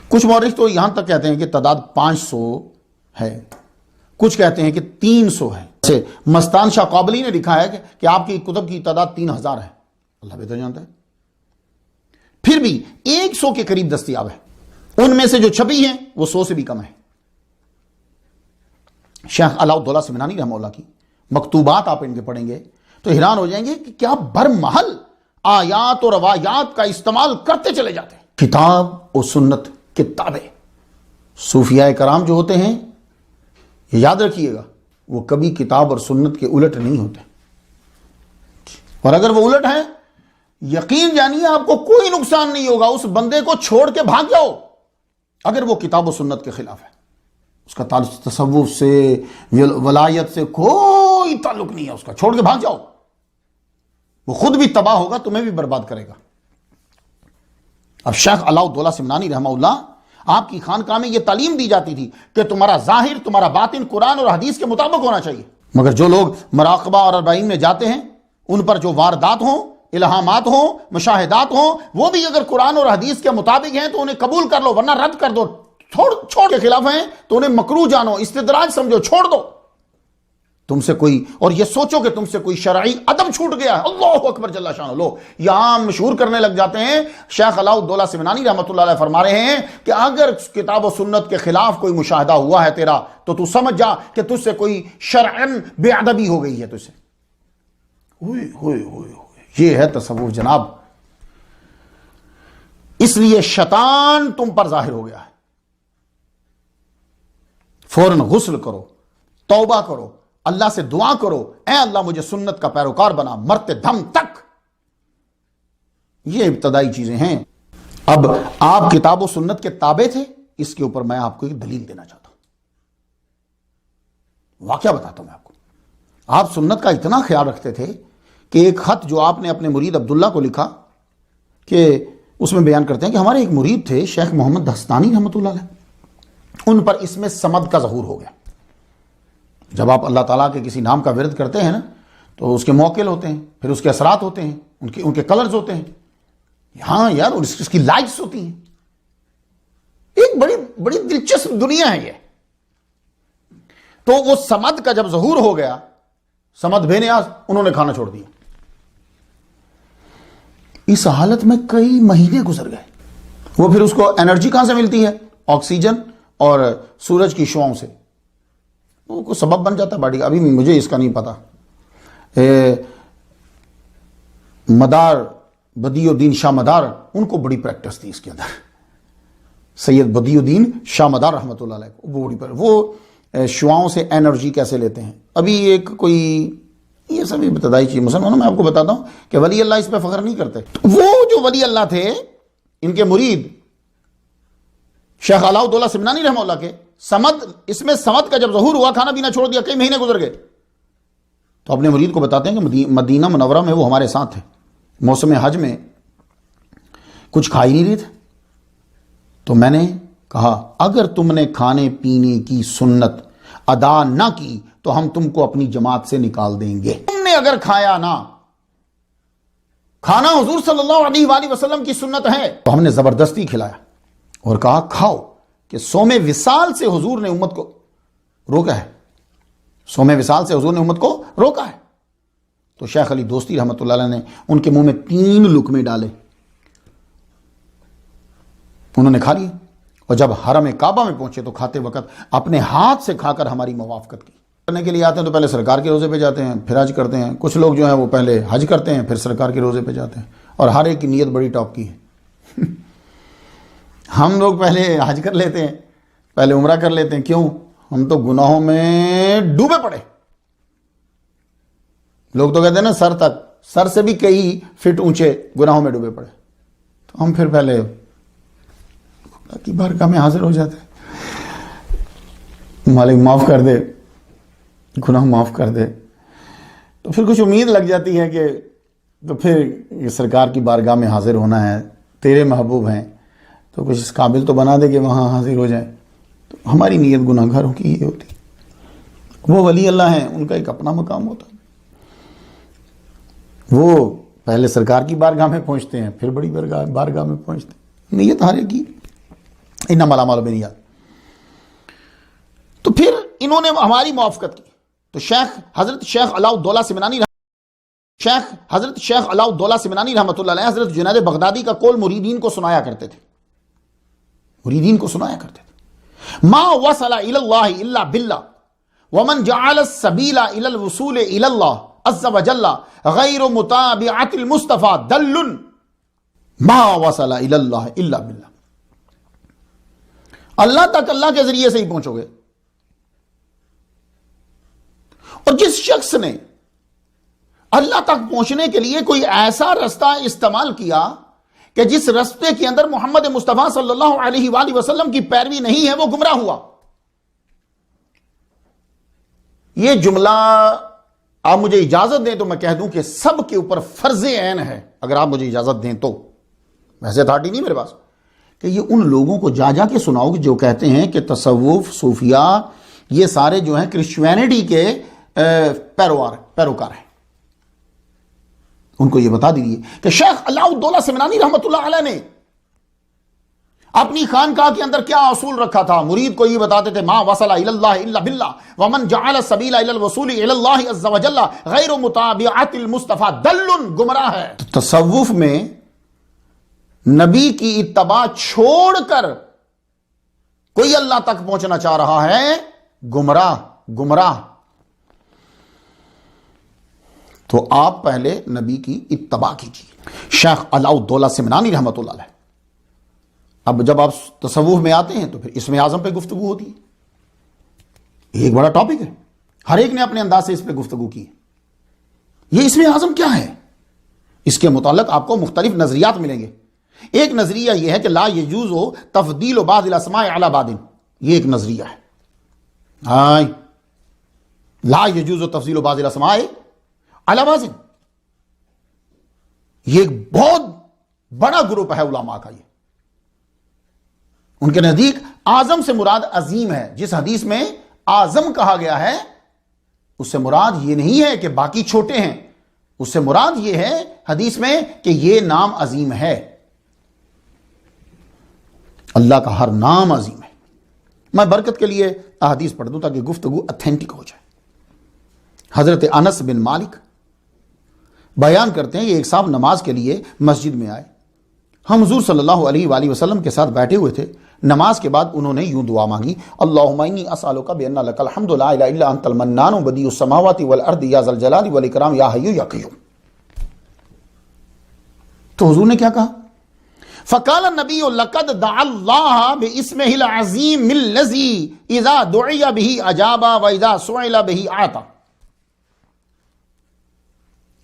کچھ مورخ تو یہاں تک کہتے ہیں کہ تعداد 500 ہے، کچھ کہتے ہیں کہ 300 ہے۔ جیسے مستان شاہ قابلی نے لکھا ہے کہ آپ کی کتب کی تعداد 3000 ہے، اللہ بہتر جانتا ہے۔ پھر بھی 100 کے قریب دستیاب ہے، ان میں سے جو چھپی ہیں وہ 100 سے بھی کم ہے۔ شیخ علاء الدولہ سمنانی رحمہ اللہ کی مکتوبات آپ ان کے پڑھیں گے تو حیران ہو جائیں گے کہ کیا برمحل آیات اور روایات کا استعمال کرتے چلے جاتے ہیں۔ کتاب و سنت کتابیں. صوفیاء کرام جو ہوتے ہیں یہ یاد رکھیے گا وہ کبھی کتاب اور سنت کے الٹ نہیں ہوتے, اور اگر وہ الٹ ہیں یقین جانیے آپ کو کوئی نقصان نہیں ہوگا. اس بندے کو چھوڑ کے بھاگ جاؤ اگر وہ کتاب و سنت کے خلاف ہے. اس کا تعلق تصوف سے ولایت سے کوئی تعلق نہیں ہے اس کا, چھوڑ کے بھاگ جاؤ. وہ خود بھی تباہ ہوگا, تمہیں بھی برباد کرے گا. اب شیخ علاء الدولہ سمنانی رحمہ اللہ آپ کی خانقاہ میں یہ تعلیم دی جاتی تھی کہ تمہارا ظاہر تمہارا باطن قرآن اور حدیث کے مطابق ہونا چاہیے. مگر جو لوگ مراقبہ اور اربعین میں جاتے ہیں ان پر جو واردات ہوں, الہامات ہوں, مشاہدات ہوں, وہ بھی اگر قرآن اور حدیث کے مطابق ہیں تو انہیں قبول کر لو, ورنہ رد کر دو. چھوڑ کے خلاف ہیں تو انہیں مکروہ جانو, استدراج سمجھو, چھوڑ دو. تم سے کوئی اور یہ سوچو کہ تم سے کوئی شرعی ادب چھوٹ گیا ہے, اللہ اکبر جل شانہ. لو یہاں مشہور کرنے لگ جاتے ہیں. شیخ علاء الدولہ سمنانی رحمۃ اللہ علیہ فرما رہے ہیں کہ اگر کتاب و سنت کے خلاف کوئی مشاہدہ ہوا ہے تیرا تو سمجھ جا کہ تجھ سے کوئی شرعن بے ادبی ہو گئی ہے تجھ سے. یہ ہے تصوف جناب. اس لیے شیطان تم پر ظاہر ہو گیا ہے. فوراً غسل کرو, توبہ کرو, اللہ سے دعا کرو, اے اللہ مجھے سنت کا پیروکار بنا مرتے دم تک. یہ ابتدائی چیزیں ہیں. اب آپ کتاب و سنت کے تابع تھے, اس کے اوپر میں آپ کو ایک دلیل دینا چاہتا ہوں. واقعہ بتاتا ہوں میں آپ کو. آپ سنت کا اتنا خیال رکھتے تھے کہ ایک خط جو آپ نے اپنے مرید عبداللہ کو لکھا کہ اس میں بیان کرتے ہیں کہ ہمارے ایک مرید تھے شیخ محمد دستانی رحمۃ اللہ علیہ, ان پر اس میں سمد کا ظہور ہو گیا. جب آپ اللہ تعالیٰ کے کسی نام کا ورد کرتے ہیں نا تو اس کے موکل ہوتے ہیں, پھر اس کے اثرات ہوتے ہیں, ان کے کلرز ہوتے ہیں. ہاں یار اس کی لائٹس ہوتی ہیں. ایک بڑی دلچسپ دنیا ہے یہ. تو وہ سمد کا جب ظہور ہو گیا, سمد بے نیاز, انہوں نے کھانا چھوڑ دیا. اس حالت میں کئی مہینے گزر گئے. وہ پھر اس کو انرجی کہاں سے ملتی ہے؟ آکسیجن اور سورج کی شعاؤں سے. وہ کو سبب بن جاتا ہے باڈی کا. ابھی مجھے اس کا نہیں پتا. مدار بدی الدین شاہ مدار, ان کو بڑی پریکٹس تھی اس کے اندر. سید بدی الدین شاہ مدار رحمۃ اللہ علیہ وہ شعاؤں سے انرجی کیسے لیتے ہیں. ابھی ایک کوئی یہ سب ابتدائی چیز مسلمانوں میں آپ کو بتاتا ہوں کہ ولی اللہ اس پہ فخر نہیں کرتے. وہ جو ولی اللہ تھے ان کے مرید شیخ علاء الدولہ سمنانی رحمہ اللہ کے, سمد اس میں سمد کا جب ظہور ہوا, کھانا پینا چھوڑ دیا, کئی مہینے گزر گئے. تو اپنے مرید کو بتاتے ہیں کہ مدینہ منورہ میں وہ ہمارے ساتھ تھے, موسم حج میں کچھ کھا ہی نہیں رہے تھے. تو میں نے کہا اگر تم نے کھانے پینے کی سنت ادا نہ کی تو ہم تم کو اپنی جماعت سے نکال دیں گے. تم نے اگر کھایا نہ, کھانا حضور صلی اللہ علیہ وآلہ وسلم کی سنت ہے, تو ہم نے زبردستی کھلایا اور کہا کھاؤ, کہ صوم وصال سے حضور نے امت کو روکا ہے. صوم وصال سے حضور نے امت کو روکا ہے. تو شیخ علی دوستی رحمۃ اللہ علیہ نے ان کے منہ میں 3 لقمے ڈالے, انہوں نے کھا لیے. اور جب حرم کعبہ میں پہنچے تو کھاتے وقت اپنے ہاتھ سے کھا کر ہماری موافقت کی. کرنے کے لیے آتے ہیں تو پہلے سرکار کے روزے پہ جاتے ہیں, پھر حج کرتے ہیں. کچھ لوگ جو ہیں وہ پہلے حج کرتے ہیں پھر سرکار کے روزے پہ جاتے ہیں, اور ہر ایک کی نیت بڑی ٹاپ کی ہے. ہم لوگ پہلے حج کر لیتے ہیں, پہلے عمرہ کر لیتے ہیں. کیوں؟ ہم تو گناہوں میں ڈوبے پڑے. لوگ تو کہتے ہیں نا سر تک, سر سے بھی کئی فٹ اونچے گناہوں میں ڈوبے پڑے. تو ہم پھر پہلے اللہ کی بارگاہ میں حاضر ہو جاتے ہیں, مالک معاف کر دے, گناہ معاف کر دے. تو پھر کچھ امید لگ جاتی ہے کہ تو پھر یہ سرکار کی بارگاہ میں حاضر ہونا ہے, تیرے محبوب ہیں, تو کچھ اس قابل تو بنا دے کہ وہاں حاضر ہو جائیں. تو ہماری نیت گناہ گاروں کی یہ ہوتی. وہ ولی اللہ ہیں, ان کا ایک اپنا مقام ہوتا ہے. وہ پہلے سرکار کی بارگاہ میں پہنچتے ہیں پھر بڑی بارگاہ میں پہنچتے ہیں. نیت ہر ایک کی, انما الاعمال بالنیات. تو پھر انہوں نے ہماری موافقت کی. تو حضرت شیخ علاء الدولہ سمنانی رحمۃ اللہ علیہ حضرت جنید بغدادی کا قول مریدین کو سنایا کرتے تھے. ما وصل الى اللہ الا باللہ ومن جعل السبیل الى الوصول الى اللہ عز وجل غیر متابعت المصطفى دل ما وصل الى اللہ الا باللہ. اللہ تک اللہ کے ذریعے سے ہی پہنچو گے. اور جس شخص نے اللہ تک پہنچنے کے لیے کوئی ایسا رستہ استعمال کیا کہ جس رستے کے اندر محمد مصطفیٰ صلی اللہ علیہ وآلہ وسلم کی پیروی نہیں ہے، وہ گمراہ ہوا. یہ جملہ آپ مجھے اجازت دیں تو میں کہہ دوں کہ سب کے اوپر فرض عین ہے، اگر آپ مجھے اجازت دیں تو. ویسے اتھارٹی نہیں میرے پاس کہ یہ ان لوگوں کو جا جا کے سناؤ کہ جو کہتے ہیں کہ تصوف، صوفیہ، یہ سارے جو ہیں کرسچینٹی کے پیروکار ہیں. ان کو یہ بتا دیجیے کہ شیخ علاء الدولہ سمنانی رحمۃ اللہ علیہ نے اپنی خانقاہ کے اندر کیا اصول رکھا تھا. مرید کو یہ بتاتے تھے ما وصل الی اللہ الا باللہ ومن جعل السبیل الی الوصول الی اللہ عز وجل غیر متابعت المصطفیٰ دل، گمراہ ہے. تصوف میں نبی کی اتباع چھوڑ کر کوئی اللہ تک پہنچنا چاہ رہا ہے، گمراہ. تو آپ پہلے نبی کی اتباع کیجیے. شیخ علاء الدولہ سمنانی رحمۃ اللہ علیہ. اب جب آپ تصوف میں آتے ہیں تو پھر اسم اعظم پہ گفتگو ہوتی ہے. ایک بڑا ٹاپک ہے، ہر ایک نے اپنے انداز سے اس پہ گفتگو کی. یہ اسم اعظم کیا ہے، اس کے متعلق آپ کو مختلف نظریات ملیں گے. ایک نظریہ یہ ہے کہ لا یجوز تفضیل بعض الاسماء علی بعض، یہ ایک نظریہ ہے. ہاں، لا یجوز تفضیل بعض الاسماء علی بعض، یہ ایک بہت بڑا گروپ ہے علماء کا. یہ ان کے نزدیک اعظم سے مراد عظیم ہے. جس حدیث میں اعظم کہا گیا ہے اس سے مراد یہ نہیں ہے کہ باقی چھوٹے ہیں، اس سے مراد یہ ہے حدیث میں کہ یہ نام عظیم ہے. اللہ کا ہر نام عظیم ہے. میں برکت کے لیے احادیث پڑھ دوں تاکہ گفتگو اتھینٹک ہو جائے. حضرت انس بن مالک بیان کرتے ہیں کہ ایک صاحب نماز کے لیے مسجد میں آئے. ہم حضور صلی اللہ علیہ وآلہ وسلم کے ساتھ بیٹھے ہوئے تھے. نماز کے بعد انہوں نے یوں دعا مانگی، اللہم انی اسألک بان لک الحمد لا الہ الا انت المنان بدیع السماوات والارض یا ذا الجلال والاکرام یا حی یا قیوم. تو حضور نے کیا کہا؟ فقال النبی لقد دعا اللہ باسمہ العظیم الذی اذا دعی بہ اجاب واذا سئل بہ اعطی.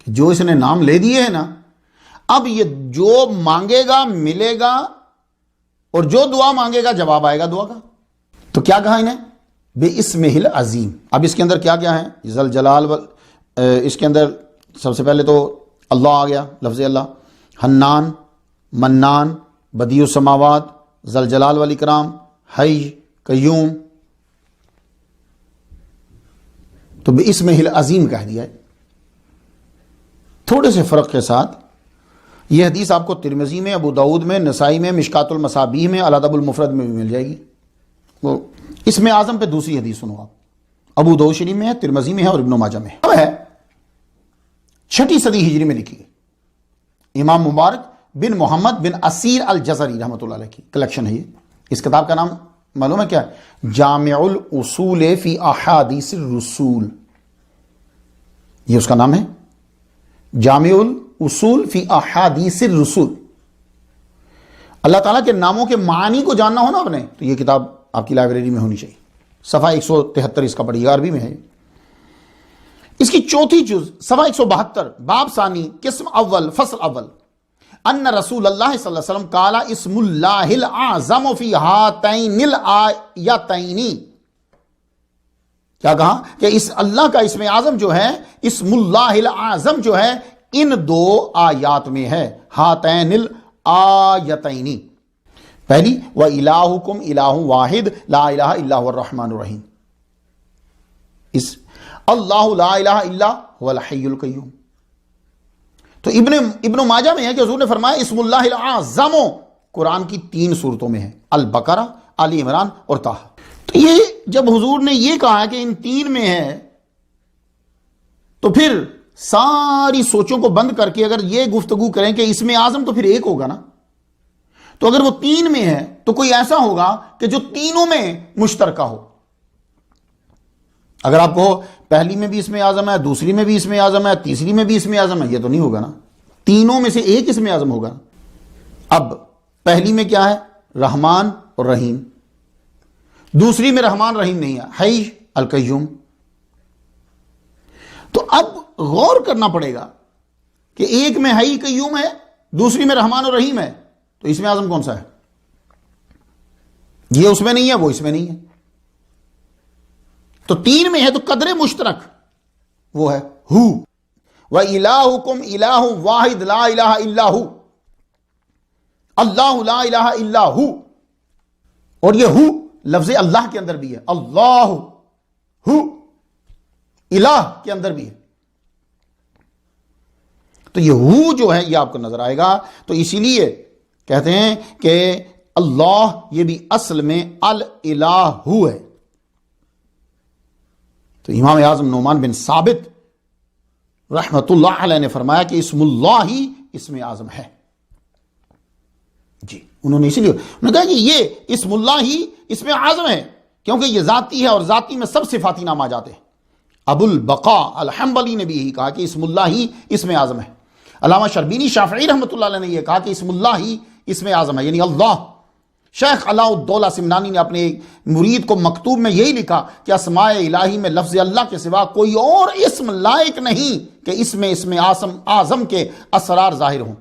جو اس نے نام لے دیے ہیں نا، اب یہ جو مانگے گا ملے گا، اور جو دعا مانگے گا جواب آئے گا دعا کا. تو کیا کہا انہیں؟ بے اسمہ العظیم. اب اس کے اندر کیا کیا ہے؟ ذل جلال اس کے اندر سب سے پہلے تو اللہ آ گیا، لفظ اللہ، حنان، منان، بدیع السماوات، ذل جلال والاکرام، حی، قیوم. تو بے اسمہ العظیم کہہ دیا ہے. تھوڑے سے فرق کے ساتھ یہ حدیث آپ کو ترمذی میں، ابو داؤد میں، نسائی میں، مشکات المصابیح میں، الادب المفرد میں بھی مل جائے گی. وہ اسم اعظم پہ دوسری حدیث سنو آپ. ابو داؤد شریف میں ہے، ترمذی میں ہے اور ابن ماجہ میں ہے. 6 صدی ہجری میں لکھی ہے. امام مبارک بن محمد بن اسیر الجزری رحمۃ اللہ علیہ کی کلیکشن ہے یہ. اس کتاب کا نام معلوم ہے کیا ہے؟ جامع الاصول فی احادیث الرسول. یہ اس کا نام ہے، جامع الاصول فی احادیث الرسول. اللہ تعالیٰ کے ناموں کے معنی کو جاننا ہو نا آپ نے، تو یہ کتاب آپ کی لائبریری میں ہونی چاہیے. صفحہ 173 اس کا پڑھیے، عربی میں ہے. اس کی چوتھی جز صفحہ 172، باب ثانی، قسم اول، فصل اول. ان رسول اللہ صلی اللہ علیہ وسلم قال اسم اللہ الاعظم فی ہاتین الآیتین. کیا کہا؟ کہ اس اللہ کا اسم اعظم جو ہے، اسم اللہ الاعظم جو ہے، ان 2 آیات میں ہے. ہاتین الآیتین. پہلی وَإِلَٰهُكُمْ إِلَٰهٌ وَاحِدٌ لَا إِلَٰهَ إِلَّا هُوَ الرَّحْمَٰنُ الرَّحِيمُ. اس اللہ لا الہ الا هو الحی القیوم. تو ابن ماجہ میں ہے کہ حضور نے فرمایا اسم اللہ الاعظم قرآن کی 3 سورتوں میں ہے، البقرہ، آل عمران اور طٰہٰ. تو یہ جب حضور نے یہ کہا کہ ان 3 میں ہے، تو پھر ساری سوچوں کو بند کر کے اگر یہ گفتگو کریں کہ اسم اعظم تو پھر ایک ہوگا نا، تو اگر وہ 3 میں ہے تو کوئی ایسا ہوگا کہ جو تینوں میں مشترکہ ہو. اگر آپ کو پہلی میں بھی اسم اعظم ہے، دوسری میں بھی اسم اعظم ہے، تیسری میں بھی اسم اعظم ہے، یہ تو نہیں ہوگا نا. تینوں میں سے ایک اسم اعظم ہوگا. اب پہلی میں کیا ہے؟ رحمان اور رحیم. دوسری میں رحمان رحیم نہیں ہے، حی القیوم۔ تو اب غور کرنا پڑے گا کہ ایک میں حی قیوم ہے، دوسری میں رحمان اور رحیم ہے، تو اس میں اعظم کون سا ہے؟ یہ اس میں نہیں ہے، وہ اس میں نہیں ہے، تو تین میں ہے، تو قدر مشترک وہ ہے ہو۔ وَإِلَٰهُكُمْ إِلَٰهٌ وَاحِدٌ لَا إِلَٰهَ إِلَّا هُوَ، اللہ لا الہ الا ہو۔ اور یہ ہو لفظ اللہ کے اندر بھی ہے، اللہ ہو الہ کے اندر بھی ہے، تو یہ ہو جو ہے یہ آپ کو نظر آئے گا۔ تو اسی لیے کہتے ہیں کہ اللہ یہ بھی اصل میں الالہ ہے۔ تو امام اعظم نعمان بن ثابت رحمت اللہ علیہ نے فرمایا کہ اسم اللہ ہی اسم اعظم ہے جی۔ انہوں نے اسی لیے انہوں نے کہا کہ یہ اسم اللہ ہی اسم اعظم ہے، کیونکہ یہ ذاتی ہے اور ذاتی میں سب صفاتی نام آ جاتے ہیں۔ ابو البقاء الحنبلی نے بھی یہی کہا کہ اسم اللہ ہی اسم اعظم ہے۔ علامہ شربینی شافعی رحمۃ اللہ علیہ نے یہ کہا کہ اسم اللہ ہی اسم اعظم ہے، یعنی اللہ۔ شیخ علاء الدولہ سمنانی نے اپنے مرید کو مکتوب میں یہی لکھا کہ اسماء الہی میں لفظ اللہ کے سوا کوئی اور اسم لائق نہیں کہ اسم اعظم کے اسرار ظاہر ہوں۔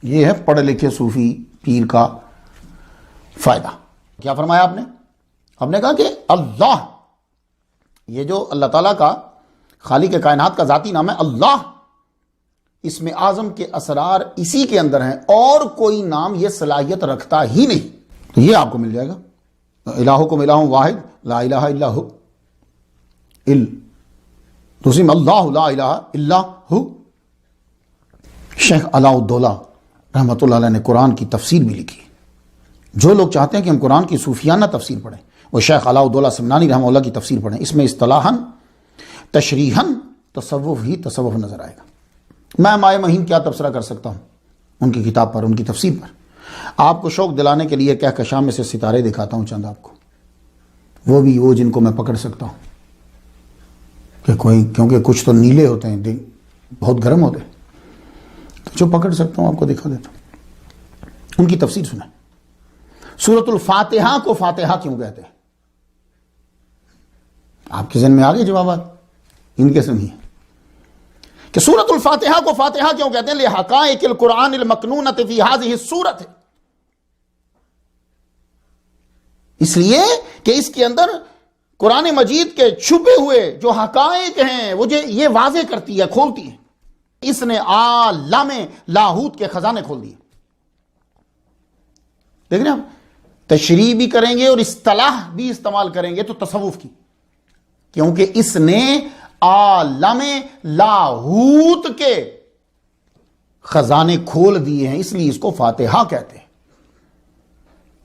یہ ہے پڑھے لکھے صوفی پیر کا فائدہ۔ کیا فرمایا آپ نے؟ آپ نے کہا کہ اللہ، یہ جو اللہ تعالیٰ کا خالق کائنات کا ذاتی نام ہے اللہ، اسم اعظم کے اسرار اسی کے اندر ہیں، اور کوئی نام یہ صلاحیت رکھتا ہی نہیں۔ تو یہ آپ کو مل جائے گا، الہکم الہ واحد لا الہ الا ہو، دوسری میں اللہ لا الہ الا ہو۔ شیخ علاء الدولہ رحمۃ اللہ علیہ نے قرآن کی تفسیر بھی لکھی۔ جو لوگ چاہتے ہیں کہ ہم قرآن کی صوفیانہ تفسیر پڑھیں، وہ شیخ علاء الدولہ سمنانی رحمہ اللہ کی تفسیر پڑھیں۔ اس میں اصطلاحاً تشریحاً تصوف ہی تصوف نظر آئے گا۔ میں مائع مہین کیا تبصرہ کر سکتا ہوں ان کی کتاب پر، ان کی تفسیر پر۔ آپ کو شوق دلانے کے لیے کہکشاں میں سے ستارے دکھاتا ہوں چند آپ کو، وہ بھی وہ جن کو میں پکڑ سکتا ہوں، کہ کوئی، کیونکہ کچھ تو نیلے ہوتے ہیں، بہت گرم ہوتے ہیں، تو جو پکڑ سکتا ہوں آپ کو دکھا دیتا ہوں۔ ان کی تفسیر سنیں۔ سورۃ الفاتحہ کو فاتحہ کیوں کہتے ہیں؟ آپ کے ذہن میں آگے جوابات، ان کے سنیے کہ سورۃ الفاتحہ کو فاتحہ کیوں کہتے ہیں؟ لحقائق القرآن المکنونۃ فی ہذہ السورۃ، اس لیے کہ اس کے اندر قرآن مجید کے چھپے ہوئے جو حقائق ہیں وہ یہ واضح کرتی ہے، کھولتی ہے۔ اس نے عالم لاہوت کے خزانے کھول دیے۔ دیکھ رہے ہیں آپ، تشریح بھی کریں گے اور اصطلاح بھی استعمال کریں گے تو تصوف کی، کیونکہ اس نے عالم لاہوت کے خزانے کھول دیے ہیں، اس لیے اس کو فاتحہ کہتے ہیں۔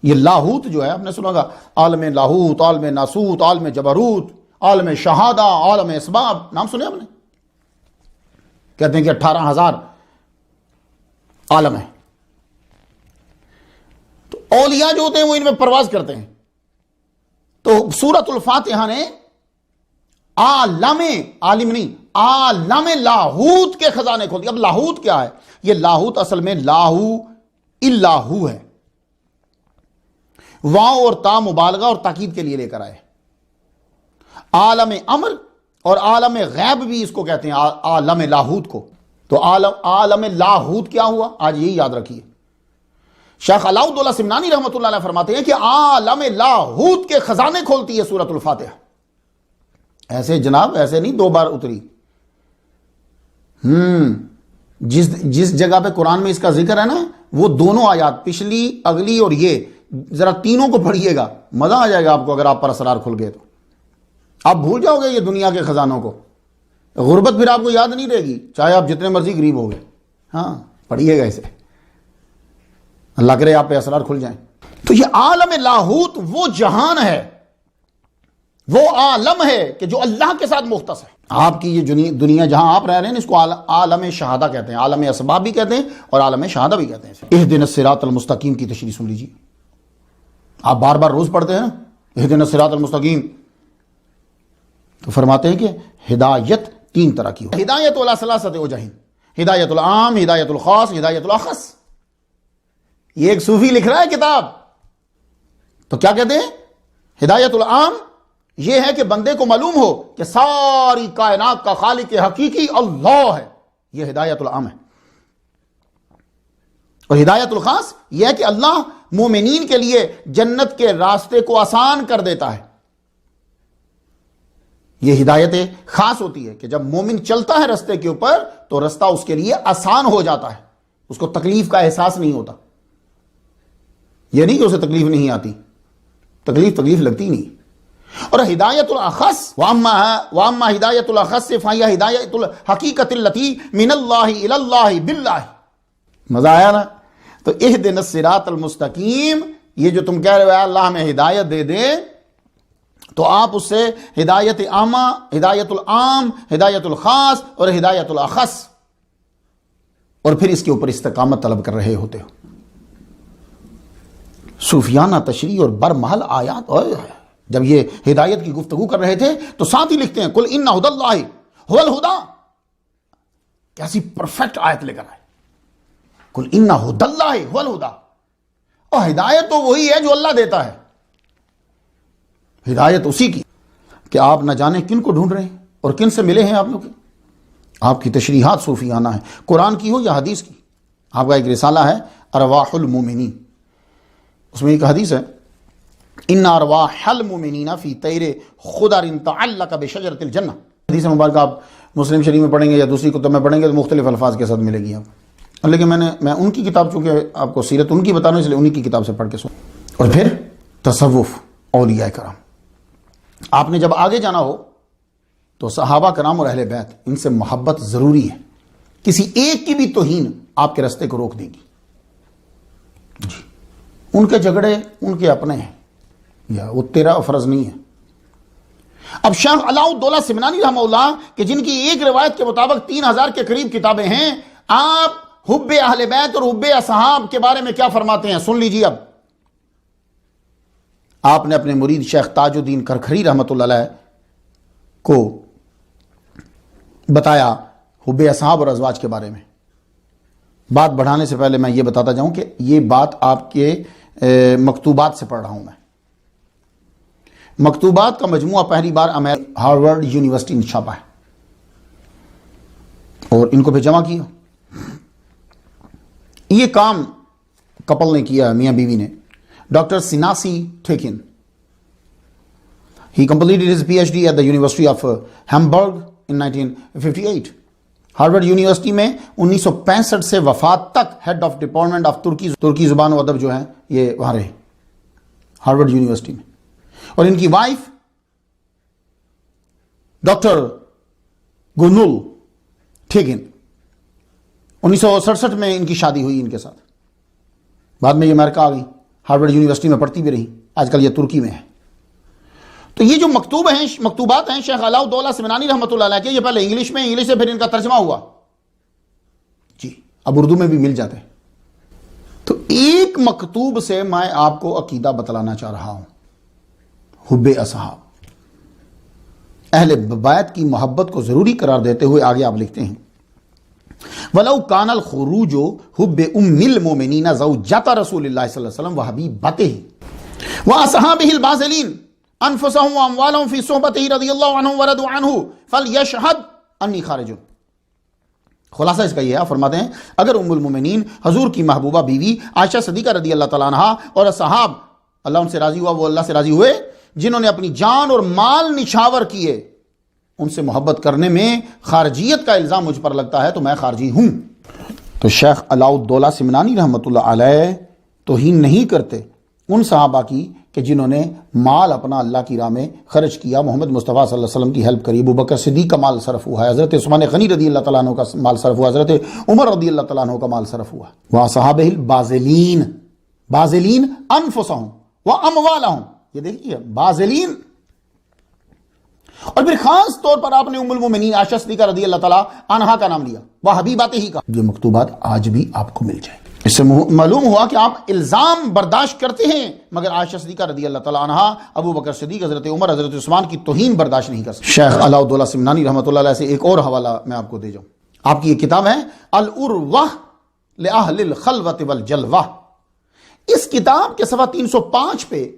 یہ لاہوت جو ہے، آپ نے سنا گا عالم لاہوت، عالم ناسوت، عالم جبروت، عالم شہادہ، عالم اسباب، نام سنے آپ نے؟ کہتے ہیں کہ 18,000 عالم ہیں۔ تو اولیاء جو ہوتے ہیں وہ ان میں پرواز کرتے ہیں۔ تو سورۃ الفاتحہ نے عالم، عالم نہیں، عالم لاہوت کے خزانے کھول دیا۔ اب لاہوت کیا ہے؟ یہ لاہوت اصل میں لاہو اللہ ہے، واو اور تا مبالغہ اور تاکید کے لیے لے کر آئے۔ عالم امر اور عالم غیب بھی اس کو کہتے ہیں، عالم لاہوت کو۔ تو عالم لاہوت کیا ہوا؟ آج یہی یاد رکھیے۔ شیخ علاء الدولہ سمنانی رحمۃ اللہ علیہ فرماتے ہیں کہ عالم لاہوت کے خزانے کھولتی ہے سورۃ الفاتحہ۔ ایسے جناب، ایسے نہیں 2 بار اتری۔ جس جگہ پہ قرآن میں اس کا ذکر ہے نا، وہ دونوں آیات، پچھلی، اگلی اور یہ، ذرا تینوں کو پڑھیے گا، مزہ آ جائے گا آپ کو۔ اگر آپ پر اسرار کھل گئے تو آپ بھول جاؤ گے یہ دنیا کے خزانوں کو، غربت پھر آپ کو یاد نہیں رہے گی، چاہے آپ جتنے مرضی غریب ہو گئے۔ ہاں، پڑھیے گا اسے، اللہ کرے آپ پہ اسرار کھل جائیں۔ تو یہ عالم لاہوت وہ جہان ہے، وہ عالم ہے کہ جو اللہ کے ساتھ مختص ہے۔ آپ کی یہ دنیا جہاں آپ رہ رہے ہیں اس کو عالم شہادہ کہتے ہیں، عالم اسباب بھی کہتے ہیں اور عالم شہادہ بھی کہتے ہیں۔ اہدنا الصراط المستقیم کی تشریح سن لیجیے، آپ بار بار روز پڑھتے ہیں نا اہدنا الصراط المستقیم، تو فرماتے ہیں کہ ہدایت 3 طرح کی ہو۔ ہدایت علی ثلاثۃ وجہ، ہدایت العام، ہدایت الخاص، ہدایت الاخص۔ یہ ایک صوفی لکھ رہا ہے کتاب، تو کیا کہتے ہیں؟ ہدایت العام یہ ہے کہ بندے کو معلوم ہو کہ ساری کائنات کا خالق حقیقی اللہ ہے، یہ ہدایت العام ہے۔ اور ہدایت الخاص یہ ہے کہ اللہ مومنین کے لیے جنت کے راستے کو آسان کر دیتا ہے۔ یہ ہدایت خاص ہوتی ہے کہ جب مومن چلتا ہے راستے کے اوپر تو راستہ اس کے لیے آسان ہو جاتا ہے، اس کو تکلیف کا احساس نہیں ہوتا۔ یہ نہیں کہ اسے تکلیف نہیں آتی، تکلیف لگتی نہیں۔ اور ہدایت الاخص واما ہدایت الاخص فهي ہدایت الحقیقت التي من اللہ الی اللہ باللہ۔ مزہ آیا نا؟ تو اہدنا الصراط المستقیم، یہ جو تم کہہ رہے ہو اللہ ہمیں ہدایت دے دے، تو آپ اس سے ہدایت عامہ، ہدایت العام، ہدایت الخاص اور ہدایت الاخص، اور پھر اس کے اوپر استقامت طلب کر رہے ہوتے ہو۔ صوفیانہ تشریح اور برمحل آیات، جب یہ ہدایت کی گفتگو کر رہے تھے تو ساتھ ہی لکھتے ہیں قل ان ھدی اللہ ھو الھدی۔ کیسی پرفیکٹ آیت لے کر آئے، قل ان ھدی اللہ ھو الھدی۔ اور ہدایت تو وہی ہے جو اللہ دیتا ہے، ہدایت اسی کی کہ آپ نہ جانے کن کو ڈھونڈ رہے ہیں اور کن سے ملے ہیں آپ لوگ۔ آپ کی تشریحات صوفیانہ ہیں، قرآن کی ہو یا حدیث کی۔ آپ کا ایک رسالہ ہے ارواح المومنین، اس میں ایک حدیث ہے ان ارواح المومنین فی طیر خضر تعلق بشجرۃ الجنہ۔ حدیث مبارکہ آپ مسلم شریف میں پڑھیں گے یا دوسری کتب میں پڑھیں گے تو مختلف الفاظ کے ساتھ ملے گی آپ، لیکن میں ان کی کتاب، چونکہ آپ کو سیرت ان کی بتا رہا ہوں اس لیے انہی کی کتاب سے پڑھ کے سن۔ اور پھر تصوف، اولیاء کرام۔ آپ نے جب آگے جانا ہو تو صحابہ کرام اور اہل بیت، ان سے محبت ضروری ہے، کسی ایک کی بھی توہین آپ کے راستے کو روک دے گی۔ جی، ان کے جھگڑے ان کے اپنے ہیں، یا وہ تیرا فرض نہیں ہے۔ اب شیخ علاء الدولہ سمنانی رحمہ اللہ کہ جن کی ایک روایت کے مطابق 3000 کے قریب کتابیں ہیں، آپ حب اہل بیت اور حب اصحاب کے بارے میں کیا فرماتے ہیں، سن لیجیے۔ اب آپ نے اپنے مرید شیخ تاج الدین کرکھری رحمۃ اللہ علیہ کو بتایا حب اصحاب اور ازواج کے بارے میں۔ بات بڑھانے سے پہلے میں یہ بتاتا جاؤں کہ یہ بات آپ کے مکتوبات سے پڑھ رہا ہوں میں۔ مکتوبات کا مجموعہ پہلی بار ہارورڈ یونیورسٹی نے چھاپا ہے اور ان کو بھی جمع کیا۔ یہ کام کپل نے کیا، میاں بیوی نے، ڈاکٹر سیناسی ٹھیکن۔ He completed his PhD at the University of Hamburg in 1958۔ Harvard university میں 1965 سے وفات تک ہیڈ آف ڈپارٹمنٹ آف ترکی زبان و ادب جو ہے یہ وہاں رہے ہارورڈ یونیورسٹی میں۔ اور ان کی وائف ڈاکٹر گنول ٹھیکن، 1967 میں ان کی شادی ہوئی ان کے ساتھ۔ بعد میں یہ امریکہ آ گئی، ہارورڈ یونیورسٹی میں پڑھتی بھی رہی، آج کل یہ ترکی میں ہے۔ تو یہ جو مکتوبات ہیں شیخ علاء الدولہ سمنانی رحمۃ اللہ علیہ کے، یہ پہلے انگلش میں، انگلش سے پھر ان کا ترجمہ ہوا، جی اب اردو میں بھی مل جاتے ہیں۔ تو ایک مکتوب سے میں آپ کو عقیدہ بتلانا چاہ رہا ہوں، حب اصحاب، اہل بیت کی محبت کو ضروری قرار دیتے ہوئے آگے آپ لکھتے ہیں وَلَوْ كَانَ الْخُرُوجُ حُبِّ أُمِّ الْمُؤْمِنِينَ زَوْجَةَ رَسُولِ اللَّهِ صلی اللہ علیہ وسلم وَحَبِيبَتِهِ وَأَصْحَابِهِ الْبَازِلِينَ أَنفُسَهُمْ وَأَمْوَالَهُمْ فِي صُحْبَتِهِ رضی اللہ عنہم وَرَضُوا عَنْهُ فَلْيَشْهَدْ أَنِّي خَارِجٌ۔ خلاصہ اس کا یہ ہے، فرماتے ہیں اگر ام المومنین حضور کی محبوبہ بیوی عائشہ صدیقہ رضی اللہ تعالیٰ عنہا اور اصحاب، اللہ ان سے راضی ہوا، وہ اللہ سے راضی ہوئے، جنہوں نے اپنی جان اور مال نچھاور کیے، ان سے محبت کرنے میں خارجیت کا الزام مجھ پر لگتا ہے تو میں خارجی ہوں۔ تو شیخ علاء الدولہ سمنانی رحمۃ اللہ علیہ توہین نہیں کرتے ان صحابہ کی کہ جنہوں نے مال اپنا اللہ کی راہ میں خرچ کیا، محمد مصطفیٰ صلی اللہ علیہ وسلم کی ہیلپ کری، ابو بکر صدیق کا مال صرف ہوا ہے، حضرت عثمان غنی رضی اللہ تعالیٰ عنہ کا مال صرف ہوا، حضرت عمر رضی اللہ تعالیٰ عنہ کا مال صرف ہوا۔ وَأَصْحَابِهِ الْبَازِلِينَ، بازلین انفسہم واموالہم، یہ دیکھیے بازلین۔ اور پھر خاص طور پر آپ نے ام المومنین عائشہ صدیقہ رضی اللہ تعالیٰ عنہا کا نام لیا، وحبیباتہ کا۔ یہ مکتوبات آج بھی آپ کو مل جائیں۔ اس سے معلوم ہوا کہ آپ الزام برداشت کرتے ہیں مگر عائشہ صدیقہ رضی اللہ تعالیٰ عنہا، ابو بکر صدیق، حضرت عمر، حضرت عثمان کی توہین برداشت نہیں کر سکتے۔ شیخ علاء الدولہ سمنانی رحمۃ اللہ علیہ سے ایک اور حوالہ میں آپ کو دے جاؤں، آپ کی یہ کتاب ہے العروہ لأہل الخلوۃ والجلوہ۔ اس کتاب کے صفحہ 305 پہ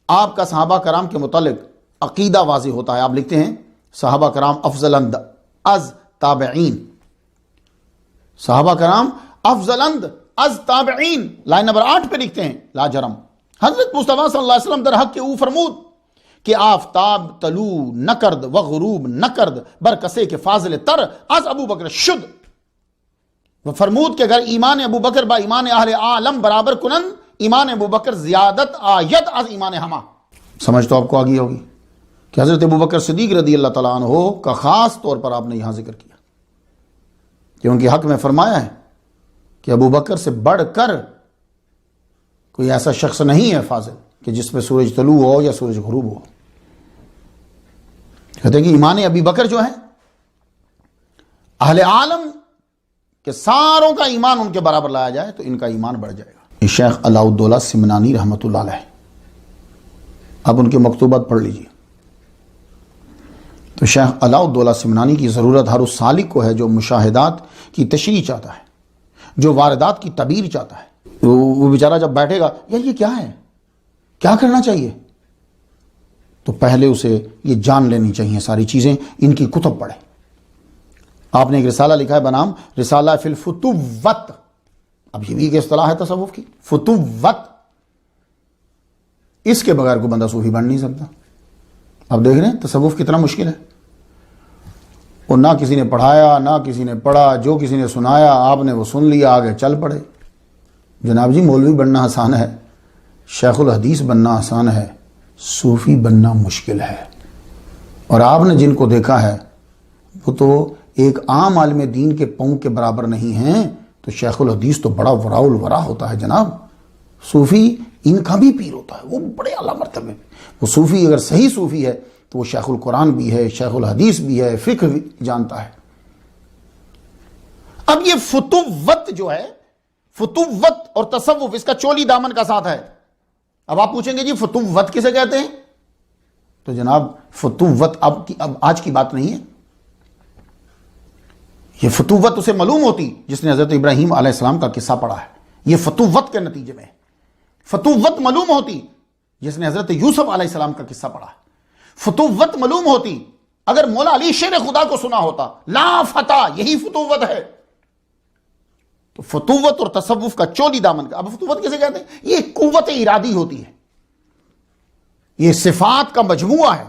آپ کا صحابہ کرام کے متعلق عقیدہ واضح ہوتا ہے. آپ لکھتے ہیں صحابہ کرام افضل از تابعین. صحابہ کرام افضل از تابعین. لائن نمبر 8 پہ لکھتے ہیں لا جرم حضرت مصطفیٰ صلی اللہ علیہ وسلم در حق کے او فرمود کہ آفتاب طلوع نکرد و غروب نکرد بر کسے کے فاضل تر از ابو بکر شد. وہ فرمود کہ اگر ایمان ابو بکر با ایمان اہل عالم برابر کنن ایمان ابو بکر زیادت آیت از ایمان ہما. سمجھ تو آپ کو آگئی ہوگی کہ حضرت ابو بکر صدیق رضی اللہ تعالیٰ عنہ کا خاص طور پر آپ نے یہاں ذکر کیا کہ ان کے حق میں فرمایا ہے کہ ابو بکر سے بڑھ کر کوئی ایسا شخص نہیں ہے فاضل کہ جس پہ سورج طلوع ہو یا سورج غروب ہو. کہتے ہیں کہ ایمان ابی بکر جو ہے اہل عالم کہ ساروں کا ایمان ان کے برابر لایا جائے تو ان کا ایمان بڑھ جائے گا. شیخ علاء الدولہ سمنانی رحمۃ اللہ علیہ، اب ان کے مکتوبات پڑھ لیجئے. تو شیخ علاء الدولہ سمنانی کی ضرورت ہر اس سالک کو ہے جو مشاہدات کی تشریح چاہتا ہے، جو واردات کی تعبیر چاہتا ہے. وہ بیچارہ جب بیٹھے گا یار یہ کیا ہے، کیا کرنا چاہیے، تو پہلے اسے یہ جان لینی چاہیے ساری چیزیں. ان کی کتب پڑھے. آپ نے ایک رسالہ لکھا ہے بنام رسالہ فی الفتوت. اب یہ بھی ایک اصطلاح ہے تصوف کی، فتوت. اس کے بغیر کوئی بندہ صوفی بن نہیں سکتا. اب دیکھ رہے ہیں تصوف کتنا مشکل ہے. اور نہ کسی نے پڑھایا نہ کسی نے پڑھا، جو کسی نے سنایا آپ نے وہ سن لیا، آگے چل پڑے. جناب جی مولوی بننا آسان ہے، شیخ الحدیث بننا آسان ہے، صوفی بننا مشکل ہے. اور آپ نے جن کو دیکھا ہے وہ تو ایک عام عالم دین کے پاؤں کے برابر نہیں ہیں. تو شیخ الحدیث تو بڑا وراء الورا ہوتا ہے جناب. صوفی ان کا بھی پیر ہوتا ہے، وہ بڑے اعلیٰ مرتبے. وہ صوفی اگر صحیح صوفی ہے تو وہ شیخ القرآن بھی ہے، شیخ الحدیث بھی ہے، فقہ بھی جانتا ہے. اب یہ فتوت جو ہے، فتوت اور تصوف اس کا چولی دامن کا ساتھ ہے. اب آپ پوچھیں گے جی فتوت کسے کہتے ہیں؟ تو جناب فتوت اب آج کی بات نہیں ہے. یہ فتوت اسے معلوم ہوتی جس نے حضرت ابراہیم علیہ السلام کا قصہ پڑھا ہے. یہ فتوت کے نتیجے میں فتوت معلوم ہوتی جس نے حضرت یوسف علیہ السلام کا قصہ پڑھا ہے. فتوت معلوم ہوتی اگر مولا علی شیر خدا کو سنا ہوتا. لا فتح یہی فتوت ہے. تو فتوت اور تصوف کا چولی دامن کا. اب فتوت کیسے کہتے ہیں؟ یہ قوت ارادی ہوتی ہے، یہ صفات کا مجموعہ ہے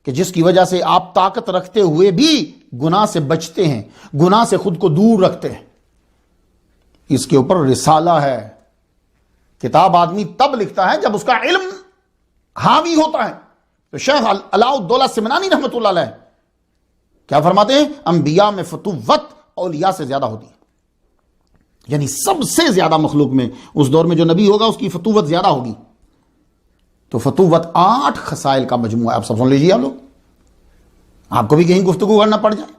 کہ جس کی وجہ سے آپ طاقت رکھتے ہوئے بھی گناہ سے بچتے ہیں، گناہ سے خود کو دور رکھتے ہیں. اس کے اوپر رسالہ ہے. کتاب آدمی تب لکھتا ہے جب اس کا علم حاوی ہوتا ہے. تو شیخ علاء الدولہ سمنانی رحمۃ اللہ علیہ کیا فرماتے ہیں؟ انبیاء میں فتوت اولیاء سے زیادہ ہوتی ہے. یعنی سب سے زیادہ مخلوق میں اس دور میں جو نبی ہوگا اس کی فتوت زیادہ ہوگی. تو فتوت 8 خصائل کا مجموعہ ہے. آپ سب سن لیجیے، آپ لوگ، آپ کو بھی کہیں گفتگو کرنا پڑ جائے.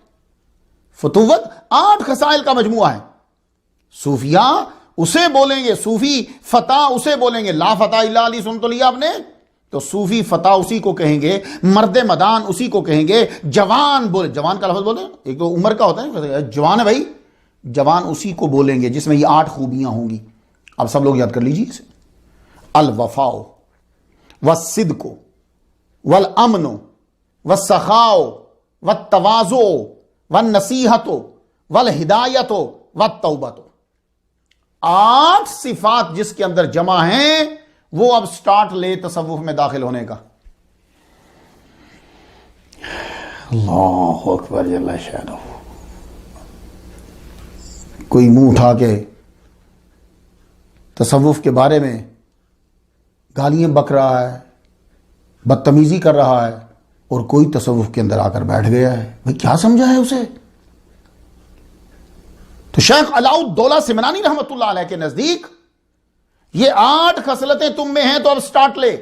فتوت 8 خصائل کا مجموعہ ہے. صوفیاء اسے بولیں گے، صوفی فتح اسے بولیں گے. لا فتح الا علی سن تو لیا آپ نے. تو صوفی فتح اسی کو کہیں گے، مرد مدان اسی کو کہیں گے. جوان بولے، جوان کا لفظ بولے، ایک تو عمر کا ہوتا ہے، جوان ہے بھائی، جوان اسی کو بولیں گے جس میں یہ 8 خوبیاں ہوں گی. آپ سب لوگ یاد کر لیجیے اسے. الوفاء والصدق والامن والسخاء والتواضع والنصیحت والہدایت والتوبۃ. 8 صفات جس کے اندر جمع ہیں وہ اب سٹارٹ لے تصوف میں داخل ہونے کا. اللہ اکبر جل شانہ. کوئی منہ اٹھا کے تصوف کے بارے میں گالیاں بک رہا ہے، بدتمیزی کر رہا ہے، اور کوئی تصوف کے اندر آ کر بیٹھ گیا ہے. بھئی کیا سمجھا ہے اسے؟ تو شیخ علاء الدولہ سمنانی رحمۃ اللہ علیہ کے نزدیک یہ 8 خصلتیں تم میں ہیں تو اب سٹارٹ لے.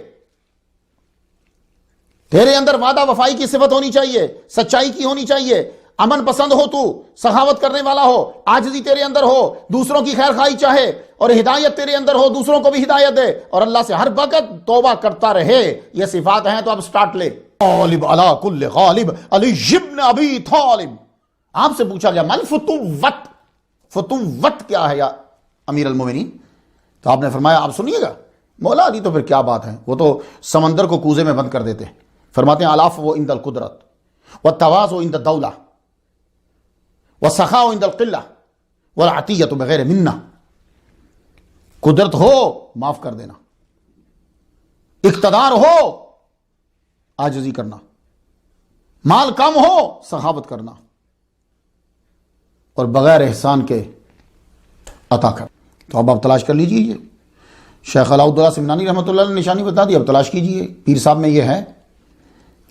تیرے اندر وعدہ وفائی کی صفت ہونی چاہیے، سچائی کی ہونی چاہیے، امن پسند ہو، تو سخاوت کرنے والا ہو، عاجزی تیرے اندر ہو، دوسروں کی خیر خواہی چاہے، اور ہدایت تیرے اندر ہو، دوسروں کو بھی ہدایت دے، اور اللہ سے ہر وقت توبہ کرتا رہے. یہ صفات ہیں تو اب سٹارٹ لے. غالب علی کل غالب علی ابن ابی طالب. آپ سے پوچھا گیا مل فتوت، فتوت کیا ہے یا امیر المومنین؟ تو آپ نے فرمایا، آپ سنیے گا، مولا علی تو پھر کیا بات ہے، وہ تو سمندر کو کوزے میں بند کر دیتے ہیں۔ فرماتے ہیں العفو عند القدرت والتواضع عند الدولہ والسخاء عند القلہ والعطیۃ بغیر منہ۔ قدرت ہو معاف کر دینا، اقتدار ہو عاجزی کرنا، مال کم ہو سخاوت کرنا، اور بغیر احسان کے عطا کر۔ تو اب آپ تلاش کر لیجئے، یہ شیخ علاؤالدولہ سمنانی رحمۃ اللہ نے نشانی بتا دی، اب تلاش کیجئے۔ پیر صاحب میں یہ ہے،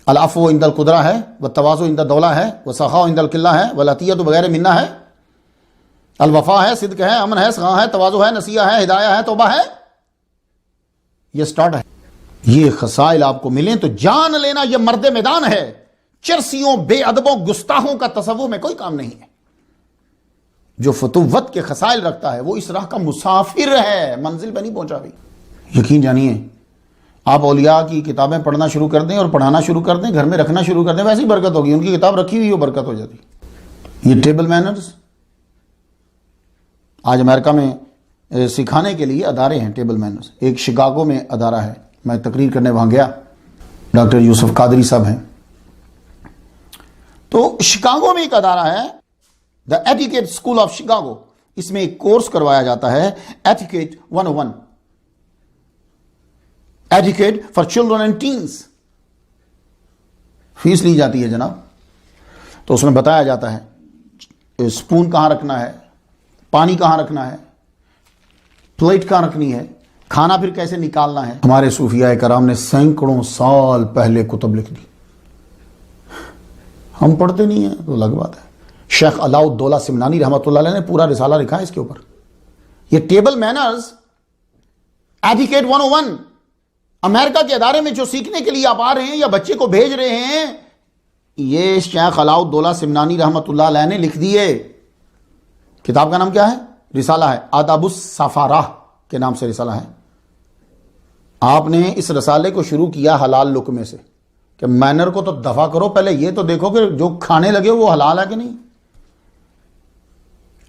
العفو عند القدرہ ہے، والتواضع عند الدولہ ہے، والسخاء عند القلہ ہے، والعطیۃ بغیر منہ ہے، الوفا ہے، صدق ہے، امن ہے، سخا ہے، تواضع ہے، نصیحہ ہے، ہدایہ ہے، توبہ ہے۔ یہ سٹارٹ ہے۔ یہ خصائل آپ کو ملیں تو جان لینا یہ مرد میدان ہے۔ چرسیوں، بے ادبوں، گستاخوں کا تصوف میں کوئی کام نہیں ہے۔ جو فتوت کے خصائل رکھتا ہے وہ اس راہ کا مسافر ہے، منزل پہ نہیں پہنچا بھی۔ یقین جانیے، آپ اولیاء کی کتابیں پڑھنا شروع کر دیں اور پڑھانا شروع کر دیں، گھر میں رکھنا شروع کر دیں، ویسے ہی برکت ہوگی۔ ان کی کتاب رکھی ہوئی ہو، برکت ہو جاتی۔ یہ ٹیبل مینرز آج امریکہ میں سکھانے کے لیے ادارے ہیں، ٹیبل مینرز۔ ایک شکاگو میں ادارہ ہے، میں تقریر کرنے وہاں گیا، ڈاکٹر یوسف قادری صاحب ہیں۔ تو شکاگو میں ایک ادارہ ہے، the etiquette school of Chicago. اس میں ایک کورس کروایا جاتا ہے، etiquette 101، etiquette for children and teens. Fee لی جاتی ہے جناب۔ تو اس میں بتایا جاتا ہے اسپون کہاں رکھنا ہے، پانی کہاں رکھنا ہے، پلیٹ کہاں رکھنی ہے، کھانا پھر کیسے نکالنا ہے۔ ہمارے صوفیاء کرام نے سینکڑوں سال پہلے کتب لکھ دی، ہم پڑھتے نہیں ہیں تو الگ بات ہے۔ شیخ علاؤالدولہ سمنانی رحمۃ اللہ علیہ نے پورا رسالہ لکھا ہے اس کے اوپر۔ یہ ٹیبل مینرز ایٹیکیٹ 101 امریکہ کے ادارے میں جو سیکھنے کے لیے آپ آ رہے ہیں یا بچے کو بھیج رہے ہیں، یہ شیخ علاؤالدولہ سمنانی رحمۃ اللہ علیہ نے لکھ دیے۔ کتاب کا نام کیا ہے؟ رسالہ ہے، آداب السفارہ کے نام سے رسالہ ہے۔ آپ نے اس رسالے کو شروع کیا حلال لقمے سے، کہ مینر کو تو دفع کرو، پہلے یہ تو دیکھو کہ جو کھانے لگے وہ حلال ہے کہ نہیں۔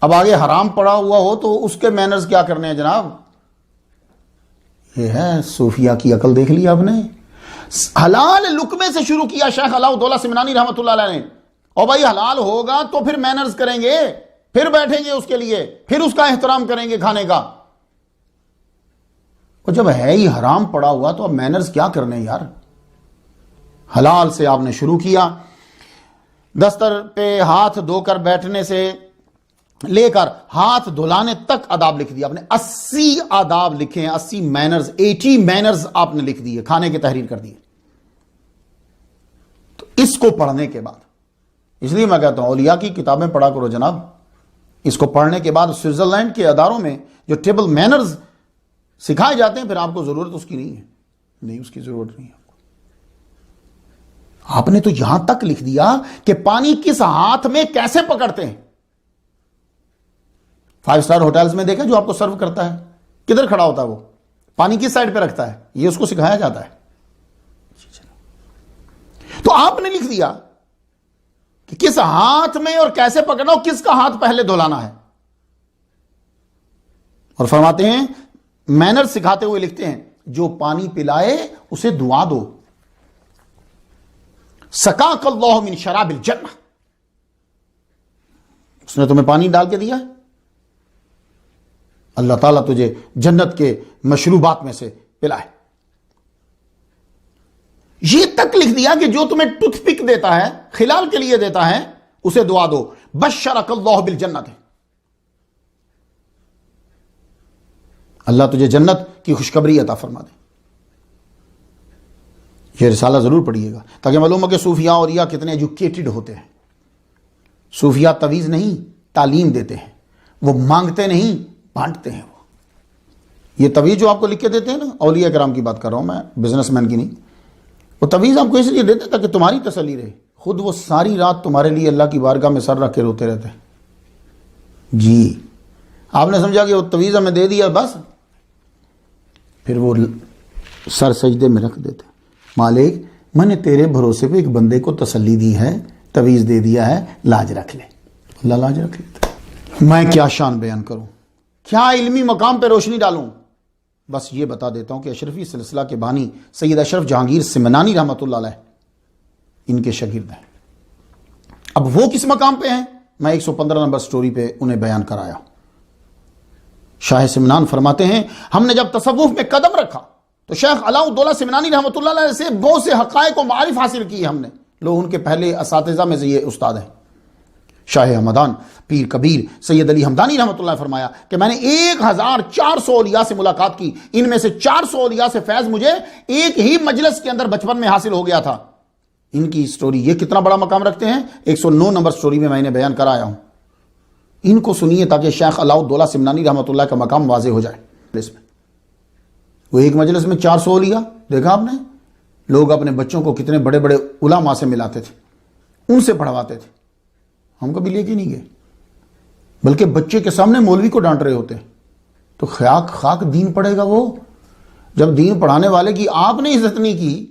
اب آگے حرام پڑا ہوا ہو تو اس کے مینرز کیا کرنے ہیں جناب۔ یہ ہے صوفیہ کی عقل، دیکھ لی آپ نے۔ حلال لقمے سے شروع کیا شیخ علاؤالدولہ سمنانی رحمۃ اللہ علیہ نے، اور بھائی حلال ہوگا تو پھر مینرز کریں گے، پھر بیٹھیں گے اس کے لیے، پھر اس کا احترام کریں گے کھانے کا۔ اور جب ہے ہی حرام پڑا ہوا تو اب مینرز کیا کرنے یار۔ حلال سے آپ نے شروع کیا، دستر پہ ہاتھ دھو کر بیٹھنے سے لے کر ہاتھ دھلانے تک آداب لکھ دیا آپ نے۔ 80 آداب لکھے ہیں، 80 مینرز، 80 مینرز آپ نے لکھ دیے، کھانے کی تحریر کر دیے۔ تو اس کو پڑھنے کے بعد، اس لیے میں کہتا ہوں اولیاء کی کتابیں پڑھا کرو جناب۔ اس کو پڑھنے کے بعد سوئٹزرلینڈ کے اداروں میں جو ٹیبل مینرز سکھائے جاتے ہیں، پھر آپ کو ضرورت اس کی نہیں ہے، نہیں اس کی ضرورت نہیں ہے۔ آپ نے تو یہاں تک لکھ دیا کہ پانی کس ہاتھ میں کیسے پکڑتے ہیں۔ 5 اسٹار ہوٹلز میں دیکھیں جو آپ کو سرو کرتا ہے کدھر کھڑا ہوتا ہے، وہ پانی کس سائڈ پہ رکھتا ہے، یہ اس کو سکھایا جاتا ہے۔ تو آپ نے لکھ دیا کہ کس ہاتھ میں اور کیسے پکڑنا، اور کس کا ہاتھ پہلے دھلانا ہے۔ اور فرماتے ہیں، مینر سکھاتے ہوئے لکھتے ہیں، جو پانی پلائے اسے دعا دو، سقاک اللہ من شراب الجنہ، اس نے تمہیں پانی ڈال کے دیا ہے، اللہ تعالیٰ تجھے جنت کے مشروبات میں سے پلائے۔ یہ تک لکھ دیا کہ جو تمہیں ٹوتھ پک دیتا ہے، خلال کے لیے دیتا ہے، اسے دعا دو، بشرک اللہ بالجنت، اللہ تجھے جنت کی خوشخبری عطا فرما دے۔ یہ رسالہ ضرور پڑھیے گا تاکہ معلوم ہو کہ صوفیاء اور اولیاء کتنے ایجوکیٹڈ ہوتے ہیں۔ صوفیاء تویز نہیں، تعلیم دیتے ہیں، وہ مانگتے نہیں، بانٹتے ہیں۔ یہ تویز جو آپ کو لکھ کے دیتے ہیں نا، اولیاء کرام کی بات کر رہا ہوں میں، بزنس مین کی نہیں، وہ تویز آپ کو اس لیے دیتے تاکہ تمہاری تسلی رہے، خود وہ ساری رات تمہارے لیے اللہ کی بارگاہ میں سر رکھ کے روتے رہتے ہیں۔ جی آپ نے سمجھا کہ وہ تویز ہمیں دے دیا بس، پھر وہ سر سجدے میں رکھ دیتے، مالک میں نے تیرے بھروسے پہ ایک بندے کو تسلی دی ہے، تویز دے دیا ہے، لاج رکھ لے۔ اللہ لاج رکھ لیتا۔ میں کیا شان بیان کروں، کیا علمی مقام پہ روشنی ڈالوں۔ بس یہ بتا دیتا ہوں کہ اشرفی سلسلہ کے بانی سید اشرف جہانگیر سمنانی رحمۃ اللہ علیہ ان کے شاگرد ہیں. اب وہ کس مقام پہ ہیں میں 115 نمبر سٹوری پہ انہیں بیان کرایا. شاہ سمنان فرماتے ہیں ہم نے جب تصوف میں قدم رکھا تو شیخ علاء الدولہ سمنانی رحمۃ اللہ علیہ سے بہت سے حقائق و معارف حاصل کی ہم نے. لوگ ان کے پہلے اساتذہ میں سے یہ استاد ہیں. شاہ ہمدان پیر کبیر سید علی ہمدانی رحمۃ اللہ فرمایا کہ میں نے 1400 اولیاء سے ملاقات کی. ان میں سے 400 اولیاء سے فیض مجھے ایک ہی مجلس کے اندر بچپن میں حاصل ہو گیا تھا. ان کی سٹوری یہ کتنا بڑا مقام رکھتے ہیں 109 نمبر سٹوری میں نے بیان کرایا ہوں. ان کو سنیے تاکہ شیخ علاء الدولہ سمنانی رحمۃ اللہ کا مقام واضح ہو جائے. وہ ایک مجلس میں 400 اولیاء دیکھا آپ نے. لوگ اپنے بچوں کو کتنے بڑے بڑے علماء سے ملاتے تھے, ان سے پڑھواتے تھے. ہم کبھی لے کے نہیں گئے, بلکہ بچے کے سامنے مولوی کو ڈانٹ رہے ہوتے ہیں. تو خاک دین پڑھے گا وہ. جب دین پڑھانے والے کی آپ نے عزت نہیں کی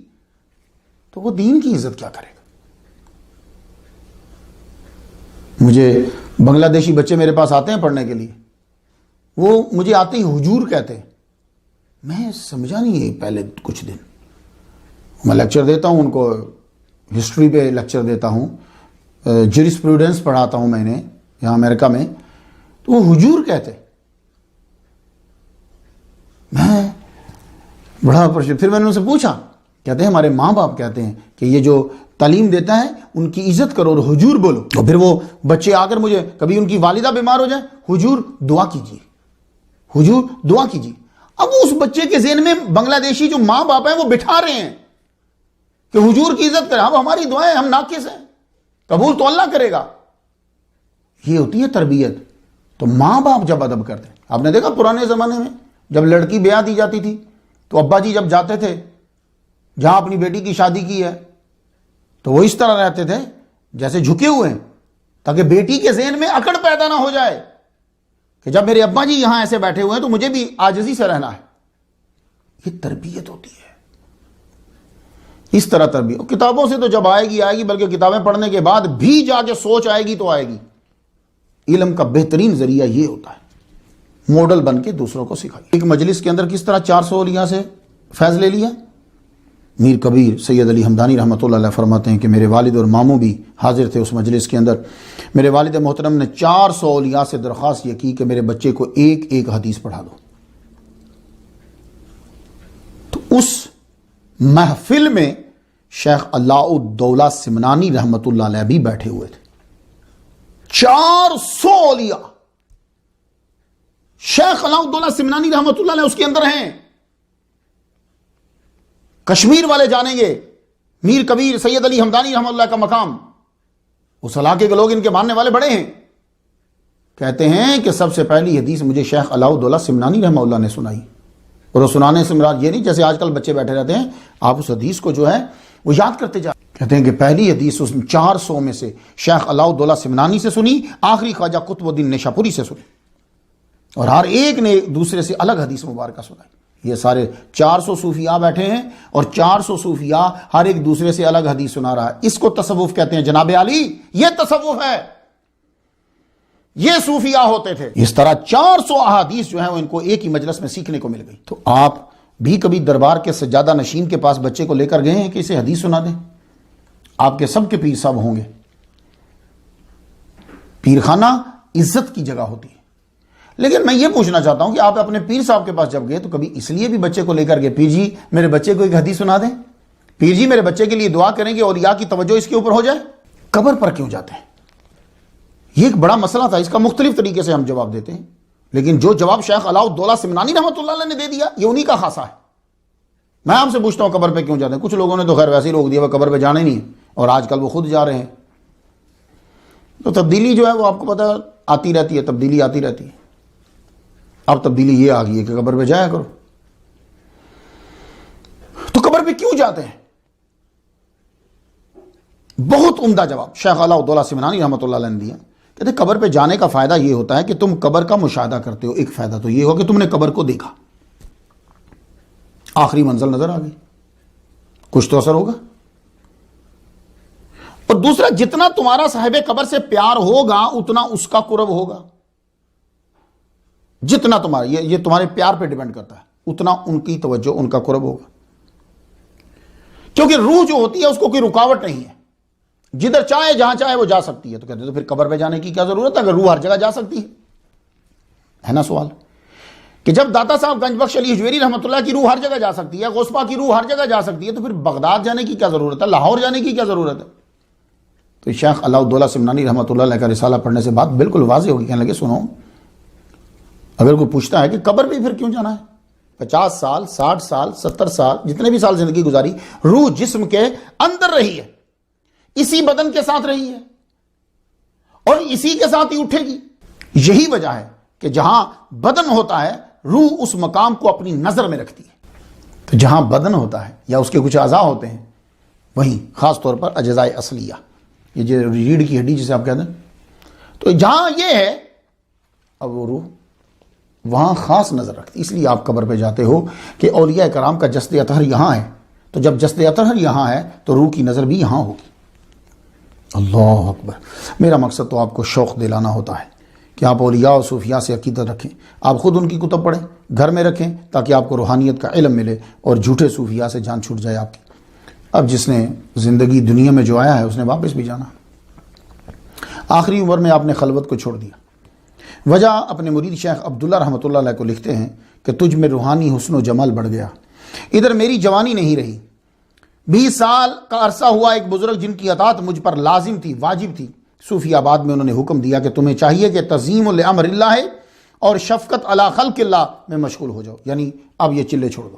تو وہ دین کی عزت کیا کرے گا. مجھے بنگلہ دیشی بچے میرے پاس آتے ہیں پڑھنے کے لیے, وہ مجھے آتے ہی حضور کہتے ہیں. میں سمجھا نہیں ہے پہلے کچھ دن. میں لیکچر دیتا ہوں ان کو, ہسٹری پہ لیکچر دیتا ہوں, جیورسپروڈنس پڑھاتا ہوں میں نے یہاں امریکہ میں, تو وہ حضور کہتے. میں بڑا پھر میں نے ان سے پوچھا, کہتے ہیں ہمارے ماں باپ کہتے ہیں کہ یہ جو تعلیم دیتا ہے ان کی عزت کرو اور حضور بولو. اور پھر وہ بچے آ کر مجھے, کبھی ان کی والدہ بیمار ہو جائے, حضور دعا کیجیے, حضور دعا کیجیے. اب اس بچے کے ذہن میں بنگلہ دیشی جو ماں باپ ہیں وہ بٹھا رہے ہیں کہ حضور کی عزت کریں. اب ہماری دعائیں, ہم ناقص ہیں, قبول تو اللہ کرے گا. یہ ہوتی ہے تربیت. تو ماں باپ جب ادب کرتے ہیں, آپ نے دیکھا پرانے زمانے میں جب لڑکی بیاہ دی جاتی تھی تو ابا جی جب جاتے تھے جہاں اپنی بیٹی کی شادی کی ہے تو وہ اس طرح رہتے تھے جیسے جھکے ہوئے ہیں, تاکہ بیٹی کے ذہن میں اکڑ پیدا نہ ہو جائے کہ جب میرے ابا جی یہاں ایسے بیٹھے ہوئے ہیں تو مجھے بھی عاجزی سے رہنا ہے. یہ تربیت ہوتی ہے. اس طرح تربیت کتابوں سے تو جب آئے گی, بلکہ کتابیں پڑھنے کے بعد بھی جا کے سوچ آئے گی تو آئے گی. علم کا بہترین ذریعہ یہ ہوتا ہے ماڈل بن کے دوسروں کو سکھائیے. ایک مجلس کے اندر کس طرح 400 اولیاء سے فیض لے لیا. میر کبیر سید علی ہمدانی رحمۃ اللہ علیہ فرماتے ہیں کہ میرے والد اور ماموں بھی حاضر تھے اس مجلس کے اندر. میرے والد محترم نے 400 اولیاء سے درخواست یہ کی کہ میرے بچے کو ایک ایک حدیث پڑھا دو. تو اس محفل میں شیخ علاء الدولہ سمنانی رحمۃ اللہ علیہ بھی بیٹھے ہوئے تھے. 400 اولیاء شیخ علاء الدولہ سمنانی رحمۃ اللہ علیہ اس کے اندر ہیں. کشمیر والے جانیں گے میر کبیر سید علی ہمدانی رحمۃ اللہ کا مقام. اس علاقے کے لوگ ان کے ماننے والے بڑے ہیں. کہتے ہیں کہ سب سے پہلی حدیث مجھے شیخ علاء الدولہ سمنانی رحمہ اللہ نے سنائی. اور سنانے سے مراد یہ نہیں جیسے آج کل بچے بیٹھے رہتے ہیں, آپ اس حدیث کو جو ہے وہ یاد کرتے جا. کہتے ہیں کہ پہلی حدیث اس 400 میں سے شیخ علاء الدولہ سمنانی سے سنی, آخری خواجہ قطب الدین نیشاپوری سے سنی, اور ہر ایک نے دوسرے سے الگ حدیث مبارکہ سنائی. یہ سارے 400 صوفیاء بیٹھے ہیں اور 400 صوفیاء ہر ایک دوسرے سے الگ حدیث سنا رہا ہے. اس کو تصوف کہتے ہیں جناب علی. یہ تصوف ہے, یہ صوفیاء ہوتے تھے. اس طرح 400 احادیث جو ہیں وہ ان کو ایک ہی مجلس میں سیکھنے کو مل گئی. تو آپ بھی کبھی دربار کے سجادہ نشین کے پاس بچے کو لے کر گئے ہیں کہ اسے حدیث سنا دیں؟ آپ کے سب کے پیر صاحب ہوں گے. پیر خانہ عزت کی جگہ ہوتی ہے. لیکن میں یہ پوچھنا چاہتا ہوں کہ آپ اپنے پیر صاحب کے پاس جب گئے تو کبھی اس لیے بھی بچے کو لے کر گئے پیر جی میرے بچے کو ایک حدیث سنا دیں, پیر جی میرے بچے کے لیے دعا کریں گے اولیاء کی توجہ اس کے اوپر ہو جائے؟ قبر پر کیوں جاتے ہیں؟ یہ ایک بڑا مسئلہ تھا. اس کا مختلف طریقے سے ہم جواب دیتے ہیں, لیکن جو جواب شیخ علاء الدولہ سمنانی رحمۃ اللہ علیہ نے دے دیا یہ انہی کا خاصہ ہے. میں آپ سے پوچھتا ہوں قبر پہ کیوں جاتے ہیں؟ کچھ لوگوں نے تو خیر ویسے ہی روک دیا, وہ قبر پہ جانا ہی نہیں ہے, اور آج کل وہ خود جا رہے ہیں. تو تبدیلی جو ہے وہ آپ کو پتہ آتی رہتی ہے, تبدیلی آتی رہتی ہے. اب تبدیلی یہ آ گئی ہے کہ قبر پہ جایا کرو. تو قبر پہ کیوں جاتے ہیں؟ بہت عمدہ جواب شیخ علاء الدولہ سمنانی رحمۃ اللہ علیہ نے دیا. کہتے قبر پہ جانے کا فائدہ یہ ہوتا ہے کہ تم قبر کا مشاہدہ کرتے ہو. ایک فائدہ تو یہ ہو کہ تم نے قبر کو دیکھا, آخری منزل نظر آ گئی, کچھ تو اثر ہوگا. اور دوسرا, جتنا تمہارا صاحب قبر سے پیار ہوگا اتنا اس کا قرب ہوگا. جتنا تمہارا, یہ تمہارے پیار پہ ڈیپینڈ کرتا ہے. اتنا ان کی توجہ، ان کا قرب ہوگا. کیونکہ روح جو ہوتی ہے اس کو کوئی رکاوٹ نہیں ہے، جدھر چاہے جہاں چاہے وہ جا سکتی ہے. تو کہتے ہیں تو پھر قبر پہ جانے کی کیا ضرورت ہے اگر روح ہر جگہ جا سکتی ہے نا سوال. کہ جب داتا صاحب گنج بخش علی حجویری رحمۃ اللہ کی روح ہر جگہ جا سکتی ہے، غوث پاک کی روح ہر جگہ جا سکتی ہے، تو پھر بغداد جانے کی کیا ضرورت ہے، لاہور جانے کی کیا ضرورت ہے. تو شیخ علاء الدولہ سمنانی رحمۃ اللہ علیہ کا رسالہ پڑھنے سے بات بالکل واضح ہوگی. کہنے لگے سنو، اگر کوئی پوچھتا ہے کہ قبر پہ پھر کیوں جانا ہے، 50 سال 60 سال 70 سال جتنے بھی سال زندگی گزاری، روح جسم کے اندر رہی ہے، اسی بدن کے ساتھ رہی ہے اور اسی کے ساتھ ہی اٹھے گی. یہی وجہ ہے کہ جہاں بدن ہوتا ہے روح اس مقام کو اپنی نظر میں رکھتی ہے. تو جہاں بدن ہوتا ہے یا اس کے کچھ اعضاء ہوتے ہیں، وہیں خاص طور پر اجزاء اصلیہ، یہ جو ریڑھ کی ہڈی جسے آپ کہتے ہیں، تو جہاں یہ ہے اب وہ روح وہاں خاص نظر رکھتی. اس لیے آپ قبر پہ جاتے ہو کہ اولیاء کرام کا جسد اطہر یہاں ہے، تو جب جسد اطہر یہاں ہے تو روح کی نظر بھی یہاں ہوگی. اللہ اکبر. میرا مقصد تو آپ کو شوق دلانا ہوتا ہے کہ آپ اولیاء اور صوفیاء سے عقیدت رکھیں، آپ خود ان کی کتب پڑھیں، گھر میں رکھیں، تاکہ آپ کو روحانیت کا علم ملے اور جھوٹے صوفیاء سے جان چھوٹ جائے آپ کی. اب جس نے زندگی دنیا میں جو آیا ہے اس نے واپس بھی جانا. آخری عمر میں آپ نے خلوت کو چھوڑ دیا. وجہ اپنے مرید شیخ عبداللہ رحمۃ اللہ علیہ کو لکھتے ہیں کہ تجھ میں روحانی حسن و جمال بڑھ گیا، ادھر میری جوانی نہیں رہی. 20 سال کا عرصہ ہوا ایک بزرگ جن کی اطاعت مجھ پر لازم تھی، واجب تھی، صوفی آباد میں انہوں نے حکم دیا کہ تمہیں چاہیے کہ تعظیم لامر اللہ ہے اور شفقت علی خلق اللہ میں مشغول ہو جاؤ، یعنی اب یہ چلے چھوڑ دو.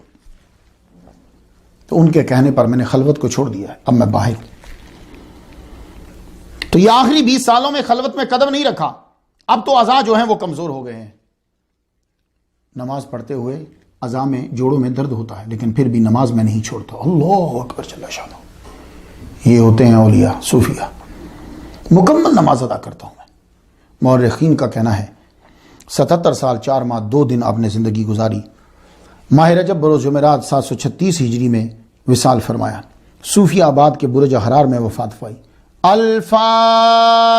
تو ان کے کہنے پر میں نے خلوت کو چھوڑ دیا ہے، اب میں باہر. تو یہ آخری 20 سالوں میں خلوت میں قدم نہیں رکھا. اب تو اعضاء جو ہیں وہ کمزور ہو گئے ہیں. نماز پڑھتے ہوئے اعضاء میں جوڑوں میں درد ہوتا ہے، لیکن پھر بھی نماز میں نہیں چھوڑتا. اللہ اکبر جل شانہ. یہ ہوتے ہیں اولیاء صوفیاء. مکمل نماز ادا کرتا ہوں میں. مورخین کا کہنا ہے 77 سال 4 ماہ 2 دن آپ نے زندگی گزاری. ماہ رجب بروز جمعرات 736 ہجری میں وصال فرمایا. صوفی آباد کے برج حرار میں وفات پائی. الفاتحہ.